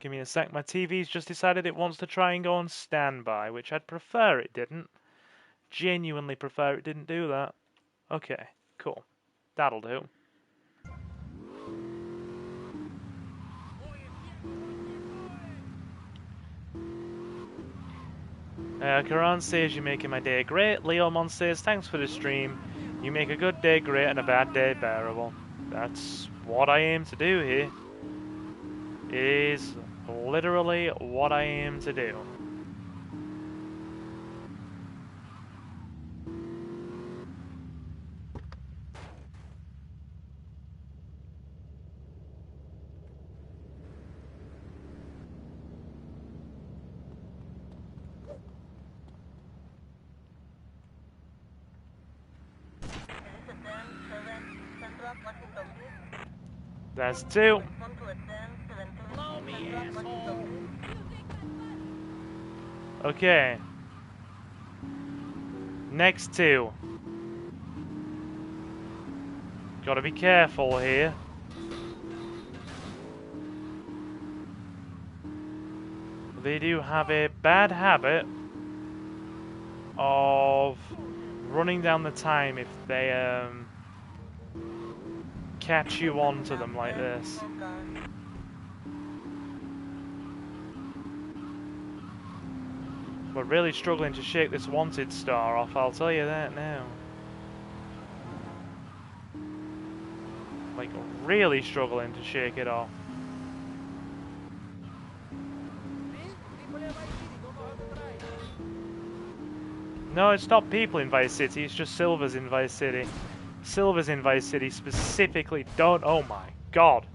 Give me a sec. My TV's just decided it wants to try and go on standby, which I'd prefer it didn't. Genuinely prefer it didn't do that. Okay, cool. That'll do. Karan says, you're making my day great. Leomon says, thanks for the stream. You make a good day great and a bad day bearable. That's what I aim to do here. It is literally what I aim to do. That's 2. Okay. Next 2. Gotta be careful here. They do have a bad habit of running down the time if they catch you onto them like this. We're really struggling to shake this wanted star off, I'll tell you that now. Like, really struggling to shake it off. No, it's not people in Vice City, it's just Silvers in Vice City. Silvers in Vice City specifically don't, oh my god,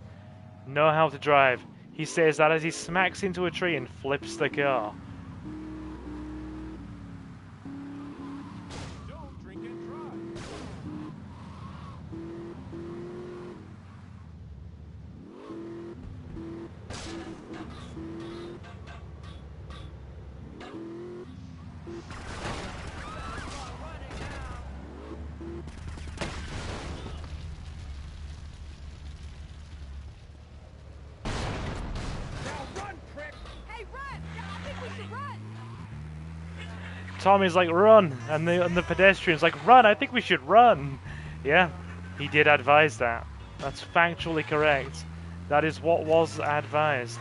know how to drive. He says that as he smacks into a tree and flips the car. Tommy's like, run, and the pedestrian's like, run, I think we should run. Yeah, he did advise that. That's factually correct. That is what was advised.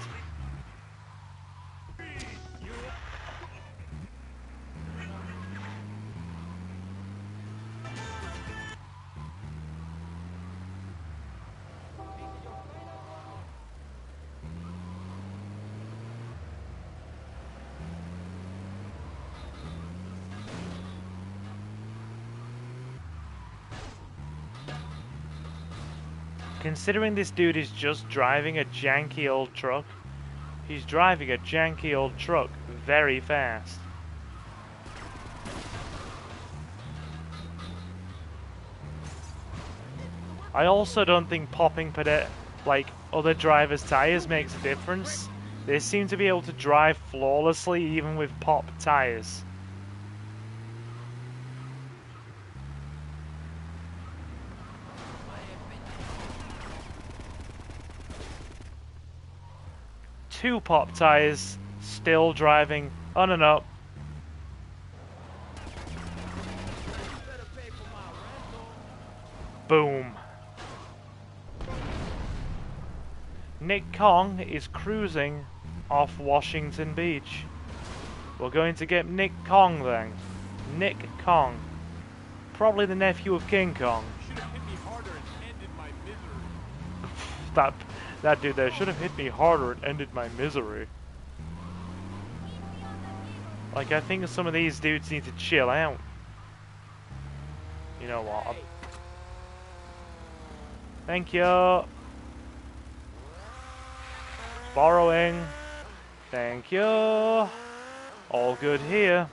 Considering this dude is just driving a janky old truck, he's driving a janky old truck very fast. I also don't think popping like other drivers' tires makes a difference. They seem to be able to drive flawlessly even with popped tires. Two pop tires, still driving on and up. Boom. Nick Kong is cruising off Washington Beach. We're going to get Nick Kong then. Nick Kong. Probably the nephew of King Kong. That dude there should have hit me harder and ended my misery. Like, I think some of these dudes need to chill out. You know what? Thank you. Borrowing. Thank you. All good here.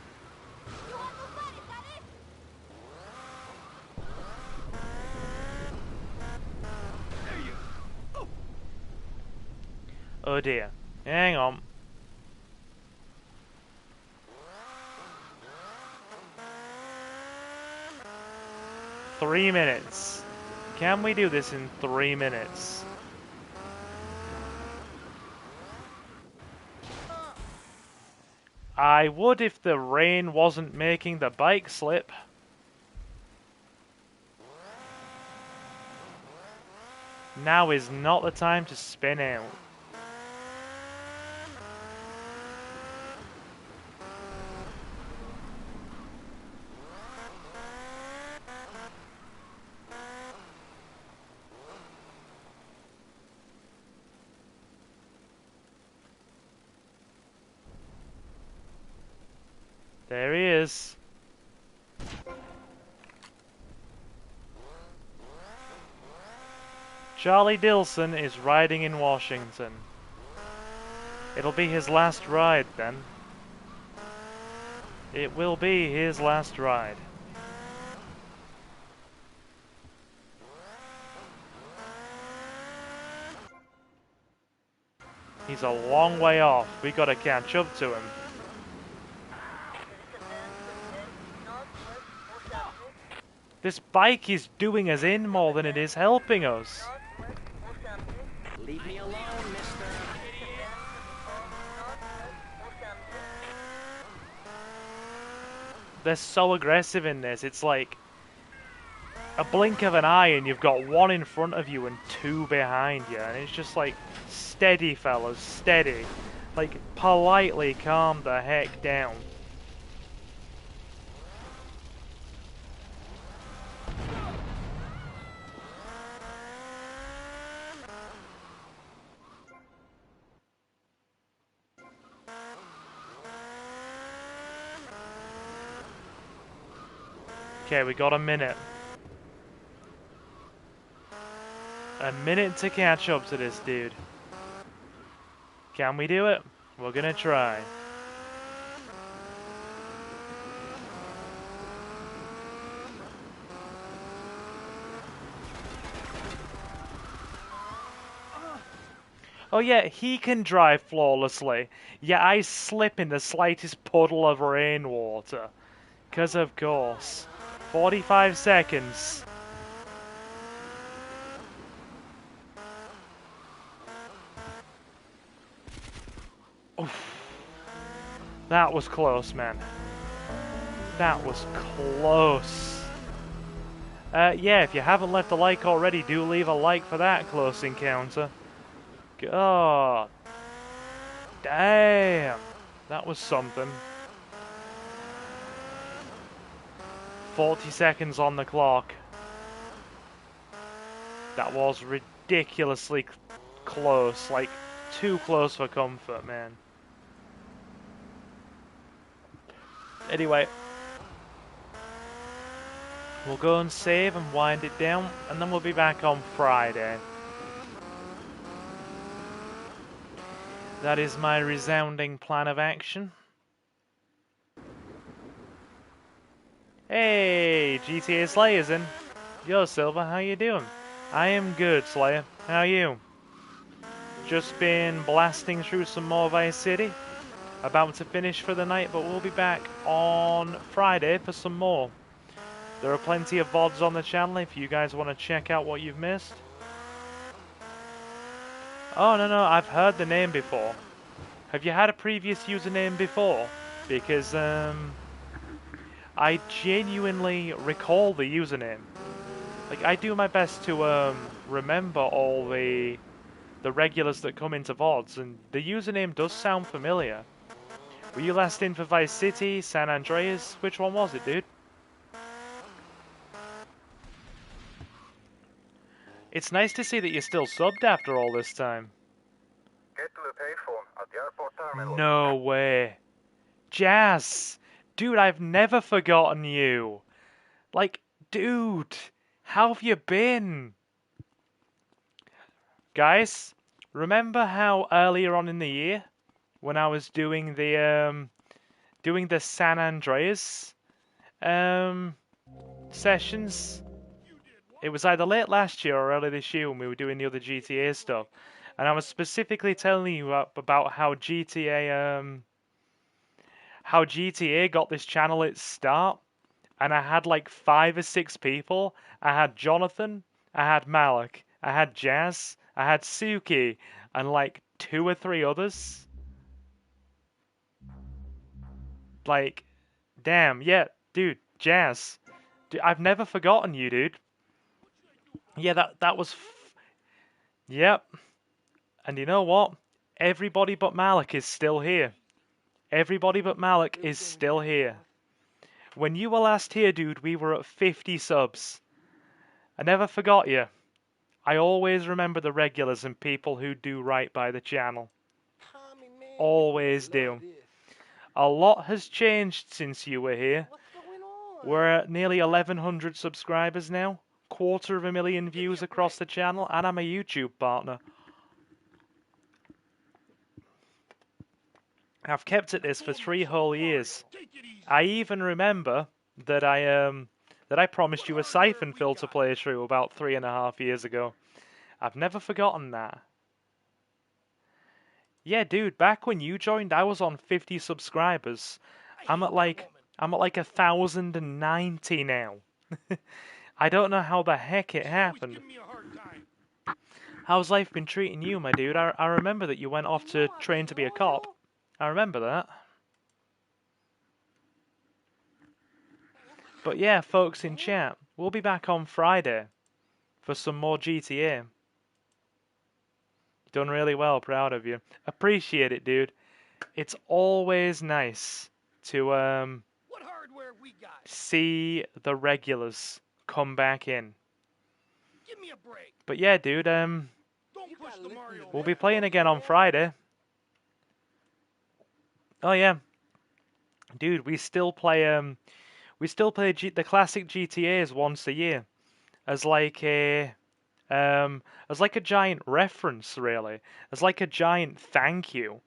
Oh dear. Hang on. Three minutes. Can we do this in 3 minutes? I would if the rain wasn't making the bike slip. Now is not the time to spin out. There he is. Charlie Dilson is riding in Washington. It'll be his last ride then. It will be his last ride. He's a long way off. We gotta catch up to him. This bike is doing us in more than it is helping us. Leave me alone, mister. They're so aggressive in this. It's like a blink of an eye and you've got one in front of you and two behind you. And it's just like, steady fellas, steady. Like, politely calm the heck down. Okay, we got a minute. A minute to catch up to this dude. Can we do it? We're gonna try. Oh yeah, he can drive flawlessly. Yeah, I slip in the slightest puddle of rainwater. 'Cause of course. 45 seconds. Oof. That was close, man. That was close. Yeah, if you haven't left a like already, do leave a like for that close encounter. God. Damn. That was something. 40 seconds on the clock. That was ridiculously close. Like, too close for comfort, man. Anyway. We'll go and save and wind it down, and then we'll be back on Friday. That is my resounding plan of action. Hey, GTA Slayer's in. Yo, Silver, how you doing? I am good, Slayer. How are you? Just been blasting through some more Vice City. About to finish for the night, but we'll be back on Friday for some more. There are plenty of VODs on the channel if you guys want to check out what you've missed. Oh, no, I've heard the name before. Have you had a previous username before? Because, I genuinely recall the username. Like, I do my best to remember all the regulars that come into VODs, and the username does sound familiar. Were you last in for Vice City, San Andreas? Which one was it, dude? it's nice to see that you're still subbed after all this time. Get to the payphone at the airport terminal. No way. Jazz! Dude, I've never forgotten you. Like, dude, how have you been? Guys, remember how earlier on in the year, when I was doing the San Andreas sessions? It was either late last year or early this year when we were doing the other GTA stuff. And I was specifically telling you about how GTA got this channel its start. And I had like 5 or 6 people. I had Jonathan, I had Malik, I had Jazz, I had Suki, and like 2 or 3 others. Like, damn, yeah, dude, Jazz. Dude, I've never forgotten you, dude. Yeah, that was... Yep. And you know what? Everybody but Malik is still here. Everybody but Malik is still here. When you were last here, dude, we were at 50 subs. I never forgot you. I always remember the regulars and people who do right by the channel. Always do. A lot has changed since you were here. We're at nearly 1,100 subscribers now. 250,000 views across the channel, and I'm a YouTube partner. I've kept at this for 3 whole years. I even remember that I promised you a Siphon Filter playthrough about 3.5 years ago. I've never forgotten that. Yeah, dude, back when you joined, I was on 50 subscribers. I'm at like 1,090 now. I don't know how the heck it happened. How's life been treating you, my dude? I remember that you went off to train to be a cop. I remember that. But yeah, folks in chat, we'll be back on Friday for some more GTA. Done really well, proud of you. Appreciate it, dude. It's always nice to see the regulars come back in. Give me a break. But yeah, dude, we'll be playing again on Friday. Oh yeah, dude, we still play the classic GTAs once a year as like a giant reference, really, as like a giant thank you,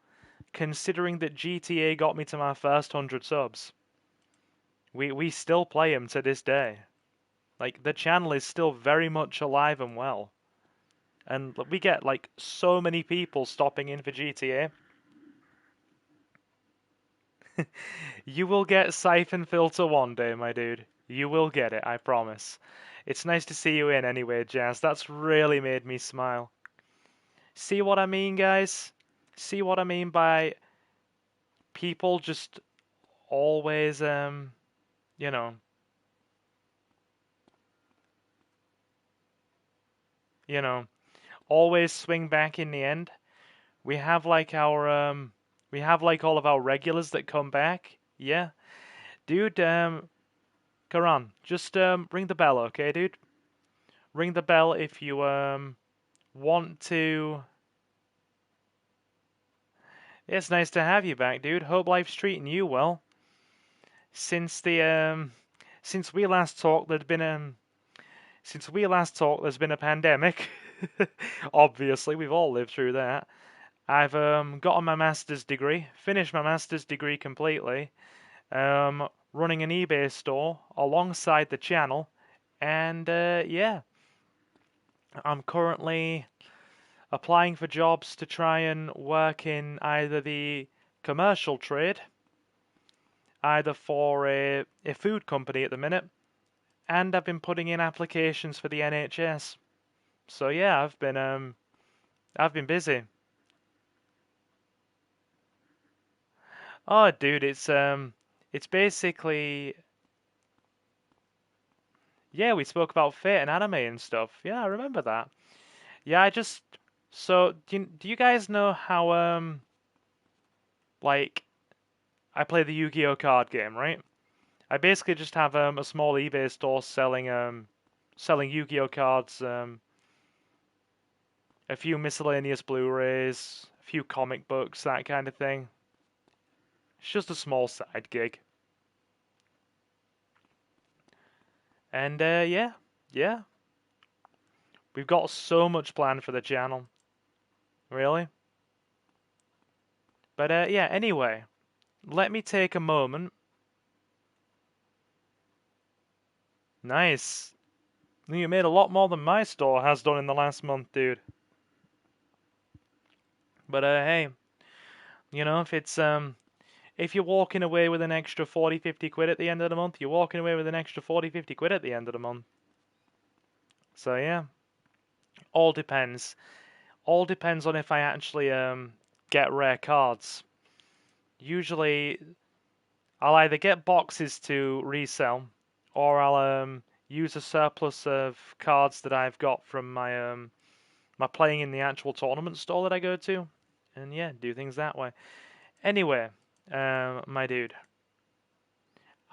considering that GTA got me to my first 100 subs. We still play them to this day. Like, the channel is still very much alive and well, and we get like so many people stopping in for GTA. You will get Siphon Filter one day, my dude. You will get it, I promise. It's nice to see you in anyway, Jazz. That's really made me smile. See what I mean, guys? See what I mean by people just always, you know, always swing back in the end. We have like our, we have like all of our regulars that come back. Yeah. Dude, Karan, just ring the bell, okay, dude? Ring the bell if you want to. It's nice to have you back, dude. Hope life's treating you well. Since we last talked, there's been a pandemic. Obviously, we've all lived through that. I've gotten my master's degree, finished my master's degree completely, running an eBay store alongside the channel, and yeah, I'm currently applying for jobs to try and work in either the commercial trade, either for a food company at the minute, and I've been putting in applications for the NHS. So yeah, I've been busy. Oh, dude, it's basically, yeah, we spoke about Fate and anime and stuff. Yeah, I remember that. Yeah, so do you guys know how like I play the Yu-Gi-Oh card game, right? I basically just have a small eBay store selling Yu-Gi-Oh cards a few miscellaneous Blu-rays, a few comic books, that kind of thing. It's just a small side gig. And yeah. We've got so much planned for the channel. Really? But yeah, anyway, let me take a moment. Nice. You made a lot more than my store has done in the last month, dude. But hey, you know, if you're walking away with an extra 40, 50 quid at the end of the month, you're walking away with an extra 40, 50 quid at the end of the month. So yeah, all depends. All depends on if I actually get rare cards. Usually, I'll either get boxes to resell, or I'll use a surplus of cards that I've got from my my playing in the actual tournament store that I go to, and yeah, do things that way. Anyway, my dude,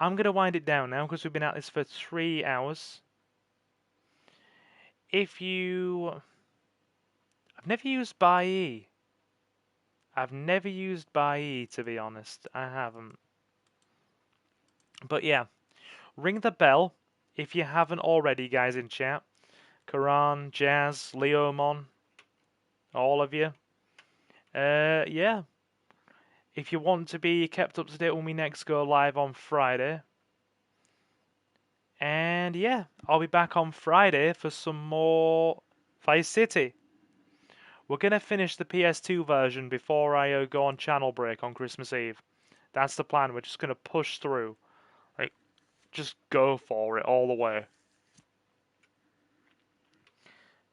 I'm gonna wind it down now because we've been at this for 3 hours. I've never used Buy-E. I've never used Buy-E, to be honest. I haven't. But yeah, ring the bell if you haven't already, guys in chat. Karan, Jazz, Leomon, all of you. Yeah. If you want to be kept up to date when we next go live on Friday. And yeah, I'll be back on Friday for some more Vice City. We're going to finish the PS2 version before I go on channel break on Christmas Eve. That's the plan. We're just going to push through. Like, just go for it all the way.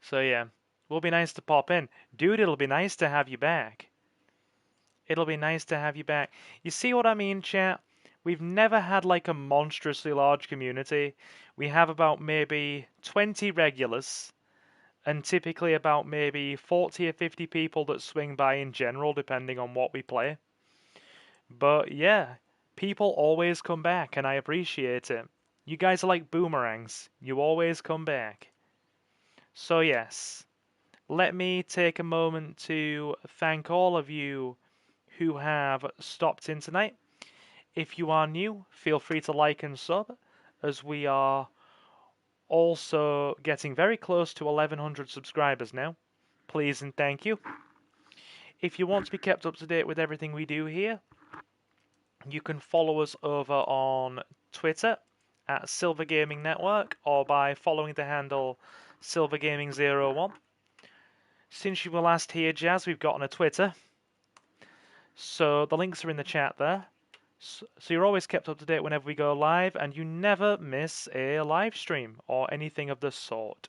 So yeah, will be nice to pop in. Dude, it'll be nice to have you back. It'll be nice to have you back. You see what I mean, chat? We've never had like a monstrously large community. We have about maybe 20 regulars, and typically about maybe 40 or 50 people that swing by in general, depending on what we play. But yeah, people always come back, and I appreciate it. You guys are like boomerangs. You always come back. So yes, let me take a moment to thank all of you who have stopped in tonight. If you are new, feel free to like and sub, as we are also getting very close to 1100 subscribers now. Please and thank you. If you want to be kept up to date with everything we do here, you can follow us over on Twitter at Silver Gaming Network, or by following the handle SilverGaming01. Since you were last here, Jazz, we've got on a Twitter. So the links are in the chat there. So you're always kept up to date whenever we go live, and you never miss a live stream or anything of the sort.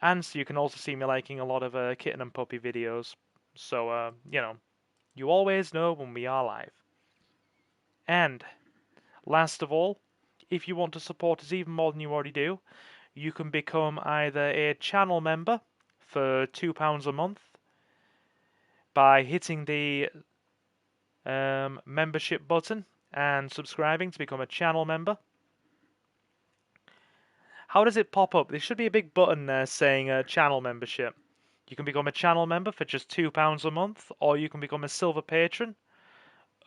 And so you can also see me liking a lot of kitten and puppy videos. So, you know, you always know when we are live. And, last of all, if you want to support us even more than you already do, you can become either a channel member for £2 a month by hitting the membership button and subscribing to become a channel member. How does it pop up? There should be a big button there saying channel membership. You can become a channel member for just £2 a month, or you can become a silver patron.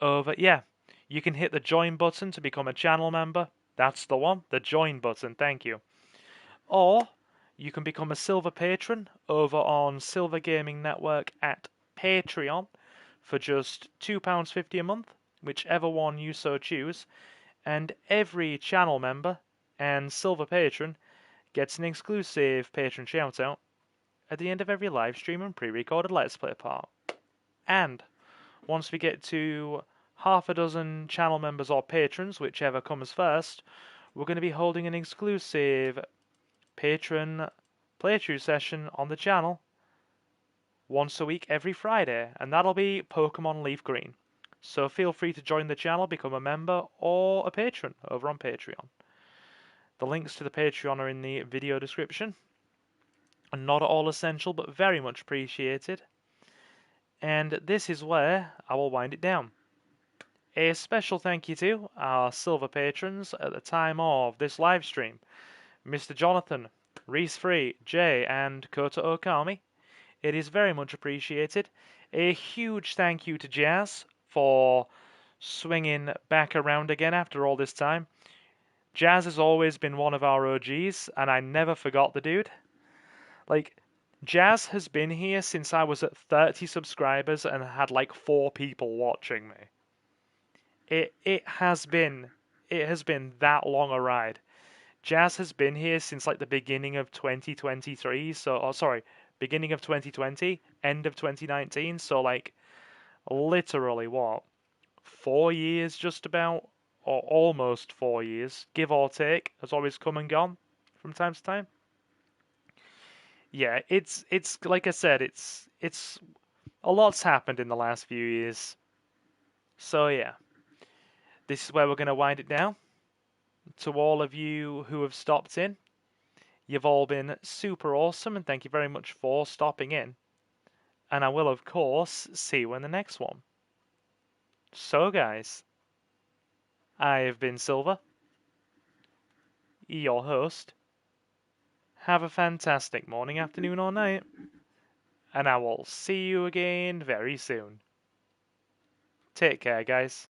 Yeah, you can hit the join button to become a channel member. That's the one, the join button, thank you. Or you can become a silver patron over on Silver Gaming Network at Patreon for just £2.50 a month, whichever one you so choose, and every channel member and silver patron gets an exclusive patron shoutout at the end of every live stream and pre-recorded Let's Play part. And once we get to half a dozen channel members or patrons, whichever comes first, we're going to be holding an exclusive patron playthrough session on the channel once a week every Friday, and that'll be Pokemon Leaf Green. So feel free to join the channel, become a member or a patron over on Patreon. The links to the Patreon are in the video description. Not at all essential, but very much appreciated. And this is where I will wind it down. A special thank you to our silver patrons at the time of this live stream: Mr. Jonathan, Reese Free, Jay, and Kota Okami. It is very much appreciated. A huge thank you to Jazz for swinging back around again after all this time. Jazz has always been one of our OGs, and I never forgot the dude. Like, Jazz has been here since I was at 30 subscribers and had like 4 people watching me. It has been that long a ride. Jazz has been here since like the beginning of 2023, beginning of 2020, end of 2019, so like literally what? 4 years just about, or almost 4 years, give or take, has always come and gone from time to time. Yeah, it's like I said, it's a lot's happened in the last few years. So yeah, this is where we're going to wind it down. To all of you who have stopped in, you've all been super awesome, and thank you very much for stopping in. And I will, of course, see you in the next one. So guys, I have been Silver, your host. Have a fantastic morning, afternoon, or night, and I will see you again very soon. Take care, guys.